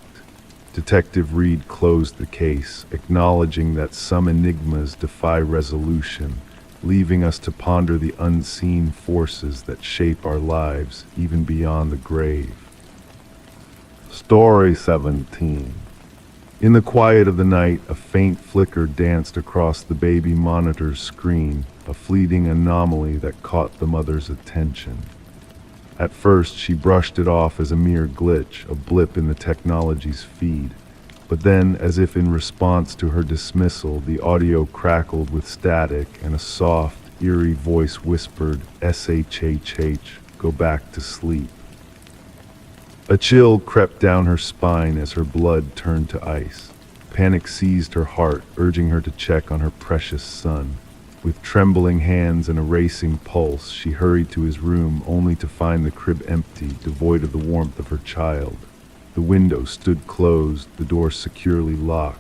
Detective Reed closed the case, acknowledging that some enigmas defy resolution, leaving us to ponder the unseen forces that shape our lives, even beyond the grave. Story 17. In the quiet of the night, a faint flicker danced across the baby monitor's screen, a fleeting anomaly that caught the mother's attention. At first, she brushed it off as a mere glitch, a blip in the technology's feed. But then, as if in response to her dismissal, the audio crackled with static and a soft, eerie voice whispered, "SHHH, go back to sleep." A chill crept down her spine as her blood turned to ice. Panic seized her heart, urging her to check on her precious son. With trembling hands and a racing pulse, she hurried to his room, only to find the crib empty, devoid of the warmth of her child. The window stood closed, the door securely locked.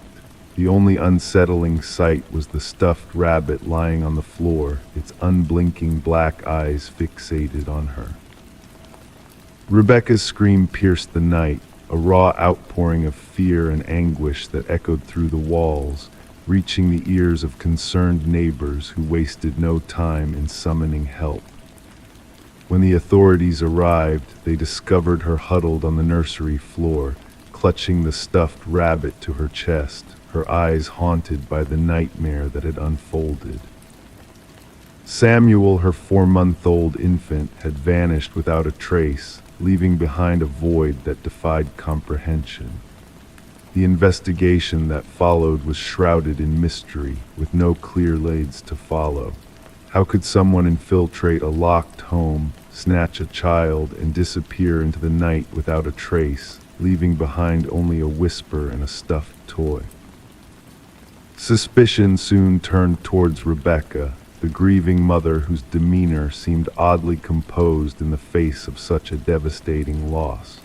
The only unsettling sight was the stuffed rabbit lying on the floor, its unblinking black eyes fixated on her. Rebecca's scream pierced the night, a raw outpouring of fear and anguish that echoed through the walls, reaching the ears of concerned neighbors who wasted no time in summoning help. When the authorities arrived, they discovered her huddled on the nursery floor, clutching the stuffed rabbit to her chest, her eyes haunted by the nightmare that had unfolded. Samuel, her 4-month-old infant, had vanished without a trace, leaving behind a void that defied comprehension. The investigation that followed was shrouded in mystery, with no clear leads to follow. How could someone infiltrate a locked home, snatch a child, and disappear into the night without a trace, leaving behind only a whisper and a stuffed toy? Suspicion soon turned towards Rebecca, the grieving mother whose demeanor seemed oddly composed in the face of such a devastating loss.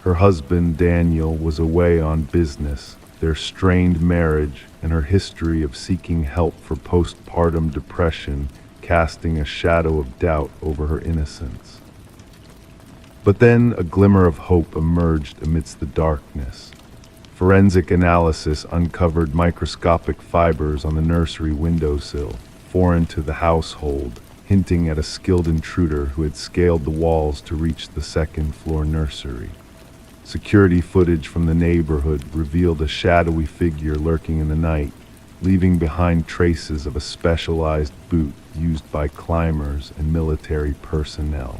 Her husband, Daniel, was away on business, their strained marriage and her history of seeking help for postpartum depression casting a shadow of doubt over her innocence. But then a glimmer of hope emerged amidst the darkness. Forensic analysis uncovered microscopic fibers on the nursery windowsill, foreign to the household, hinting at a skilled intruder who had scaled the walls to reach the second-floor nursery. Security footage from the neighborhood revealed a shadowy figure lurking in the night, leaving behind traces of a specialized boot used by climbers and military personnel.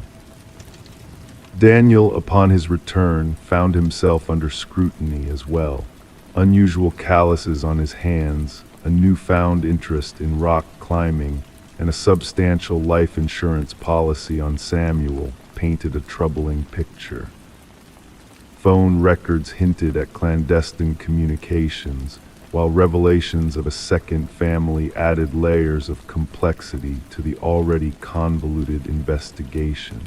Daniel, upon his return, found himself under scrutiny as well. Unusual calluses on his hands, a newfound interest in rock climbing, and a substantial life insurance policy on Samuel painted a troubling picture. Phone records hinted at clandestine communications, while revelations of a second family added layers of complexity to the already convoluted investigation.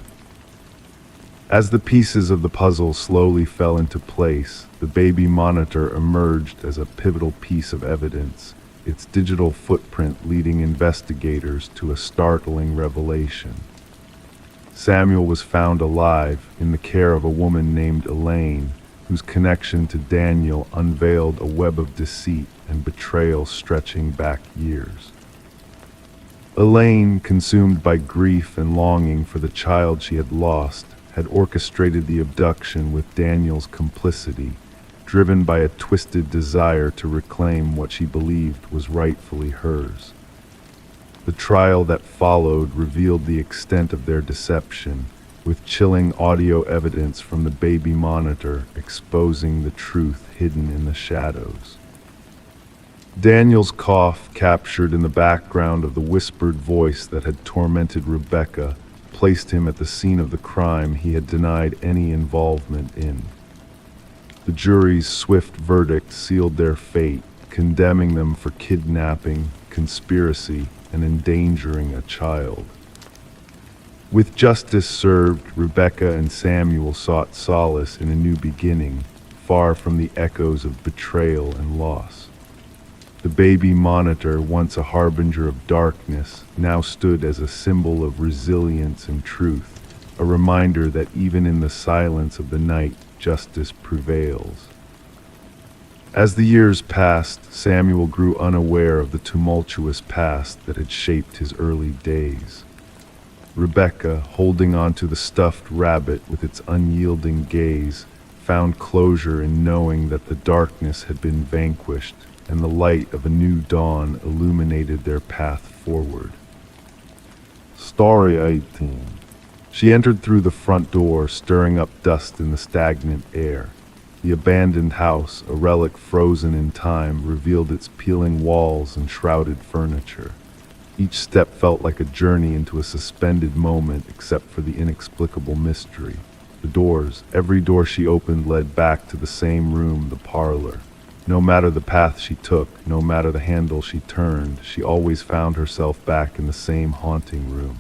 As the pieces of the puzzle slowly fell into place, the baby monitor emerged as a pivotal piece of evidence, its digital footprint leading investigators to a startling revelation. Samuel was found alive in the care of a woman named Elaine, whose connection to Daniel unveiled a web of deceit and betrayal stretching back years. Elaine, consumed by grief and longing for the child she had lost, had orchestrated the abduction with Daniel's complicity, driven by a twisted desire to reclaim what she believed was rightfully hers. The trial that followed revealed the extent of their deception, with chilling audio evidence from the baby monitor exposing the truth hidden in the shadows. Daniel's cough, captured in the background of the whispered voice that had tormented Rebecca, placed him at the scene of the crime he had denied any involvement in. The jury's swift verdict sealed their fate, condemning them for kidnapping, conspiracy, and endangering a child. With justice served, Rebecca and Samuel sought solace in a new beginning, far from the echoes of betrayal and loss. The baby monitor, once a harbinger of darkness, now stood as a symbol of resilience and truth, a reminder that even in the silence of the night, justice prevails. As the years passed, Samuel grew unaware of the tumultuous past that had shaped his early days. Rebecca, holding on to the stuffed rabbit with its unyielding gaze, found closure in knowing that the darkness had been vanquished and the light of a new dawn illuminated their path forward. Story 18. She entered through the front door, stirring up dust in the stagnant air. The abandoned house, a relic frozen in time, revealed its peeling walls and shrouded furniture. Each step felt like a journey into a suspended moment, except for the inexplicable mystery. The doors, every door she opened led back to the same room, the parlor. No matter the path she took, no matter the handle she turned, she always found herself back in the same haunting room.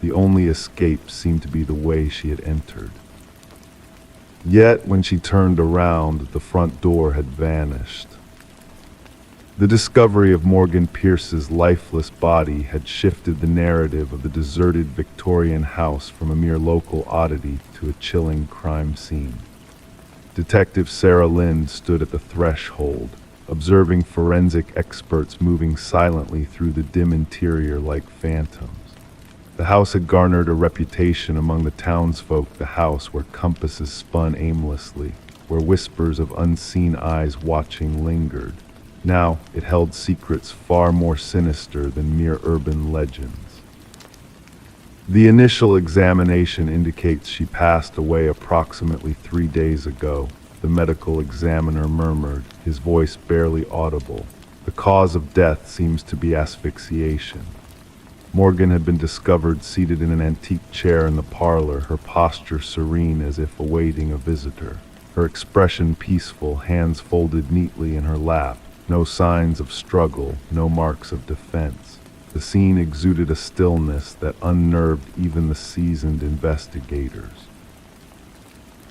The only escape seemed to be the way she had entered. Yet, when she turned around, the front door had vanished. The discovery of Morgan Pierce's lifeless body had shifted the narrative of the deserted Victorian house from a mere local oddity to a chilling crime scene. Detective Sarah Lind stood at the threshold, observing forensic experts moving silently through the dim interior like phantoms. The house had garnered a reputation among the townsfolk, the house where compasses spun aimlessly, where whispers of unseen eyes watching lingered. Now it held secrets far more sinister than mere urban legends. The initial examination indicates she passed away approximately 3 days ago, the medical examiner murmured, his voice barely audible. The cause of death seems to be asphyxiation. Morgan had been discovered seated in an antique chair in the parlor, her posture serene as if awaiting a visitor. Her expression peaceful, hands folded neatly in her lap. No signs of struggle, no marks of defense. The scene exuded a stillness that unnerved even the seasoned investigators.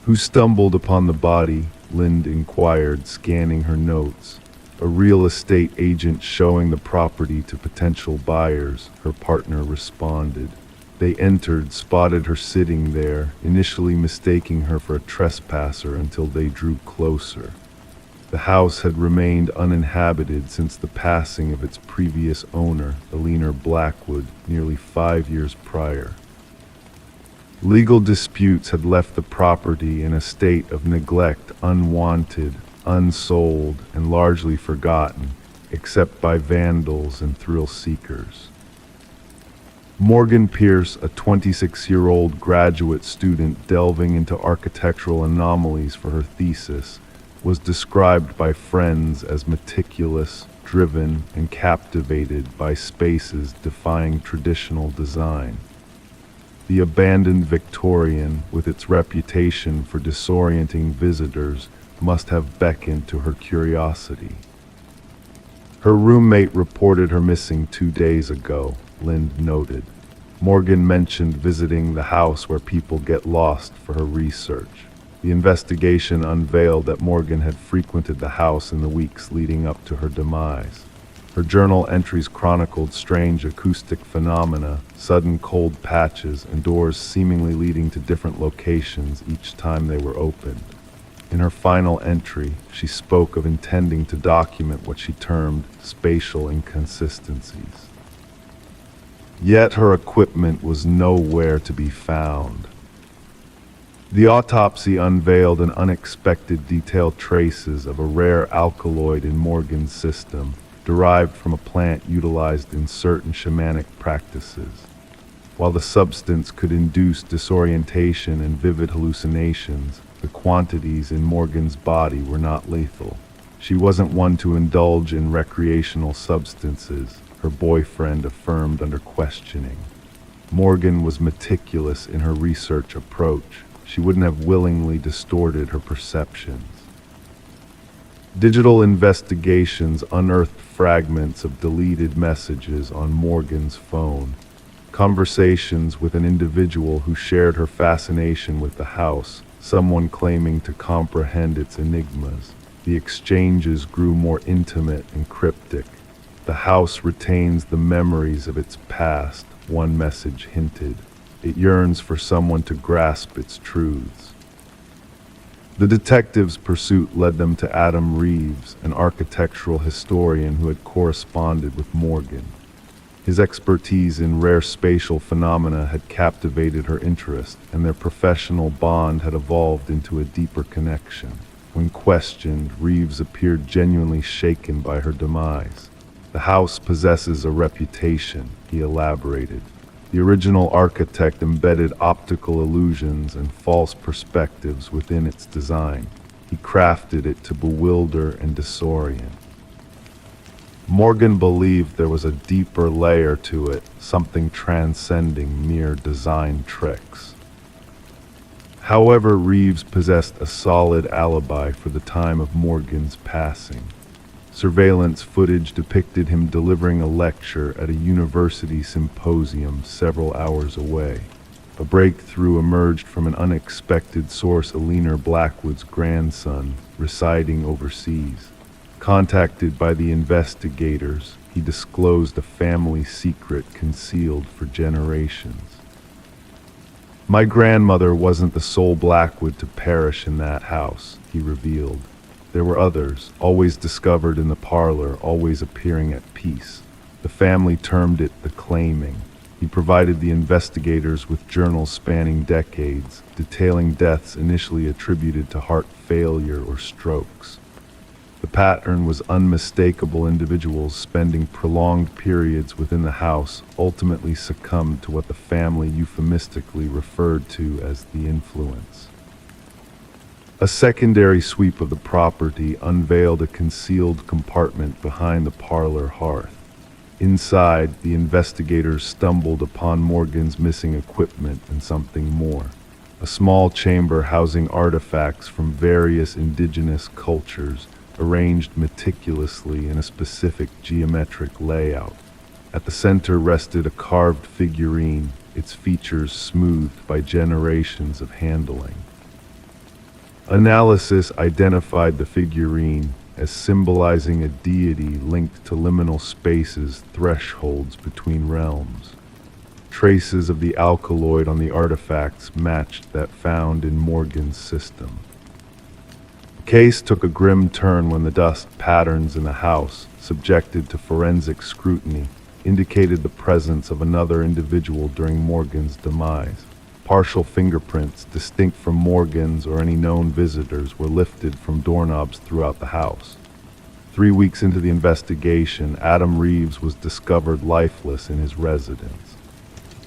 "Who stumbled upon the body?" Lind inquired, scanning her notes. "A real estate agent showing the property to potential buyers," her partner responded. They entered, spotted her sitting there, initially mistaking her for a trespasser until they drew closer. The house had remained uninhabited since the passing of its previous owner, Eleanor Blackwood, nearly 5 years prior. Legal disputes had left the property in a state of neglect, unwanted, unsold, and largely forgotten, except by vandals and thrill seekers. Morgan Pierce, a 26-year-old graduate student delving into architectural anomalies for her thesis, was described by friends as meticulous, driven, and captivated by spaces defying traditional design. The abandoned Victorian, with its reputation for disorienting visitors, must have beckoned to her curiosity. Her roommate reported her missing 2 days ago, Lind noted. Morgan mentioned visiting the house where people get lost for her research. The investigation unveiled that Morgan had frequented the house in the weeks leading up to her demise. Her journal entries chronicled strange acoustic phenomena, sudden cold patches, and doors seemingly leading to different locations each time they were opened. In her final entry, she spoke of intending to document what she termed spatial inconsistencies. Yet her equipment was nowhere to be found. The autopsy unveiled an unexpected detailed traces of a rare alkaloid in Morgan's system, derived from a plant utilized in certain shamanic practices. While the substance could induce disorientation and vivid hallucinations, the quantities in Morgan's body were not lethal. She wasn't one to indulge in recreational substances, her boyfriend affirmed under questioning. Morgan was meticulous in her research approach. She wouldn't have willingly distorted her perceptions. Digital investigations unearthed fragments of deleted messages on Morgan's phone, conversations with an individual who shared her fascination with the house, someone claiming to comprehend its enigmas. The exchanges grew more intimate and cryptic. The house retains the memories of its past, one message hinted. It yearns for someone to grasp its truths. The detectives' pursuit led them to Adam Reeves, an architectural historian who had corresponded with Morgan. His expertise in rare spatial phenomena had captivated her interest, and their professional bond had evolved into a deeper connection. When questioned, Reeves appeared genuinely shaken by her demise. "The house possesses a reputation," he elaborated. "The original architect embedded optical illusions and false perspectives within its design. He crafted it to bewilder and disorient." Morgan believed there was a deeper layer to it, something transcending mere design tricks. However, Reeves possessed a solid alibi for the time of Morgan's passing. Surveillance footage depicted him delivering a lecture at a university symposium several hours away. A breakthrough emerged from an unexpected source: Eleanor Blackwood's grandson, residing overseas. Contacted by the investigators, he disclosed a family secret concealed for generations. "My grandmother wasn't the sole Blackwood to perish in that house," he revealed. "There were others, always discovered in the parlor, always appearing at peace. The family termed it the claiming." He provided the investigators with journals spanning decades, detailing deaths initially attributed to heart failure or strokes. The pattern was unmistakable: individuals spending prolonged periods within the house ultimately succumbed to what the family euphemistically referred to as the influence. A secondary sweep of the property unveiled a concealed compartment behind the parlor hearth. Inside, the investigators stumbled upon Morgan's missing equipment and something more: a small chamber housing artifacts from various indigenous cultures, arranged meticulously in a specific geometric layout. At the center rested a carved figurine, its features smoothed by generations of handling. Analysis identified the figurine as symbolizing a deity linked to liminal spaces, thresholds between realms. Traces of the alkaloid on the artifacts matched that found in Morgan's system. The case took a grim turn when the dust patterns in the house, subjected to forensic scrutiny, indicated the presence of another individual during Morgan's demise. Partial fingerprints, distinct from Morgan's or any known visitors, were lifted from doorknobs throughout the house. 3 weeks into the investigation, Adam Reeves was discovered lifeless in his residence.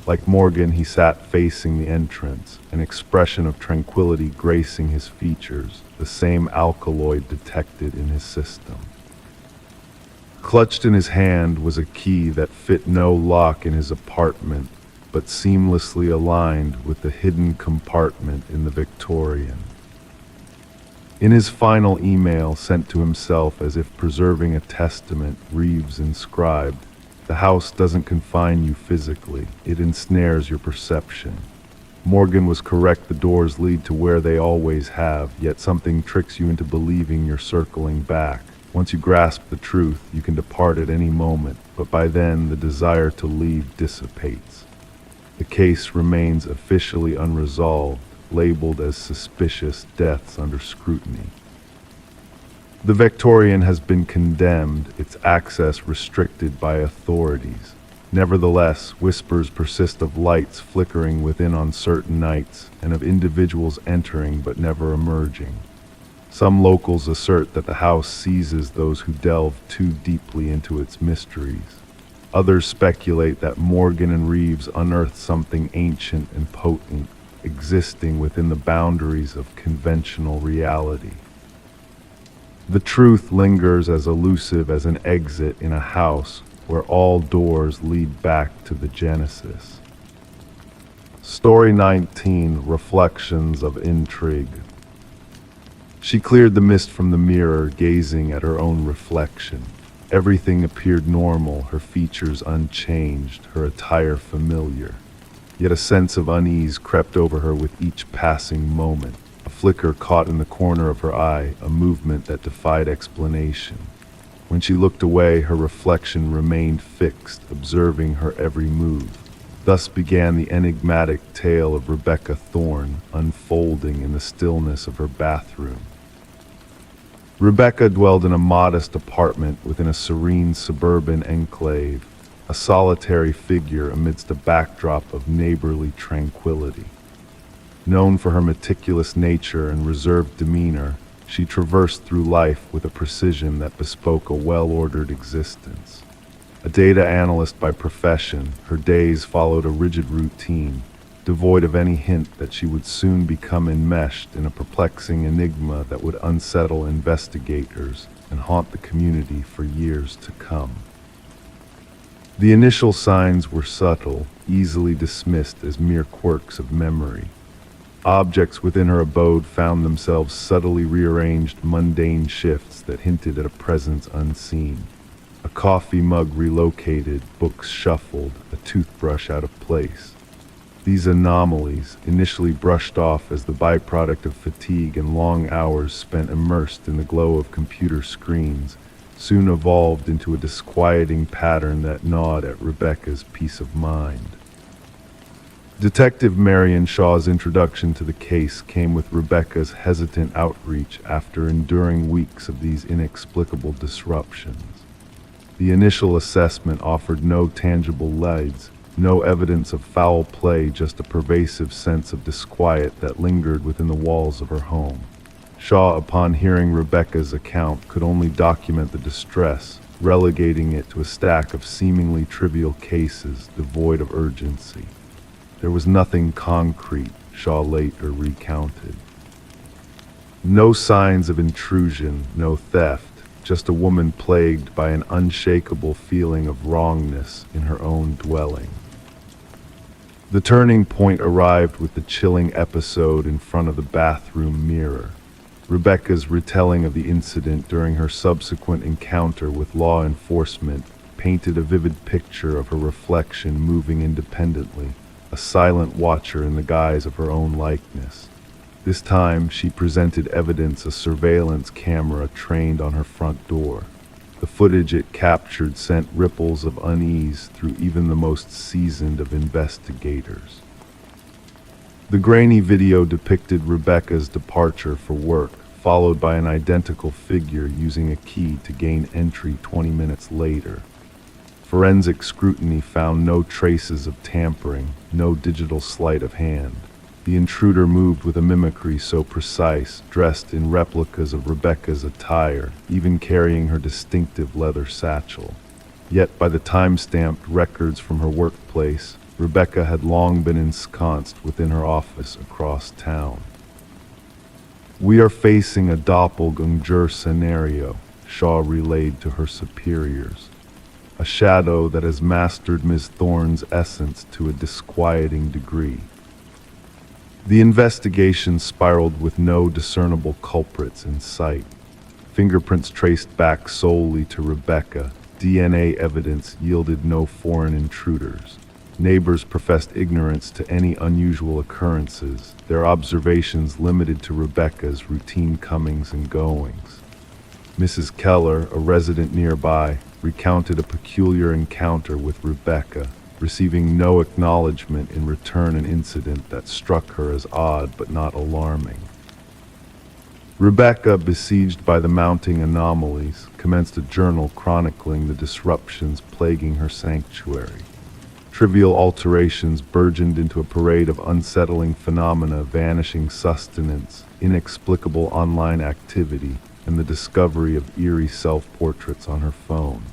Like Morgan, he sat facing the entrance, an expression of tranquility gracing his features, the same alkaloid detected in his system. Clutched in his hand was a key that fit no lock in his apartment, but seamlessly aligned with the hidden compartment in the Victorian. In his final email sent to himself as if preserving a testament, Reeves inscribed, "The house doesn't confine you physically, it ensnares your perception." Morgan was correct: the doors lead to where they always have, yet something tricks you into believing you're circling back. Once you grasp the truth, you can depart at any moment, but by then the desire to leave dissipates. The case remains officially unresolved, labeled as suspicious deaths under scrutiny. The Victorian has been condemned, its access restricted by authorities. Nevertheless, whispers persist of lights flickering within on certain nights, and of individuals entering but never emerging. Some locals assert that the house seizes those who delve too deeply into its mysteries. Others speculate that Morgan and Reeves unearthed something ancient and potent, existing within the boundaries of conventional reality. The truth lingers as elusive as an exit in a house where all doors lead back to the Genesis. Story 19, Reflections of Intrigue. She cleared the mist from the mirror, gazing at her own reflection. Everything appeared normal, her features unchanged, her attire familiar. Yet a sense of unease crept over her with each passing moment. A flicker caught in the corner of her eye, a movement that defied explanation. When she looked away, her reflection remained fixed, observing her every move. Thus began the enigmatic tale of Rebecca Thorne, unfolding in the stillness of her bathroom. Rebecca dwelled in a modest apartment within a serene suburban enclave, a solitary figure amidst a backdrop of neighborly tranquility. Known for her meticulous nature and reserved demeanor, she traversed through life with a precision that bespoke a well-ordered existence. A data analyst by profession, her days followed a rigid routine, devoid of any hint that she would soon become enmeshed in a perplexing enigma that would unsettle investigators and haunt the community for years to come. The initial signs were subtle, easily dismissed as mere quirks of memory. Objects within her abode found themselves subtly rearranged, mundane shifts that hinted at a presence unseen. A coffee mug relocated, books shuffled, a toothbrush out of place. These anomalies, initially brushed off as the byproduct of fatigue and long hours spent immersed in the glow of computer screens, soon evolved into a disquieting pattern that gnawed at Rebecca's peace of mind. Detective Marion Shaw's introduction to the case came with Rebecca's hesitant outreach after enduring weeks of these inexplicable disruptions. The initial assessment offered no tangible leads, no evidence of foul play, just a pervasive sense of disquiet that lingered within the walls of her home. Shaw, upon hearing Rebecca's account, could only document the distress, relegating it to a stack of seemingly trivial cases devoid of urgency. There was nothing concrete, Shaw later recounted. No signs of intrusion, no theft, just a woman plagued by an unshakable feeling of wrongness in her own dwelling. The turning point arrived with the chilling episode in front of the bathroom mirror. Rebecca's retelling of the incident during her subsequent encounter with law enforcement painted a vivid picture of her reflection moving independently, a silent watcher in the guise of her own likeness. This time, she presented evidence: a surveillance camera trained on her front door. The footage it captured sent ripples of unease through even the most seasoned of investigators. The grainy video depicted Rebecca's departure for work, followed by an identical figure using a key to gain entry 20 minutes later. Forensic scrutiny found no traces of tampering, no digital sleight of hand. The intruder moved with a mimicry so precise, dressed in replicas of Rebecca's attire, even carrying her distinctive leather satchel. Yet by the time-stamped records from her workplace, Rebecca had long been ensconced within her office across town. "We are facing a doppelganger scenario," Shaw relayed to her superiors. "A shadow that has mastered Ms. Thorne's essence to a disquieting degree." The investigation spiraled with no discernible culprits in sight. Fingerprints traced back solely to Rebecca. DNA evidence yielded no foreign intruders. Neighbors professed ignorance to any unusual occurrences, their observations limited to Rebecca's routine comings and goings. Mrs. Keller, a resident nearby, recounted a peculiar encounter with Rebecca, receiving no acknowledgement in return, an incident that struck her as odd but not alarming. Rebecca, besieged by the mounting anomalies, commenced a journal chronicling the disruptions plaguing her sanctuary. Trivial alterations burgeoned into a parade of unsettling phenomena: vanishing sustenance, inexplicable online activity, and the discovery of eerie self-portraits on her phone.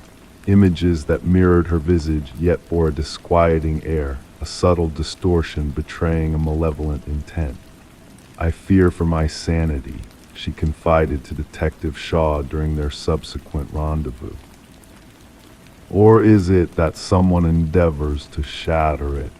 images that mirrored her visage yet bore a disquieting air, a subtle distortion betraying a malevolent intent. "I fear for my sanity," she confided to Detective Shaw during their subsequent rendezvous. Or is it that someone endeavors to shatter it?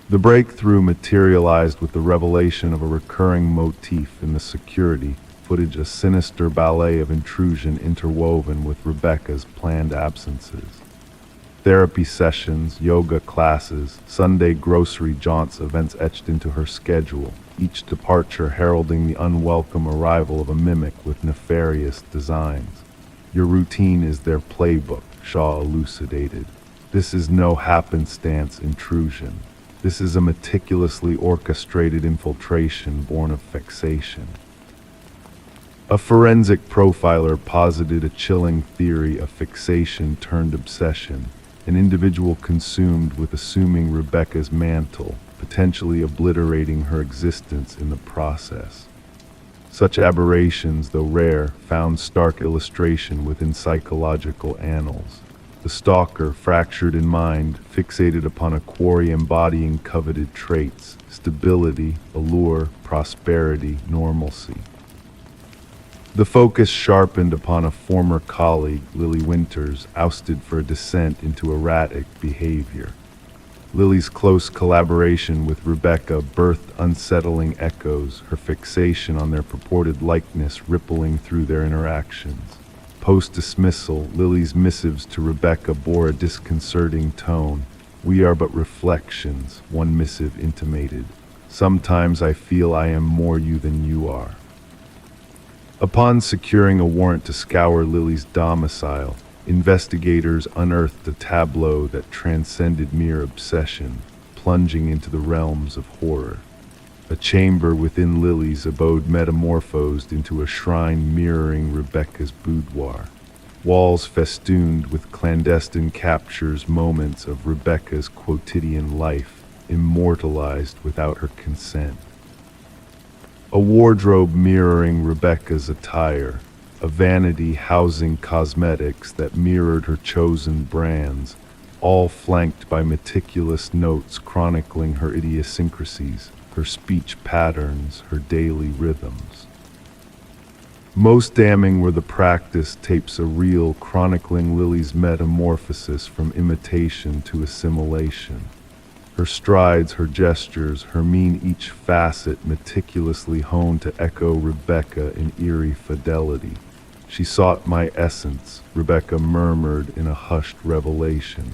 The breakthrough materialized with the revelation of a recurring motif in the security footage, a sinister ballet of intrusion interwoven with Rebecca's planned absences. Therapy sessions, yoga classes, Sunday grocery jaunts, events etched into her schedule, each departure heralding the unwelcome arrival of a mimic with nefarious designs. "Your routine is their playbook," Shaw elucidated. "This is no happenstance intrusion. This is a meticulously orchestrated infiltration born of fixation." A forensic profiler posited a chilling theory of fixation turned obsession, an individual consumed with assuming Rebecca's mantle, potentially obliterating her existence in the process. Such aberrations, though rare, found stark illustration within psychological annals. The stalker, fractured in mind, fixated upon a quarry embodying coveted traits: stability, allure, prosperity, normalcy. The focus sharpened upon a former colleague, Lily Winters, ousted for a descent into erratic behavior. Lily's close collaboration with Rebecca birthed unsettling echoes, her fixation on their purported likeness rippling through their interactions. Post-dismissal, Lily's missives to Rebecca bore a disconcerting tone. "We are but reflections," one missive intimated. "Sometimes I feel I am more you than you are." Upon securing a warrant to scour Lily's domicile, investigators unearthed a tableau that transcended mere obsession, plunging into the realms of horror. A chamber within Lily's abode metamorphosed into a shrine mirroring Rebecca's boudoir. Walls festooned with clandestine captures, moments of Rebecca's quotidian life, immortalized without her consent. A wardrobe mirroring Rebecca's attire, a vanity housing cosmetics that mirrored her chosen brands, all flanked by meticulous notes chronicling her idiosyncrasies, her speech patterns, her daily rhythms. Most damning were the practice tapes, a reel chronicling Lily's metamorphosis from imitation to assimilation. Her strides, her gestures, her mien, each facet meticulously honed to echo Rebecca in eerie fidelity. "She sought my essence," Rebecca murmured in a hushed revelation.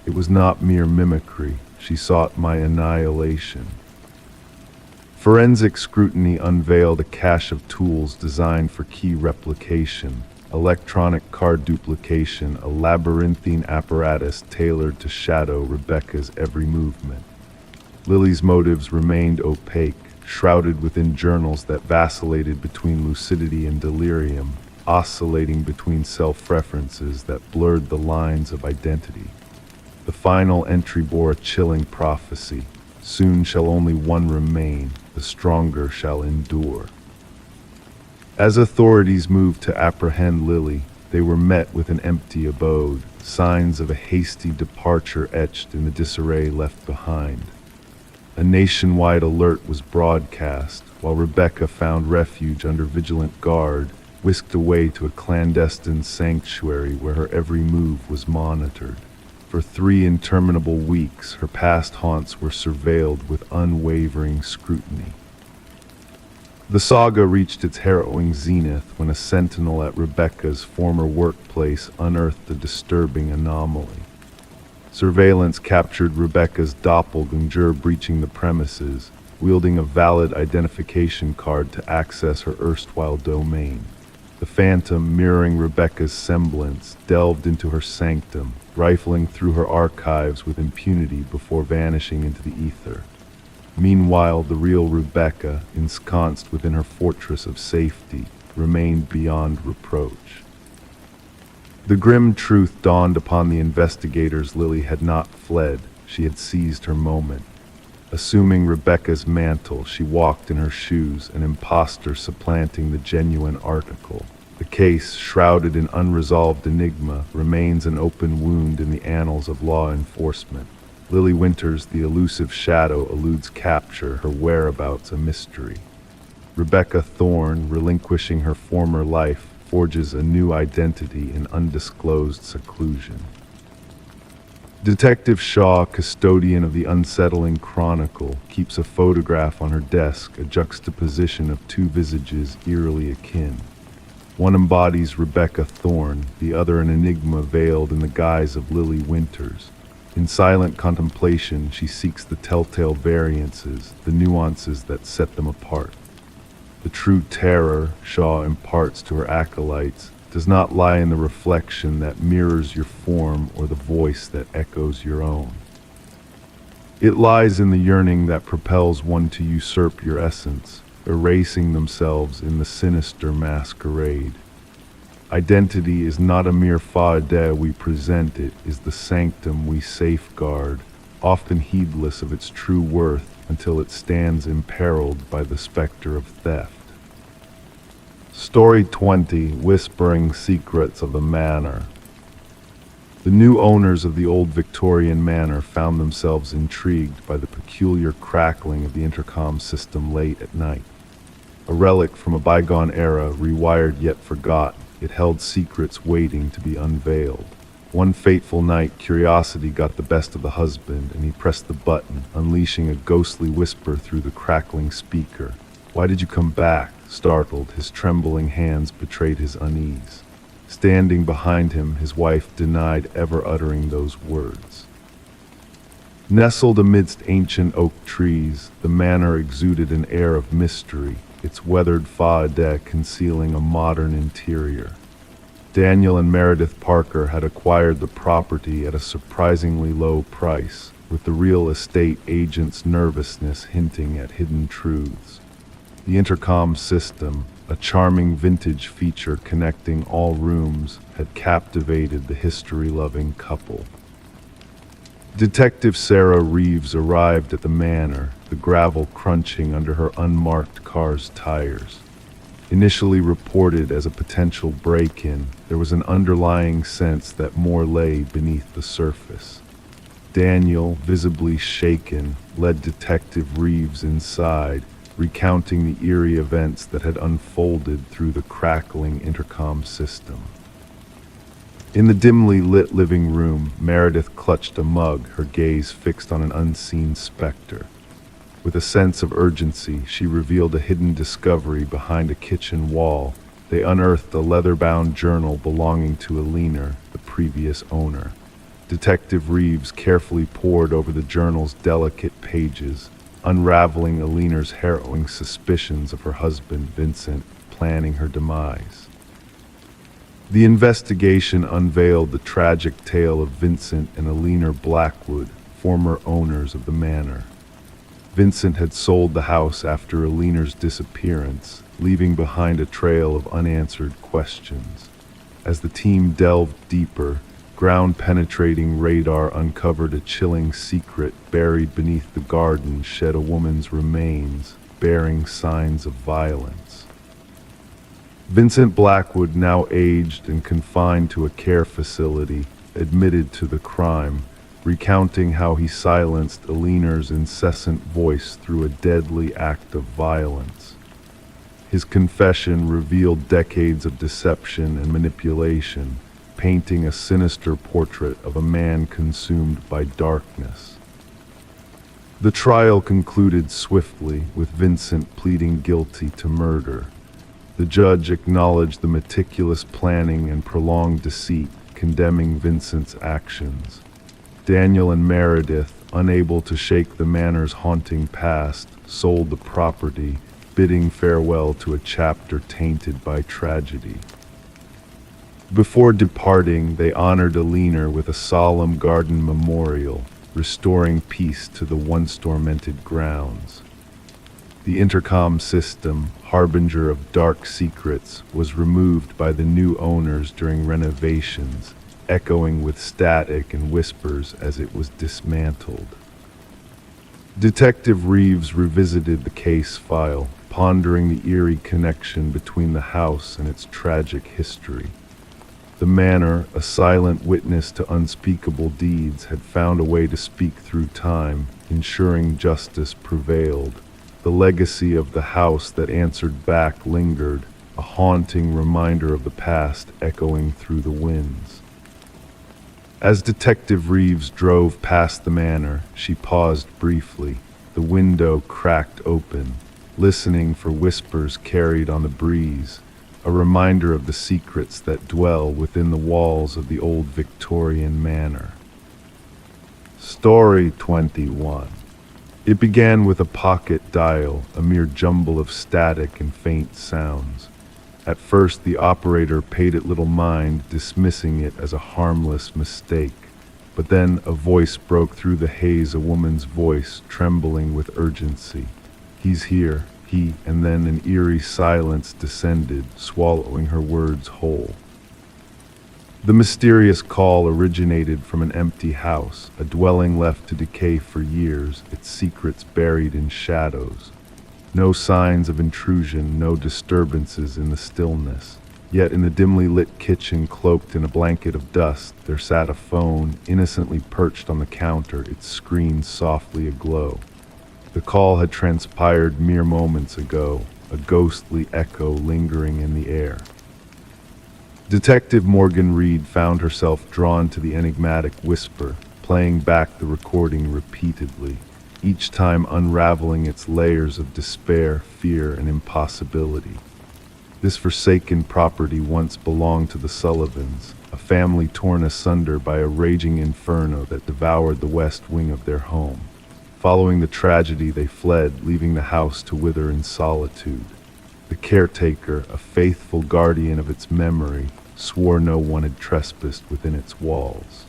"It was not mere mimicry. She sought my annihilation." Forensic scrutiny unveiled a cache of tools designed for key replication: electronic card duplication, a labyrinthine apparatus tailored to shadow Rebecca's every movement. Lily's motives remained opaque, shrouded within journals that vacillated between lucidity and delirium, oscillating between self-references that blurred the lines of identity. The final entry bore a chilling prophecy: "Soon shall only one remain, the stronger shall endure." As authorities moved to apprehend Lily, they were met with an empty abode, signs of a hasty departure etched in the disarray left behind. A nationwide alert was broadcast, while Rebecca found refuge under vigilant guard, whisked away to a clandestine sanctuary where her every move was monitored. For 3 interminable weeks, her past haunts were surveilled with unwavering scrutiny. The saga reached its harrowing zenith when a sentinel at Rebecca's former workplace unearthed a disturbing anomaly. Surveillance captured Rebecca's doppelganger breaching the premises, wielding a valid identification card to access her erstwhile domain. The phantom, mirroring Rebecca's semblance, delved into her sanctum, rifling through her archives with impunity before vanishing into the ether. Meanwhile, the real Rebecca, ensconced within her fortress of safety, remained beyond reproach. The grim truth dawned upon the investigators. Lily had not fled, she had seized her moment. Assuming Rebecca's mantle, she walked in her shoes, an imposter supplanting the genuine article. The The case, shrouded in unresolved enigma, remains an open wound in the annals of law enforcement. Lily Winters, the elusive shadow, eludes capture, her whereabouts a mystery. Rebecca Thorne, relinquishing her former life, forges a new identity in undisclosed seclusion. Detective Shaw, custodian of the unsettling chronicle, keeps a photograph on her desk, a juxtaposition of two visages eerily akin. One embodies Rebecca Thorne, the other an enigma veiled in the guise of Lily Winters. In silent contemplation, she seeks the telltale variances, the nuances that set them apart. The true terror Shaw imparts to her acolytes does not lie in the reflection that mirrors your form or the voice that echoes your own. It lies in the yearning that propels one to usurp your essence, erasing themselves in the sinister masquerade. Identity is not a mere fade we present, it is the sanctum we safeguard, often heedless of its true worth until it stands imperiled by the specter of theft. Story 20, Whispering Secrets of the Manor. The new owners of the old Victorian manor found themselves intrigued by the peculiar crackling of the intercom system late at night. A relic from a bygone era, rewired yet forgotten, it held secrets waiting to be unveiled. One fateful night, curiosity got the best of the husband, and he pressed the button, unleashing a ghostly whisper through the crackling speaker. "Why did you come back?" Startled, his trembling hands betrayed his unease. Standing behind him, his wife denied ever uttering those words. Nestled amidst ancient oak trees, the manor exuded an air of mystery, its weathered façade concealing a modern interior. Daniel and Meredith Parker had acquired the property at a surprisingly low price, with the real estate agent's nervousness hinting at hidden truths. The intercom system, a charming vintage feature connecting all rooms, had captivated the history-loving couple. Detective Sarah Reeves arrived at the manor, the gravel crunching under her unmarked car's tires. Initially reported as a potential break-in, there was an underlying sense that more lay beneath the surface. Daniel, visibly shaken, led Detective Reeves inside, recounting the eerie events that had unfolded through the crackling intercom system. In the dimly lit living room, Meredith clutched a mug, her gaze fixed on an unseen specter. With a sense of urgency, she revealed a hidden discovery behind a kitchen wall. They unearthed a leather-bound journal belonging to Alina, the previous owner. Detective Reeves carefully pored over the journal's delicate pages, unraveling Alina's harrowing suspicions of her husband, Vincent, planning her demise. The investigation unveiled the tragic tale of Vincent and Alina Blackwood, former owners of the manor. Vincent had sold the house after Alina's disappearance, leaving behind a trail of unanswered questions. As the team delved deeper, ground-penetrating radar uncovered a chilling secret buried beneath the garden shed a woman's remains, bearing signs of violence. Vincent Blackwood, now aged and confined to a care facility, admitted to the crime, recounting how he silenced Alina's incessant voice through a deadly act of violence. His confession revealed decades of deception and manipulation, painting a sinister portrait of a man consumed by darkness. The trial concluded swiftly, with Vincent pleading guilty to murder. The judge acknowledged the meticulous planning and prolonged deceit, condemning Vincent's actions. Daniel and Meredith, unable to shake the manor's haunting past, sold the property, bidding farewell to a chapter tainted by tragedy. Before departing, they honored Alina with a solemn garden memorial, restoring peace to the once tormented grounds. The intercom system, harbinger of dark secrets, was removed by the new owners during renovations, echoing with static and whispers as it was dismantled. Detective Reeves revisited the case file, pondering the eerie connection between the house and its tragic history. The manor, a silent witness to unspeakable deeds, had found a way to speak through time, ensuring justice prevailed. The legacy of the house that answered back lingered, a haunting reminder of the past echoing through the winds. As Detective Reeves drove past the manor, she paused briefly, the window cracked open, listening for whispers carried on the breeze, a reminder of the secrets that dwell within the walls of the old Victorian manor. Story 21. It began with a pocket dial, a mere jumble of static and faint sounds. At first, the operator paid it little mind, dismissing it as a harmless mistake. But then a voice broke through the haze, a woman's voice, trembling with urgency. "He's here, he," and then an eerie silence descended, swallowing her words whole. The mysterious call originated from an empty house, a dwelling left to decay for years, its secrets buried in shadows. No signs of intrusion, no disturbances in the stillness. Yet in the dimly lit kitchen, cloaked in a blanket of dust, there sat a phone, innocently perched on the counter, its screen softly aglow. The call had transpired mere moments ago, a ghostly echo lingering in the air. Detective Morgan Reed found herself drawn to the enigmatic whisper, playing back the recording repeatedly, each time unraveling its layers of despair, fear, and impossibility. This forsaken property once belonged to the Sullivans, a family torn asunder by a raging inferno that devoured the west wing of their home. Following the tragedy, they fled, leaving the house to wither in solitude. The caretaker, a faithful guardian of its memory, swore no one had trespassed within its walls.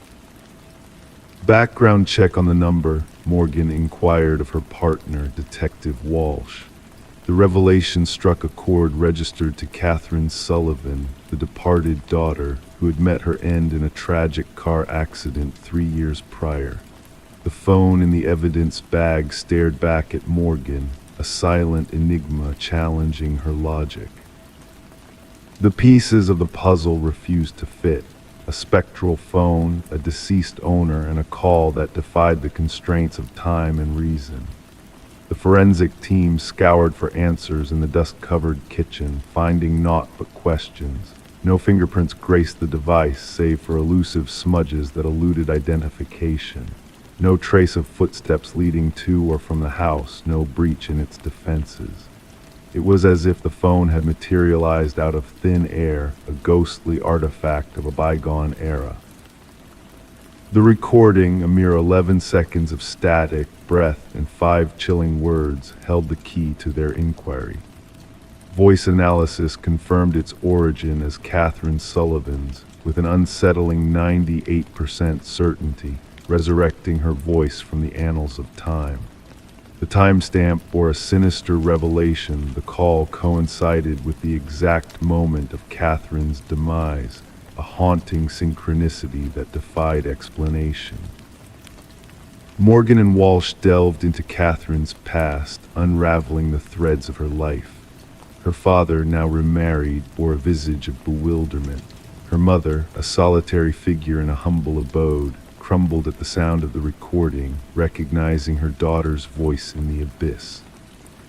"Background check on the number," Morgan inquired of her partner, Detective Walsh. The revelation struck a chord registered to Catherine Sullivan, the departed daughter, who had met her end in a tragic car accident 3 years prior. The phone in the evidence bag stared back at Morgan, a silent enigma challenging her logic. The pieces of the puzzle refused to fit. A spectral phone, a deceased owner, and a call that defied the constraints of time and reason. The forensic team scoured for answers in the dust-covered kitchen, finding naught but questions. No fingerprints graced the device, save for elusive smudges that eluded identification. No trace of footsteps leading to or from the house, no breach in its defenses. It was as if the phone had materialized out of thin air, a ghostly artifact of a bygone era. The recording, a mere 11 seconds of static, breath, and 5 chilling words, held the key to their inquiry. Voice analysis confirmed its origin as Catherine Sullivan's, with an unsettling 98% certainty, resurrecting her voice from the annals of time. The timestamp bore a sinister revelation. The call coincided with the exact moment of Catherine's demise, a haunting synchronicity that defied explanation. Morgan and Walsh delved into Catherine's past, unraveling the threads of her life. Her father, now remarried, bore a visage of bewilderment. Her mother, a solitary figure in a humble abode, crumbled at the sound of the recording, recognizing her daughter's voice in the abyss.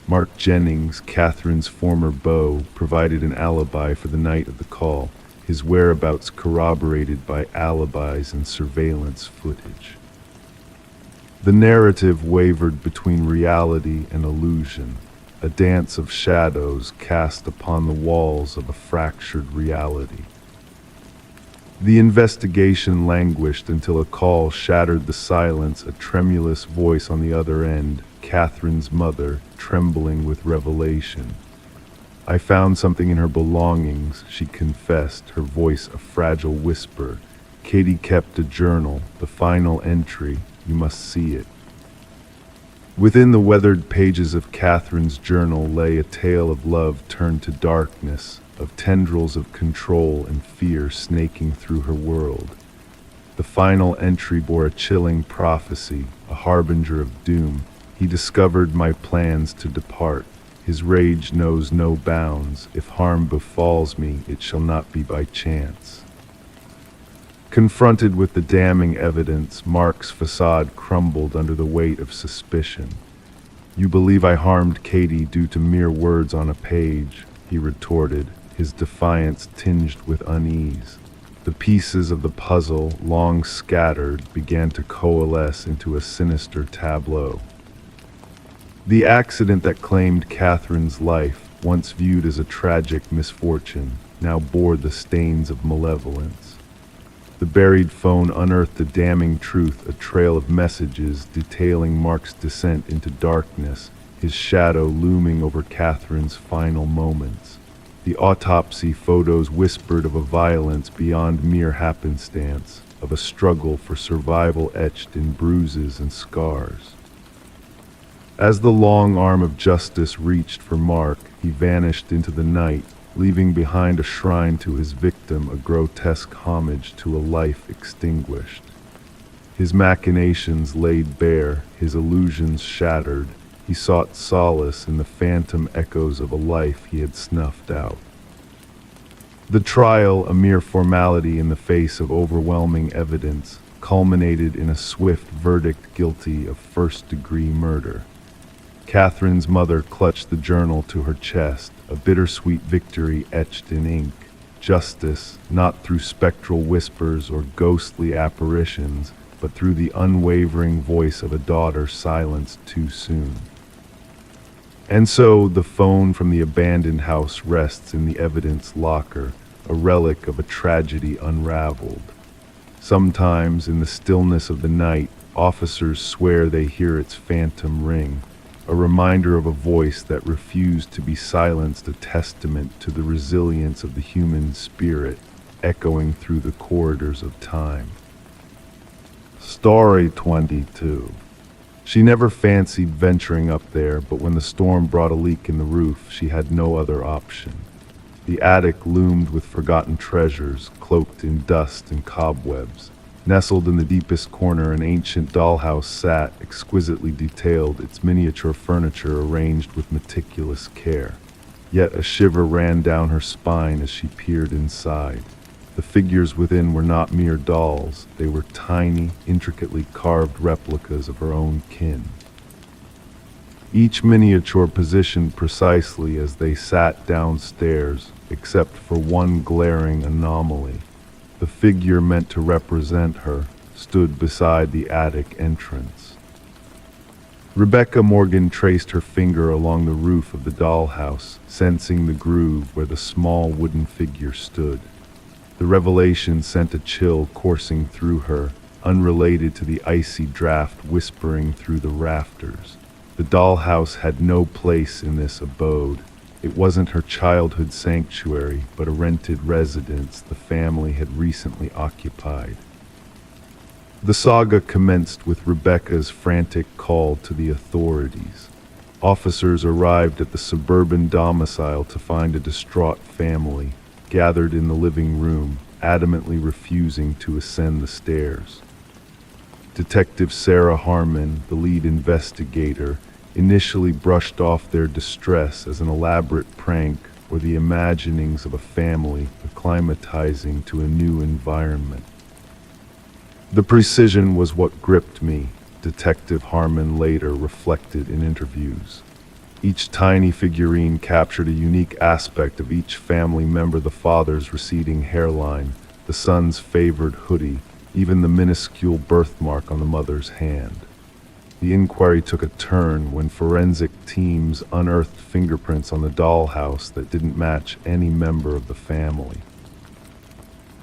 Mark Jennings, Catherine's former beau, provided an alibi for the night of the call, his whereabouts corroborated by alibis and surveillance footage. The narrative wavered between reality and illusion, a dance of shadows cast upon the walls of a fractured reality. The investigation languished until a call shattered the silence, a tremulous voice on the other end, Catherine's mother, trembling with revelation. "I found something in her belongings," she confessed, her voice a fragile whisper. "Katie kept a journal, the final entry. You must see it." Within the weathered pages of Catherine's journal lay a tale of love turned to darkness, of tendrils of control and fear snaking through her world. The final entry bore a chilling prophecy, a harbinger of doom. "He discovered my plans to depart. His rage knows no bounds. If harm befalls me, it shall not be by chance. Confronted with the damning evidence, Mark's facade crumbled under the weight of suspicion. "You believe I harmed Katie due to mere words on a page," he retorted, his defiance tinged with unease. The pieces of the puzzle, long scattered, began to coalesce into a sinister tableau. The accident that claimed Catherine's life, once viewed as a tragic misfortune, now bore the stains of malevolence. The buried phone unearthed the damning truth, a trail of messages detailing Mark's descent into darkness, his shadow looming over Catherine's final moments. The autopsy photos whispered of a violence beyond mere happenstance, of a struggle for survival etched in bruises and scars. As the long arm of justice reached for Mark, he vanished into the night, leaving behind a shrine to his victim, a grotesque homage to a life extinguished. His machinations laid bare, his illusions shattered, he sought solace in the phantom echoes of a life he had snuffed out. The trial, a mere formality in the face of overwhelming evidence, culminated in a swift verdict guilty of first-degree murder. Catherine's mother clutched the journal to her chest, a bittersweet victory etched in ink. Justice, not through spectral whispers or ghostly apparitions, but through the unwavering voice of a daughter silenced too soon. And so the phone from the abandoned house rests in the evidence locker, a relic of a tragedy unraveled. Sometimes, in the stillness of the night, officers swear they hear its phantom ring, a reminder of a voice that refused to be silenced, a testament to the resilience of the human spirit, echoing through the corridors of time. Story 22. She never fancied venturing up there, but when the storm brought a leak in the roof, she had no other option. The attic loomed with forgotten treasures, cloaked in dust and cobwebs. Nestled in the deepest corner, an ancient dollhouse sat, exquisitely detailed, its miniature furniture arranged with meticulous care. Yet a shiver ran down her spine as she peered inside. The figures within were not mere dolls, they were tiny, intricately carved replicas of her own kin. Each miniature positioned precisely as they sat downstairs, except for one glaring anomaly. The figure meant to represent her stood beside the attic entrance. Rebecca Morgan traced her finger along the roof of the dollhouse, sensing the groove where the small wooden figure stood. The revelation sent a chill coursing through her, unrelated to the icy draft whispering through the rafters. The dollhouse had no place in this abode. It wasn't her childhood sanctuary, but a rented residence the family had recently occupied. The saga commenced with Rebecca's frantic call to the authorities. Officers arrived at the suburban domicile to find a distraught family, gathered in the living room, adamantly refusing to ascend the stairs. Detective Sarah Harmon, the lead investigator, initially brushed off their distress as an elaborate prank or the imaginings of a family acclimatizing to a new environment. The precision was what gripped me, Detective Harmon later reflected in interviews. Each tiny figurine captured a unique aspect of each family member: the father's receding hairline, the son's favored hoodie, even the minuscule birthmark on the mother's hand. The inquiry took a turn when forensic teams unearthed fingerprints on the dollhouse that didn't match any member of the family.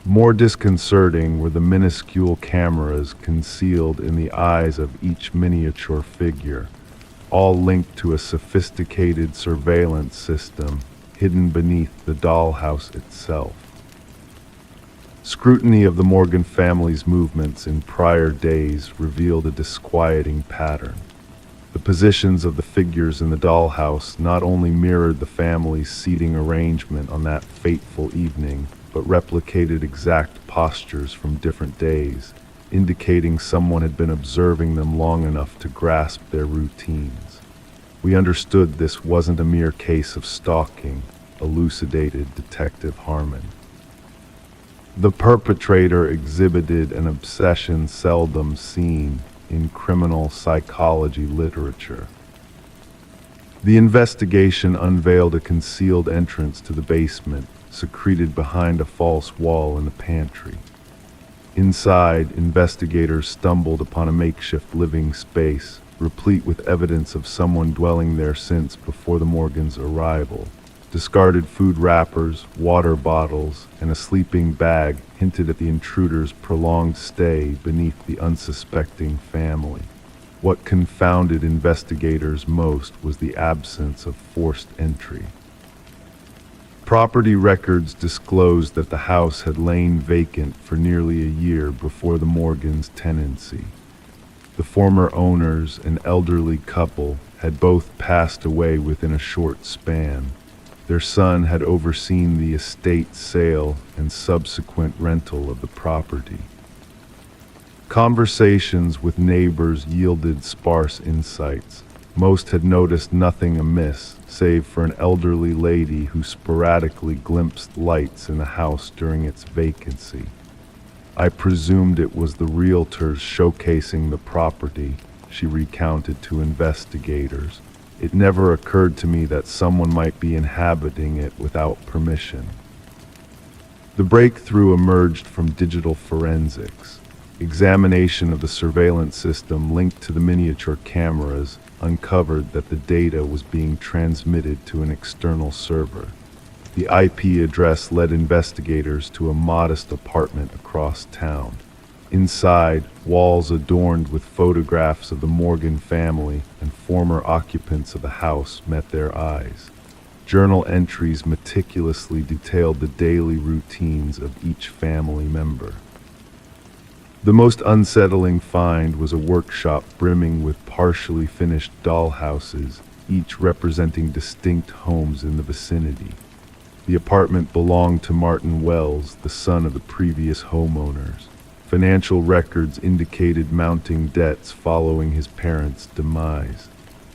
More disconcerting were the minuscule cameras concealed in the eyes of each miniature figure, all linked to a sophisticated surveillance system hidden beneath the dollhouse itself. Scrutiny of the Morgan family's movements in prior days revealed a disquieting pattern. The positions of the figures in the dollhouse not only mirrored the family's seating arrangement on that fateful evening, but replicated exact postures from different days, indicating someone had been observing them long enough to grasp their routines. We understood this wasn't a mere case of stalking, elucidated Detective Harmon. The perpetrator exhibited an obsession seldom seen in criminal psychology literature. The investigation unveiled a concealed entrance to the basement, secreted behind a false wall in the pantry. Inside, investigators stumbled upon a makeshift living space, replete with evidence of someone dwelling there since before the Morgans' arrival. Discarded food wrappers, water bottles, and a sleeping bag hinted at the intruder's prolonged stay beneath the unsuspecting family. What confounded investigators most was the absence of forced entry. Property records disclosed that the house had lain vacant for nearly a year before the Morgans' tenancy. The former owners, an elderly couple, had both passed away within a short span. Their son had overseen the estate sale and subsequent rental of the property. Conversations with neighbors yielded sparse insights. Most had noticed nothing amiss, save for an elderly lady who sporadically glimpsed lights in the house during its vacancy. I presumed it was the realtors showcasing the property, she recounted to investigators. It never occurred to me that someone might be inhabiting it without permission. The breakthrough emerged from digital forensics. Examination of the surveillance system linked to the miniature cameras uncovered that the data was being transmitted to an external server. The IP address led investigators to a modest apartment across town. Inside, walls adorned with photographs of the Morgan family and former occupants of the house met their eyes. Journal entries meticulously detailed the daily routines of each family member. The most unsettling find was a workshop brimming with partially finished dollhouses, each representing distinct homes in the vicinity. The apartment belonged to Martin Wells, the son of the previous homeowners. Financial records indicated mounting debts following his parents' demise.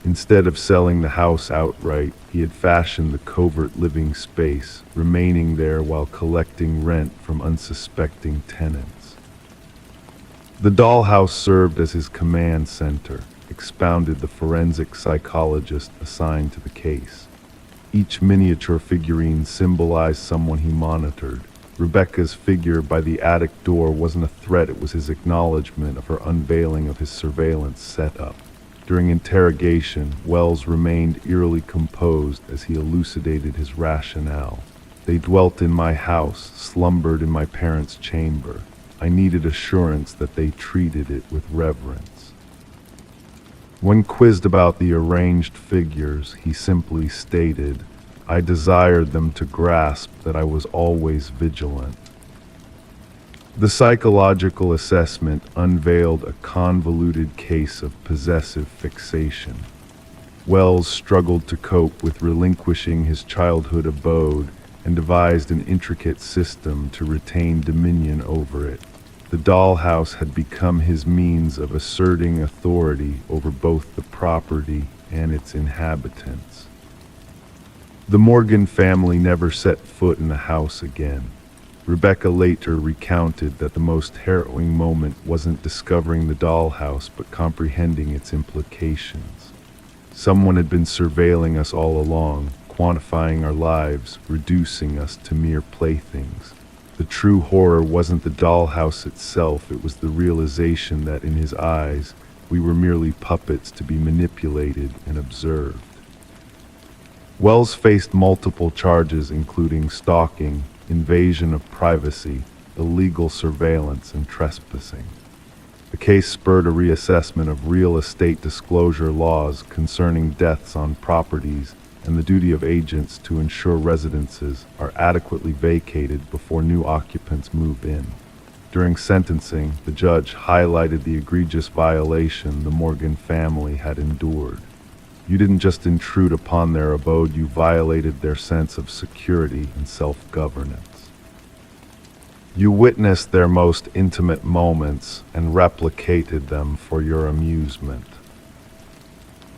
Instead of selling the house outright, he had fashioned the covert living space, remaining there while collecting rent from unsuspecting tenants. The dollhouse served as his command center, expounded the forensic psychologist assigned to the case. Each miniature figurine symbolized someone he monitored. Rebecca's figure by the attic door wasn't a threat, it was his acknowledgement of her unveiling of his surveillance setup. During interrogation, Wells remained eerily composed as he elucidated his rationale. They dwelt in my house, slumbered in my parents' chamber. I needed assurance that they treated it with reverence. When quizzed about the arranged figures, he simply stated, I desired them to grasp that I was always vigilant. The psychological assessment unveiled a convoluted case of possessive fixation. Wells struggled to cope with relinquishing his childhood abode and devised an intricate system to retain dominion over it. The dollhouse had become his means of asserting authority over both the property and its inhabitants. The Morgan family never set foot in the house again. Rebecca later recounted that the most harrowing moment wasn't discovering the dollhouse but comprehending its implications. Someone had been surveilling us all along, quantifying our lives, reducing us to mere playthings. The true horror wasn't the dollhouse itself, it was the realization that in his eyes, we were merely puppets to be manipulated and observed. Wells faced multiple charges including stalking, invasion of privacy, illegal surveillance, and trespassing. The case spurred a reassessment of real estate disclosure laws concerning deaths on properties and the duty of agents to ensure residences are adequately vacated before new occupants move in. During sentencing, the judge highlighted the egregious violation the Morgan family had endured. You didn't just intrude upon their abode, you violated their sense of security and self-governance. You witnessed their most intimate moments and replicated them for your amusement.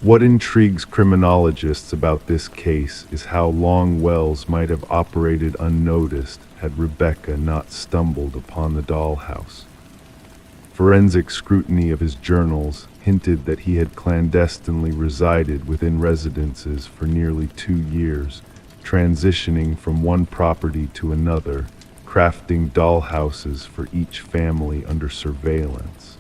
What intrigues criminologists about this case is how long Wells might have operated unnoticed had Rebecca not stumbled upon the dollhouse. Forensic scrutiny of his journals hinted that he had clandestinely resided within residences for nearly 2 years, transitioning from one property to another, crafting dollhouses for each family under surveillance.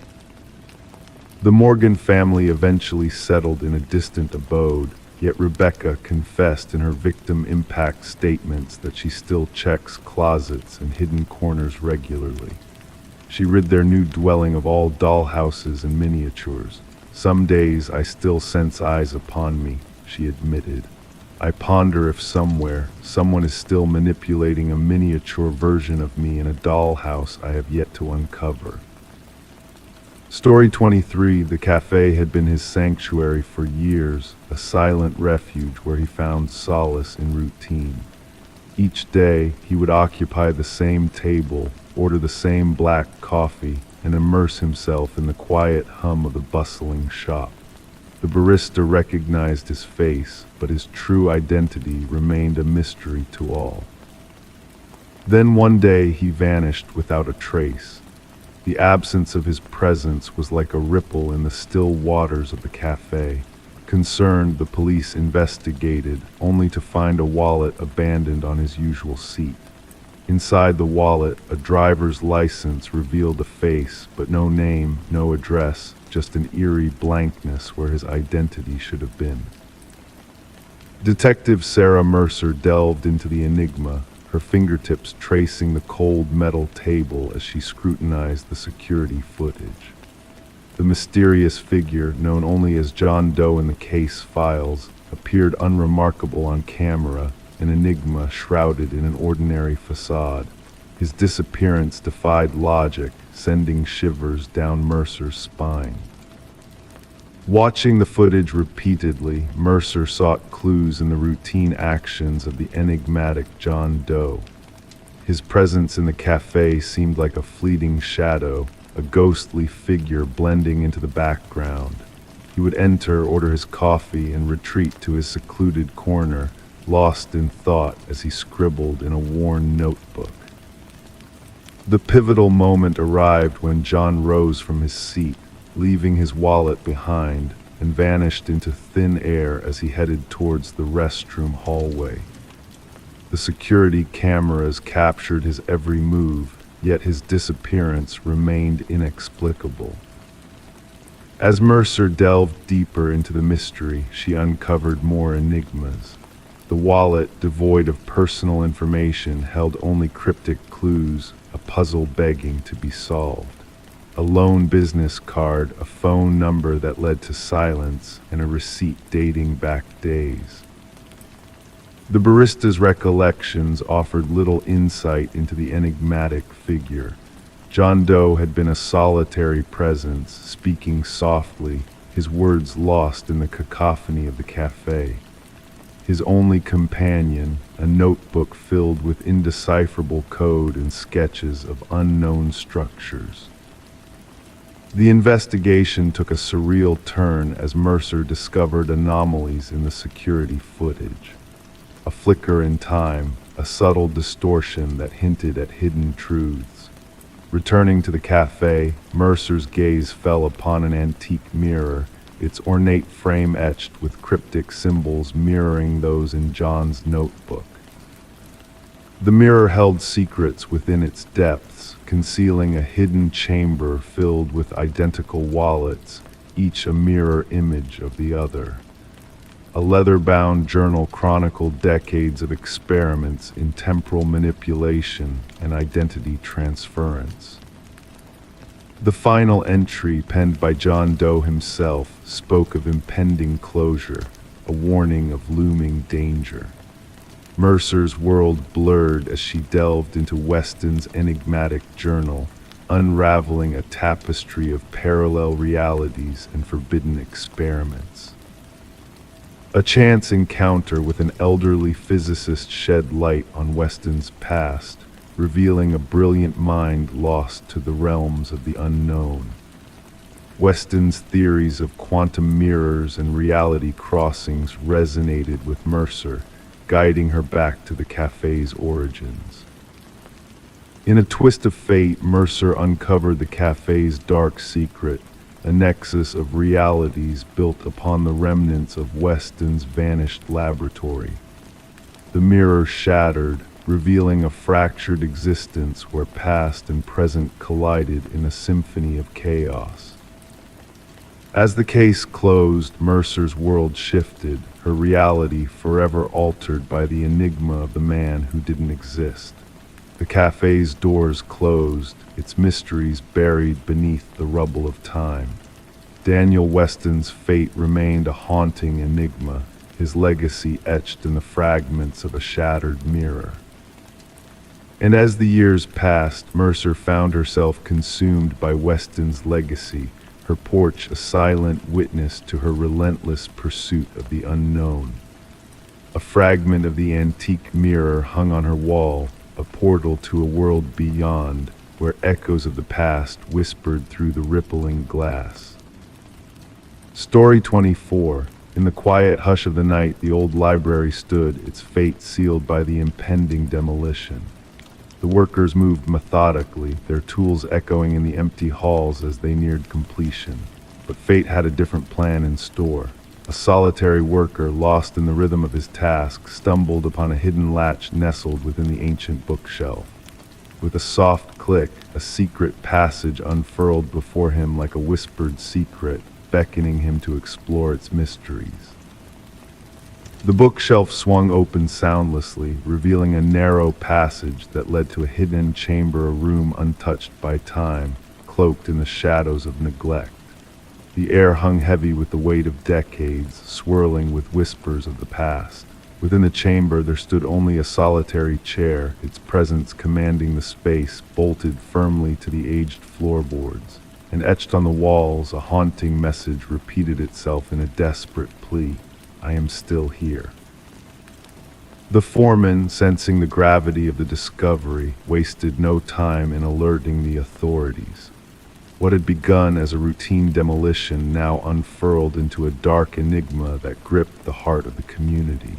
The Morgan family eventually settled in a distant abode, yet Rebecca confessed in her victim impact statements that she still checks closets and hidden corners regularly. She rid their new dwelling of all dollhouses and miniatures. "Some days I still sense eyes upon me," she admitted. "I ponder if somewhere, someone is still manipulating a miniature version of me in a dollhouse I have yet to uncover." Story 23, the cafe had been his sanctuary for years, a silent refuge where he found solace in routine. Each day, he would occupy the same table, order the same black coffee, and immerse himself in the quiet hum of the bustling shop. The barista recognized his face, but his true identity remained a mystery to all. Then one day he vanished without a trace. The absence of his presence was like a ripple in the still waters of the cafe. Concerned, the police investigated, only to find a wallet abandoned on his usual seat. Inside the wallet, a driver's license revealed a face, but no name, no address, just an eerie blankness where his identity should have been. Detective Sarah Mercer delved into the enigma, her fingertips tracing the cold metal table as she scrutinized the security footage. The mysterious figure, known only as John Doe in the case files, appeared unremarkable on camera, an enigma shrouded in an ordinary facade. His disappearance defied logic, sending shivers down Mercer's spine. Watching the footage repeatedly, Mercer sought clues in the routine actions of the enigmatic John Doe. His presence in the cafe seemed like a fleeting shadow, a ghostly figure blending into the background. He would enter, order his coffee, and retreat to his secluded corner, lost in thought as he scribbled in a worn notebook. The pivotal moment arrived when John rose from his seat, leaving his wallet behind, and vanished into thin air as he headed towards the restroom hallway. The security cameras captured his every move, yet his disappearance remained inexplicable. As Mercer delved deeper into the mystery, she uncovered more enigmas. The wallet, devoid of personal information, held only cryptic clues, a puzzle begging to be solved. A lone business card, a phone number that led to silence, and a receipt dating back days. The barista's recollections offered little insight into the enigmatic figure. John Doe had been a solitary presence, speaking softly, his words lost in the cacophony of the cafe. His only companion, a notebook filled with indecipherable code and sketches of unknown structures. The investigation took a surreal turn as Mercer discovered anomalies in the security footage. A flicker in time, a subtle distortion that hinted at hidden truths. Returning to the cafe, Mercer's gaze fell upon an antique mirror, its ornate frame etched with cryptic symbols mirroring those in John's notebook. The mirror held secrets within its depths, concealing a hidden chamber filled with identical wallets, each a mirror image of the other. A leather-bound journal chronicled decades of experiments in temporal manipulation and identity transference. The final entry, penned by John Doe himself, spoke of impending closure, a warning of looming danger. Mercer's world blurred as she delved into Weston's enigmatic journal, unraveling a tapestry of parallel realities and forbidden experiments. A chance encounter with an elderly physicist shed light on Weston's past, revealing a brilliant mind lost to the realms of the unknown. Weston's theories of quantum mirrors and reality crossings resonated with Mercer, guiding her back to the cafe's origins. In a twist of fate, Mercer uncovered the cafe's dark secret, a nexus of realities built upon the remnants of Weston's vanished laboratory. The mirror shattered, revealing a fractured existence where past and present collided in a symphony of chaos. As the case closed, Mercer's world shifted, her reality forever altered by the enigma of the man who didn't exist. The cafe's doors closed, its mysteries buried beneath the rubble of time. Daniel Weston's fate remained a haunting enigma, his legacy etched in the fragments of a shattered mirror. And as the years passed, Mercer found herself consumed by Weston's legacy, her porch a silent witness to her relentless pursuit of the unknown. A fragment of the antique mirror hung on her wall, a portal to a world beyond, where echoes of the past whispered through the rippling glass. Story 24. In the quiet hush of the night, the old library stood, its fate sealed by the impending demolition. The workers moved methodically, their tools echoing in the empty halls as they neared completion. But fate had a different plan in store. A solitary worker, lost in the rhythm of his task, stumbled upon a hidden latch nestled within the ancient bookshelf. With a soft click, a secret passage unfurled before him like a whispered secret, beckoning him to explore its mysteries. The bookshelf swung open soundlessly, revealing a narrow passage that led to a hidden chamber, a room untouched by time, cloaked in the shadows of neglect. The air hung heavy with the weight of decades, swirling with whispers of the past. Within the chamber there stood only a solitary chair, its presence commanding the space, bolted firmly to the aged floorboards. And etched on the walls, a haunting message repeated itself in a desperate plea: I am still here. The foreman, sensing the gravity of the discovery, wasted no time in alerting the authorities. What had begun as a routine demolition now unfurled into a dark enigma that gripped the heart of the community.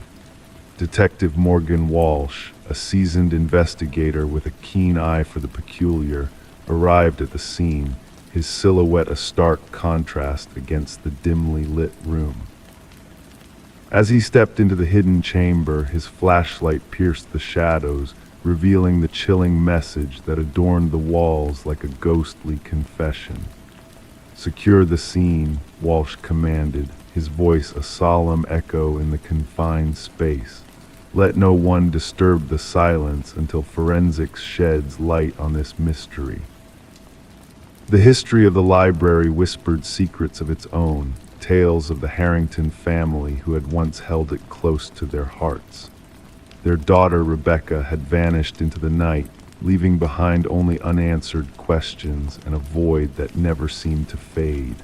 Detective Morgan Walsh, a seasoned investigator with a keen eye for the peculiar, arrived at the scene, his silhouette a stark contrast against the dimly lit room. As he stepped into the hidden chamber, his flashlight pierced the shadows, revealing the chilling message that adorned the walls like a ghostly confession. Secure the scene, Walsh commanded, his voice a solemn echo in the confined space. Let no one disturb the silence until forensics sheds light on this mystery. The history of the library whispered secrets of its own, tales of the Harrington family who had once held it close to their hearts. Their daughter Rebecca had vanished into the night, leaving behind only unanswered questions and a void that never seemed to fade.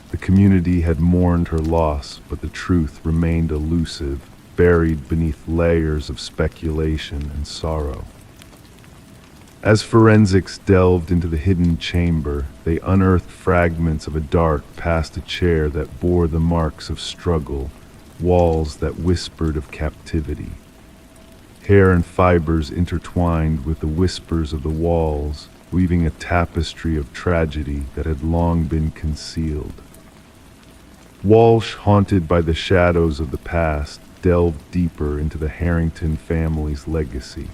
The community had mourned her loss, but the truth remained elusive, buried beneath layers of speculation and sorrow. As forensics delved into the hidden chamber, they unearthed fragments of a dark past, a chair that bore the marks of struggle, walls that whispered of captivity. Hair and fibers intertwined with the whispers of the walls, weaving a tapestry of tragedy that had long been concealed. Walsh, haunted by the shadows of the past, delved deeper into the Harrington family's legacy.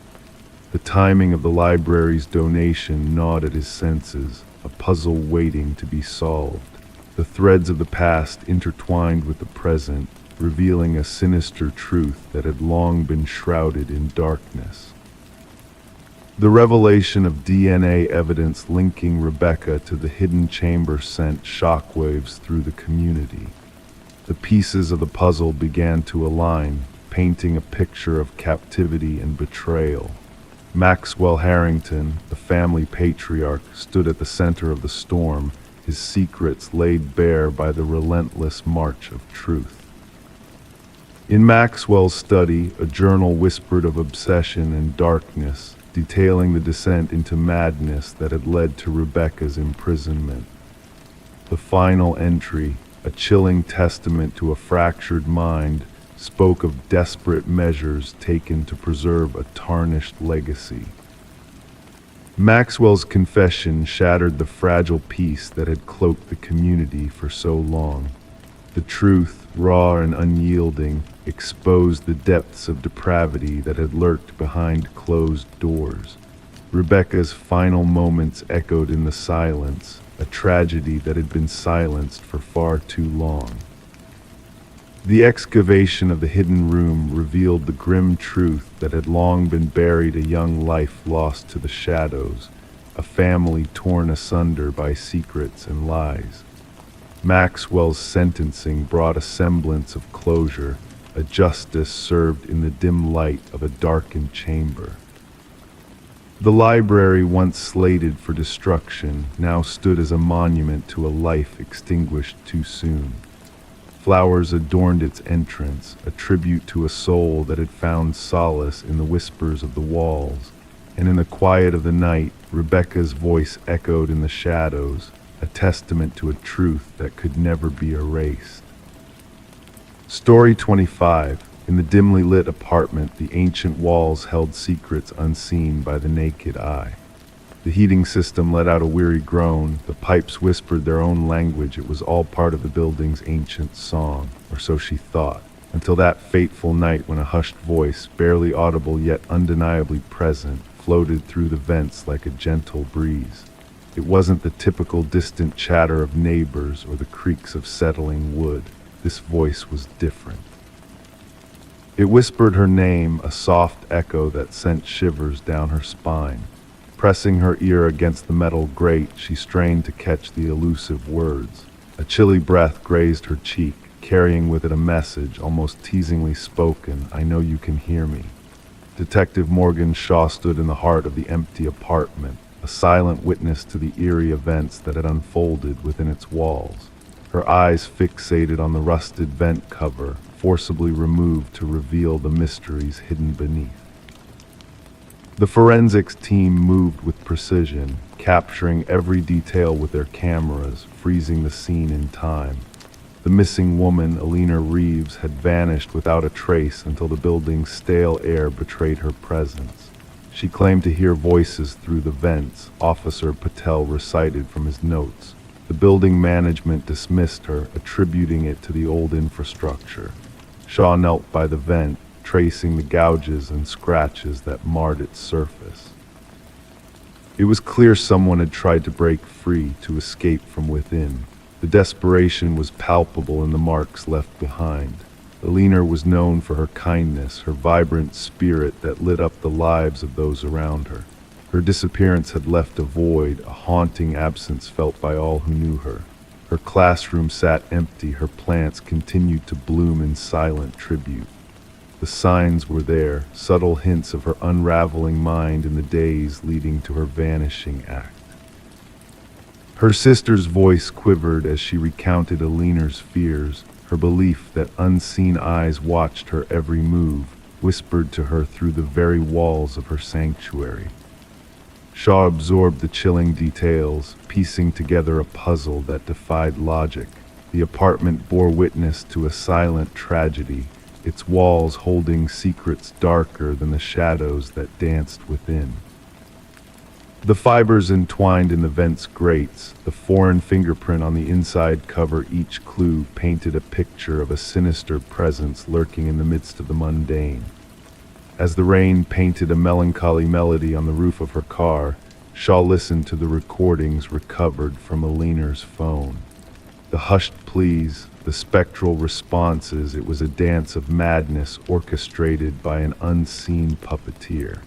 The timing of the library's donation gnawed at his senses, a puzzle waiting to be solved. The threads of the past intertwined with the present, revealing a sinister truth that had long been shrouded in darkness. The revelation of DNA evidence linking Rebecca to the hidden chamber sent shockwaves through the community. The pieces of the puzzle began to align, painting a picture of captivity and betrayal. Maxwell Harrington, the family patriarch, stood at the center of the storm, his secrets laid bare by the relentless march of truth. In Maxwell's study, a journal whispered of obsession and darkness, detailing the descent into madness that had led to Rebecca's imprisonment. The final entry, a chilling testament to a fractured mind, spoke of desperate measures taken to preserve a tarnished legacy. Maxwell's confession shattered the fragile peace that had cloaked the community for so long. The truth, raw and unyielding, exposed the depths of depravity that had lurked behind closed doors. Rebecca's final moments echoed in the silence, a tragedy that had been silenced for far too long. The excavation of the hidden room revealed the grim truth that had long been buried, a young life lost to the shadows, a family torn asunder by secrets and lies. Maxwell's sentencing brought a semblance of closure, a justice served in the dim light of a darkened chamber. The library, once slated for destruction, now stood as a monument to a life extinguished too soon. Flowers adorned its entrance, a tribute to a soul that had found solace in the whispers of the walls, and in the quiet of the night, Rebecca's voice echoed in the shadows, a testament to a truth that could never be erased. Story 25. In the dimly lit apartment, the ancient walls held secrets unseen by the naked eye. The heating system let out a weary groan, the pipes whispered their own language. It was all part of the building's ancient song, or so she thought, until that fateful night when a hushed voice, barely audible yet undeniably present, floated through the vents like a gentle breeze. It wasn't the typical distant chatter of neighbors or the creaks of settling wood. This voice was different. It whispered her name, a soft echo that sent shivers down her spine. Pressing her ear against the metal grate, she strained to catch the elusive words. A chilly breath grazed her cheek, carrying with it a message, almost teasingly spoken, "I know you can hear me." Detective Morgan Shaw stood in the heart of the empty apartment, a silent witness to the eerie events that had unfolded within its walls. Her eyes fixated on the rusted vent cover, forcibly removed to reveal the mysteries hidden beneath. The forensics team moved with precision, capturing every detail with their cameras, freezing the scene in time. The missing woman, Alina Reeves, had vanished without a trace until the building's stale air betrayed her presence. She claimed to hear voices through the vents, Officer Patel recited from his notes. The building management dismissed her, attributing it to the old infrastructure. Shaw knelt by the vent, tracing the gouges and scratches that marred its surface. It was clear someone had tried to break free, to escape from within. The desperation was palpable in the marks left behind. Alina was known for her kindness, her vibrant spirit that lit up the lives of those around her. Her disappearance had left a void, a haunting absence felt by all who knew her. Her classroom sat empty, her plants continued to bloom in silent tribute. The signs were there, subtle hints of her unraveling mind in the days leading to her vanishing act. Her sister's voice quivered as she recounted Alina's fears, her belief that unseen eyes watched her every move, whispered to her through the very walls of her sanctuary. Shaw absorbed the chilling details, piecing together a puzzle that defied logic. The apartment bore witness to a silent tragedy, its walls holding secrets darker than the shadows that danced within. The fibers entwined in the vent's grates, the foreign fingerprint on the inside cover, each clue painted a picture of a sinister presence lurking in the midst of the mundane. As the rain painted a melancholy melody on the roof of her car, Shaw listened to the recordings recovered from Alina's phone. The hushed pleas, the spectral responses, it was a dance of madness orchestrated by an unseen puppeteer.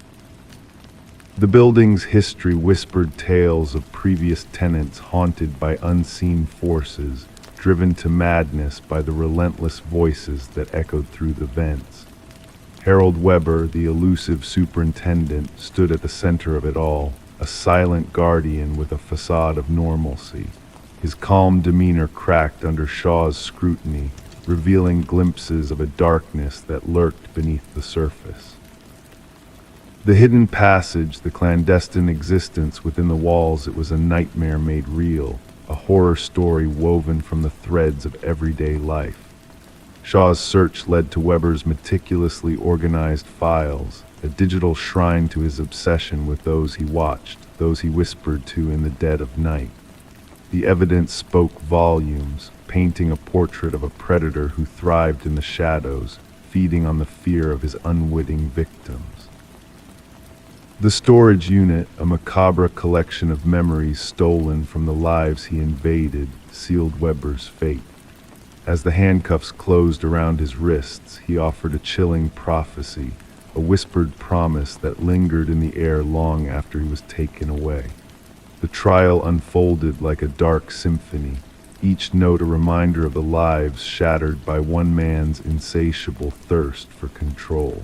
The building's history whispered tales of previous tenants haunted by unseen forces, driven to madness by the relentless voices that echoed through the vents. Harold Weber, the elusive superintendent, stood at the center of it all, a silent guardian with a facade of normalcy. His calm demeanor cracked under Shaw's scrutiny, revealing glimpses of a darkness that lurked beneath the surface. The hidden passage, the clandestine existence within the walls, it was a nightmare made real. a horror story woven from the threads of everyday life. Shaw's search led to Weber's meticulously organized files, a digital shrine to his obsession with those he watched, those he whispered to in the dead of night. The evidence spoke volumes, painting a portrait of a predator who thrived in the shadows, feeding on the fear of his unwitting victims. The storage unit, a macabre collection of memories stolen from the lives he invaded, sealed Weber's fate. As the handcuffs closed around his wrists, he offered a chilling prophecy, a whispered promise that lingered in the air long after he was taken away. The trial unfolded like a dark symphony, each note a reminder of the lives shattered by one man's insatiable thirst for control.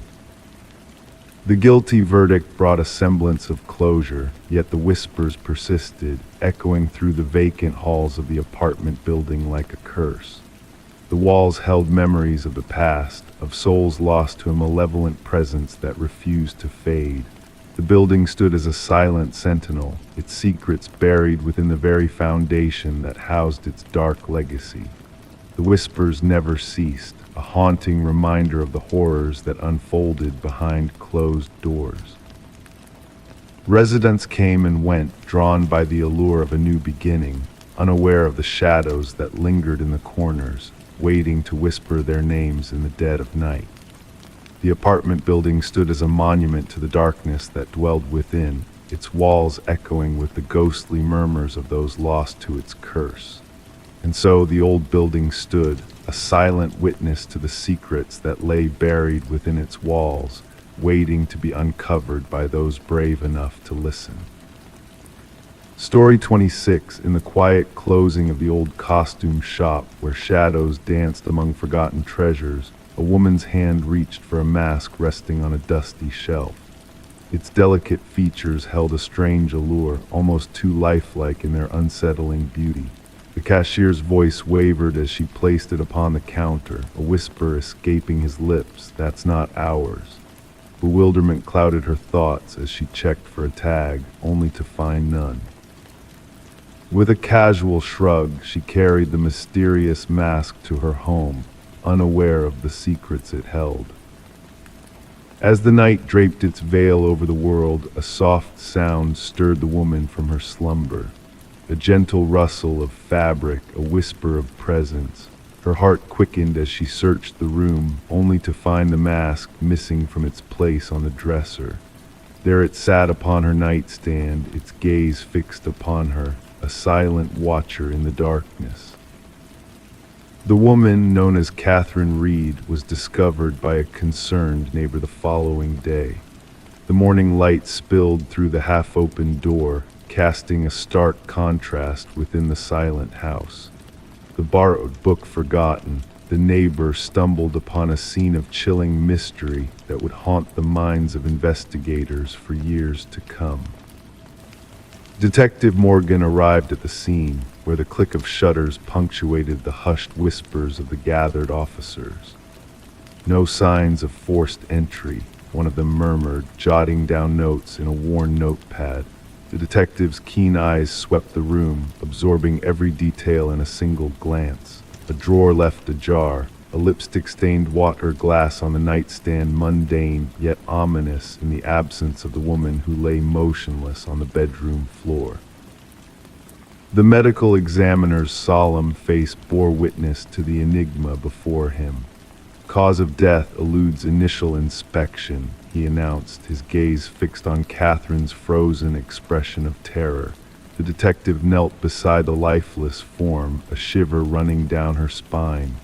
The guilty verdict brought a semblance of closure, yet the whispers persisted, echoing through the vacant halls of the apartment building like a curse. The walls held memories of the past, of souls lost to a malevolent presence that refused to fade. The building stood as a silent sentinel, its secrets buried within the very foundation that housed its dark legacy. The whispers never ceased, a haunting reminder of the horrors that unfolded behind closed doors. Residents came and went, drawn by the allure of a new beginning, unaware of the shadows that lingered in the corners, waiting to whisper their names in the dead of night. The apartment building stood as a monument to the darkness that dwelled within, its walls echoing with the ghostly murmurs of those lost to its curse. And so the old building stood, a silent witness to the secrets that lay buried within its walls, waiting to be uncovered by those brave enough to listen. Story 26, in the quiet closing of the old costume shop where shadows danced among forgotten treasures, a woman's hand reached for a mask resting on a dusty shelf. Its delicate features held a strange allure, almost too lifelike in their unsettling beauty. The cashier's voice wavered as she placed it upon the counter, a whisper escaping his lips, "That's not ours." Bewilderment clouded her thoughts as she checked for a tag, only to find none. With a casual shrug, she carried the mysterious mask to her home, unaware of the secrets it held. As the night draped its veil over the world, a soft sound stirred the woman from her slumber. A gentle rustle of fabric, a whisper of presence. Her heart quickened as she searched the room, only to find the mask missing from its place on the dresser. There it sat upon her nightstand, its gaze fixed upon her, a silent watcher in the darkness. The woman, known as Catherine Reed, was discovered by a concerned neighbor the following day. The morning light spilled through the half-open door, casting a stark contrast within the silent house. The borrowed book forgotten, the neighbor stumbled upon a scene of chilling mystery that would haunt the minds of investigators for years to come. Detective Morgan arrived at the scene, where the click of shutters punctuated the hushed whispers of the gathered officers. "No signs of forced entry," one of them murmured, jotting down notes in a worn notepad. The detective's keen eyes swept the room, absorbing every detail in a single glance. A drawer left ajar, a lipstick-stained water glass on the nightstand, mundane yet ominous in the absence of the woman who lay motionless on the bedroom floor. The medical examiner's solemn face bore witness to the enigma before him. "Cause of death eludes initial inspection," he announced, his gaze fixed on Catherine's frozen expression of terror. The detective knelt beside the lifeless form, a shiver running down her spine.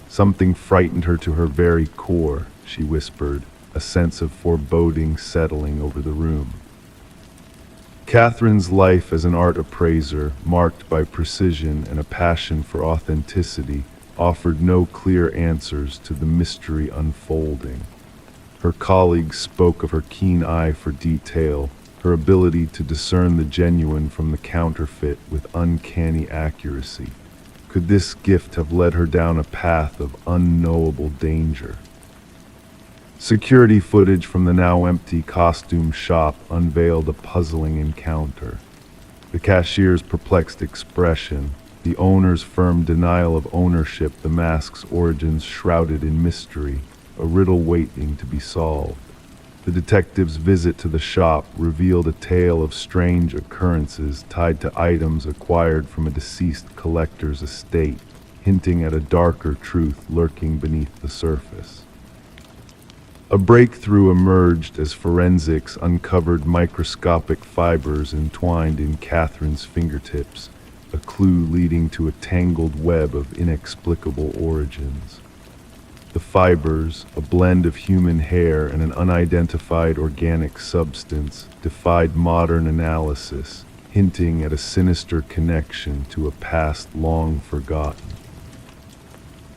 "Something frightened her to her very core," she whispered, a sense of foreboding settling over the room. Catherine's life as an art appraiser, marked by precision and a passion for authenticity, offered no clear answers to the mystery unfolding. Her colleagues spoke of her keen eye for detail, her ability to discern the genuine from the counterfeit with uncanny accuracy. Could this gift have led her down a path of unknowable danger? Security footage from the now empty costume shop unveiled a puzzling encounter. The cashier's perplexed expression, the owner's firm denial of ownership, the mask's origins shrouded in mystery, a riddle waiting to be solved. The detective's visit to the shop revealed a tale of strange occurrences tied to items acquired from a deceased collector's estate, hinting at a darker truth lurking beneath the surface. A breakthrough emerged as forensics uncovered microscopic fibers entwined in Catherine's fingertips, a clue leading to a tangled web of inexplicable origins. The fibers, a blend of human hair and an unidentified organic substance, defied modern analysis, hinting at a sinister connection to a past long forgotten.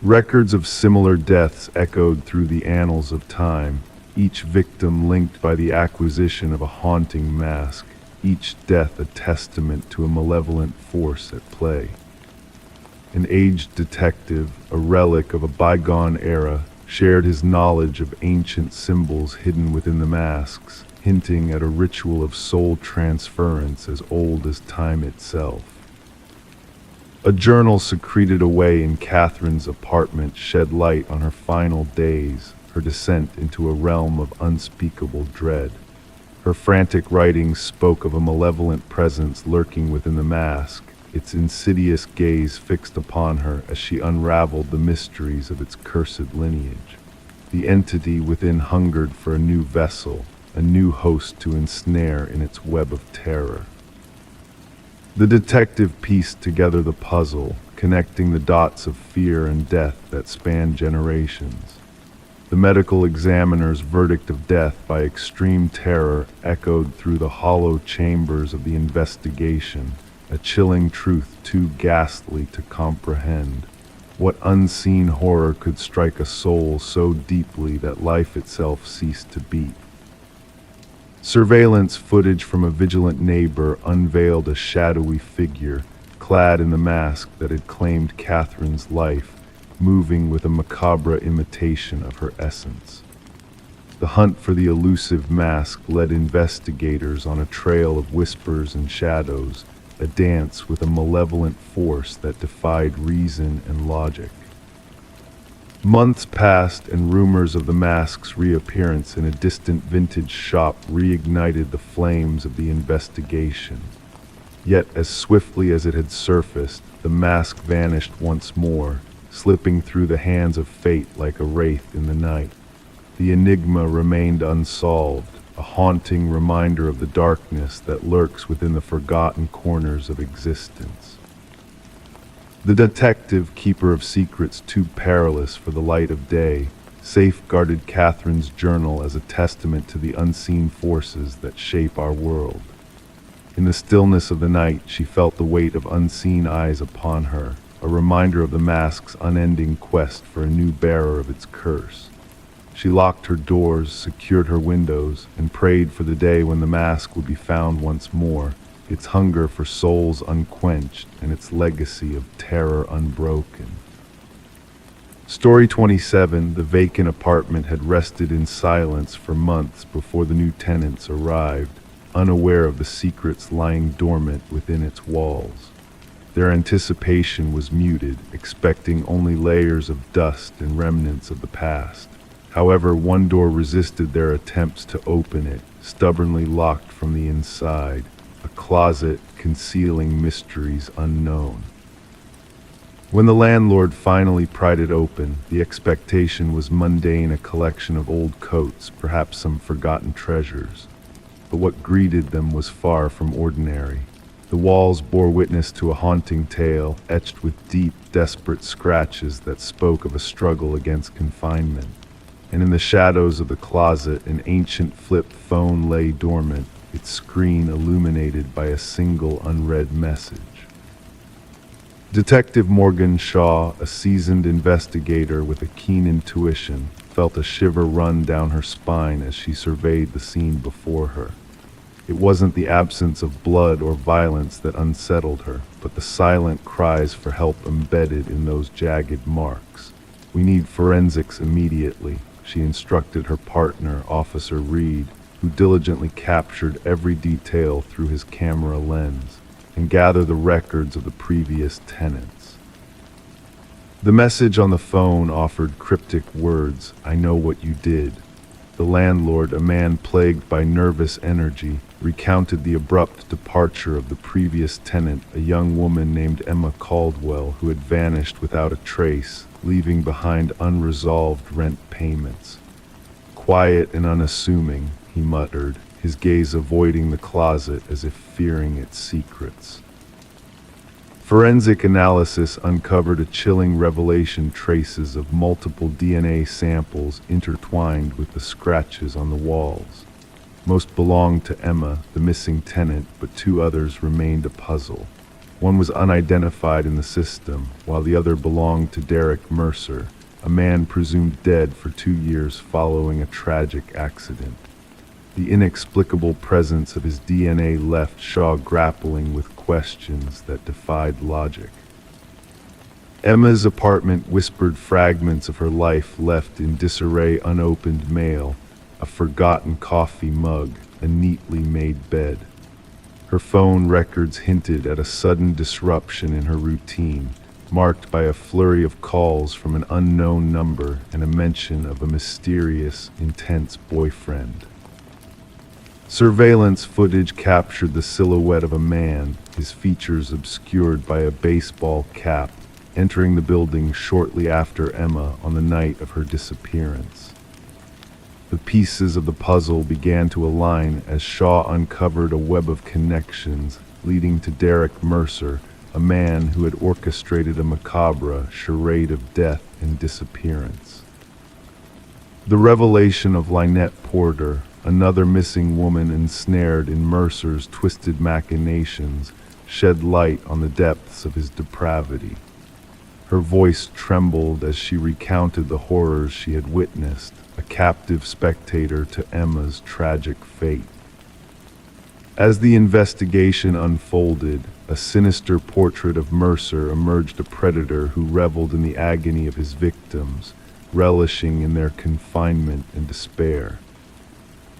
Records of similar deaths echoed through the annals of time, each victim linked by the acquisition of a haunting mask, each death a testament to a malevolent force at play. An aged detective, a relic of a bygone era, shared his knowledge of ancient symbols hidden within the masks, hinting at a ritual of soul transference as old as time itself. A journal secreted away in Catherine's apartment shed light on her final days, her descent into a realm of unspeakable dread. Her frantic writings spoke of a malevolent presence lurking within the mask, its insidious gaze fixed upon her as she unraveled the mysteries of its cursed lineage. The entity within hungered for a new vessel, a new host to ensnare in its web of terror. The detective pieced together the puzzle, connecting the dots of fear and death that spanned generations. The medical examiner's verdict of death by extreme terror echoed through the hollow chambers of the investigation, a chilling truth too ghastly to comprehend. What unseen horror could strike a soul so deeply that life itself ceased to beat? Surveillance footage from a vigilant neighbor unveiled a shadowy figure, clad in the mask that had claimed Catherine's life, moving with a macabre imitation of her essence. The hunt for the elusive mask led investigators on a trail of whispers and shadows, a dance with a malevolent force that defied reason and logic. Months passed and rumors of the mask's reappearance in a distant vintage shop reignited the flames of the investigation. Yet as swiftly as it had surfaced, the mask vanished once more, slipping through the hands of fate like a wraith in the night. The enigma remained unsolved, a haunting reminder of the darkness that lurks within the forgotten corners of existence. The detective, keeper of secrets too perilous for the light of day, safeguarded Catherine's journal as a testament to the unseen forces that shape our world. In the stillness of the night, she felt the weight of unseen eyes upon her, a reminder of the mask's unending quest for a new bearer of its curse. She locked her doors, secured her windows, and prayed for the day when the mask would be found once more, its hunger for souls unquenched and its legacy of terror unbroken. Story 27, the vacant apartment had rested in silence for months before the new tenants arrived, unaware of the secrets lying dormant within its walls. Their anticipation was muted, expecting only layers of dust and remnants of the past. However, one door resisted their attempts to open it, stubbornly locked from the inside, a closet concealing mysteries unknown. When the landlord finally pried it open, the expectation was mundane, a collection of old coats, perhaps some forgotten treasures. But what greeted them was far from ordinary. The walls bore witness to a haunting tale, etched with deep, desperate scratches that spoke of a struggle against confinement. And in the shadows of the closet, an ancient flip phone lay dormant, its screen illuminated by a single unread message. Detective Morgan Shaw, a seasoned investigator with a keen intuition, felt a shiver run down her spine as she surveyed the scene before her. It wasn't the absence of blood or violence that unsettled her, but the silent cries for help embedded in those jagged marks. "We need forensics immediately," she instructed her partner, Officer Reed, who diligently captured every detail through his camera lens. and gather the records of the previous tenants. The message on the phone offered cryptic words, "I know what you did." The landlord, a man plagued by nervous energy, recounted the abrupt departure of the previous tenant, a young woman named Emma Caldwell, who had vanished without a trace, leaving behind unresolved rent payments. "Quiet and unassuming," he muttered, his gaze avoiding the closet as if fearing its secrets. Forensic analysis uncovered a chilling revelation: traces of multiple DNA samples intertwined with the scratches on the walls. Most belonged to Emma, the missing tenant, but two others remained a puzzle. One was unidentified in the system, while the other belonged to Derek Mercer, a man presumed dead for 2 years following a tragic accident. The inexplicable presence of his DNA left Shaw grappling with questions that defied logic. Emma's apartment whispered fragments of her life left in disarray: unopened mail, a forgotten coffee mug, a neatly made bed. Her phone records hinted at a sudden disruption in her routine, marked by a flurry of calls from an unknown number and a mention of a mysterious, intense boyfriend. Surveillance footage captured the silhouette of a man, his features obscured by a baseball cap, entering the building shortly after Emma on the night of her disappearance. The pieces of the puzzle began to align as Shaw uncovered a web of connections leading to Derek Mercer, a man who had orchestrated a macabre charade of death and disappearance. The revelation of Lynette Porter, another missing woman ensnared in Mercer's twisted machinations, shed light on the depths of his depravity. Her voice trembled as she recounted the horrors she had witnessed, a captive spectator to Emma's tragic fate. As the investigation unfolded, a sinister portrait of Mercer emerged: a predator who reveled in the agony of his victims, relishing in their confinement and despair.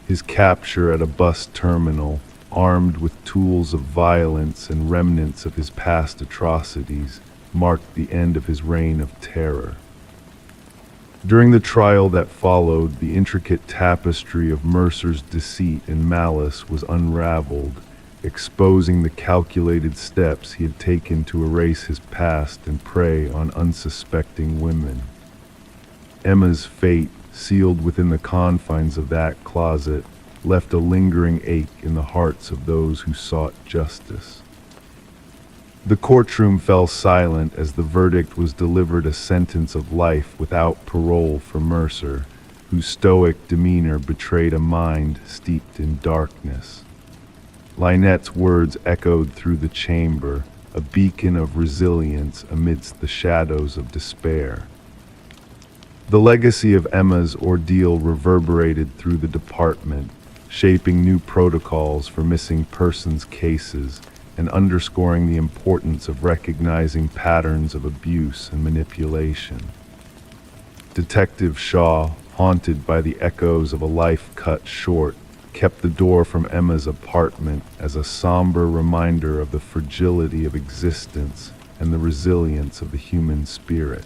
His capture at a bus terminal, armed with tools of violence and remnants of his past atrocities, marked the end of his reign of terror. During the trial that followed, the intricate tapestry of Mercer's deceit and malice was unraveled, exposing the calculated steps he had taken to erase his past and prey on unsuspecting women. Emma's fate, sealed within the confines of that closet, left a lingering ache in the hearts of those who sought justice. The courtroom fell silent as the verdict was delivered: a sentence of life without parole for Mercer, whose stoic demeanor betrayed a mind steeped in darkness. Lynette's words echoed through the chamber, a beacon of resilience amidst the shadows of despair. The legacy of Emma's ordeal reverberated through the department, shaping new protocols for missing persons cases and underscoring the importance of recognizing patterns of abuse and manipulation. Detective Shaw, haunted by the echoes of a life cut short, kept the door from Emma's apartment as a somber reminder of the fragility of existence and the resilience of the human spirit.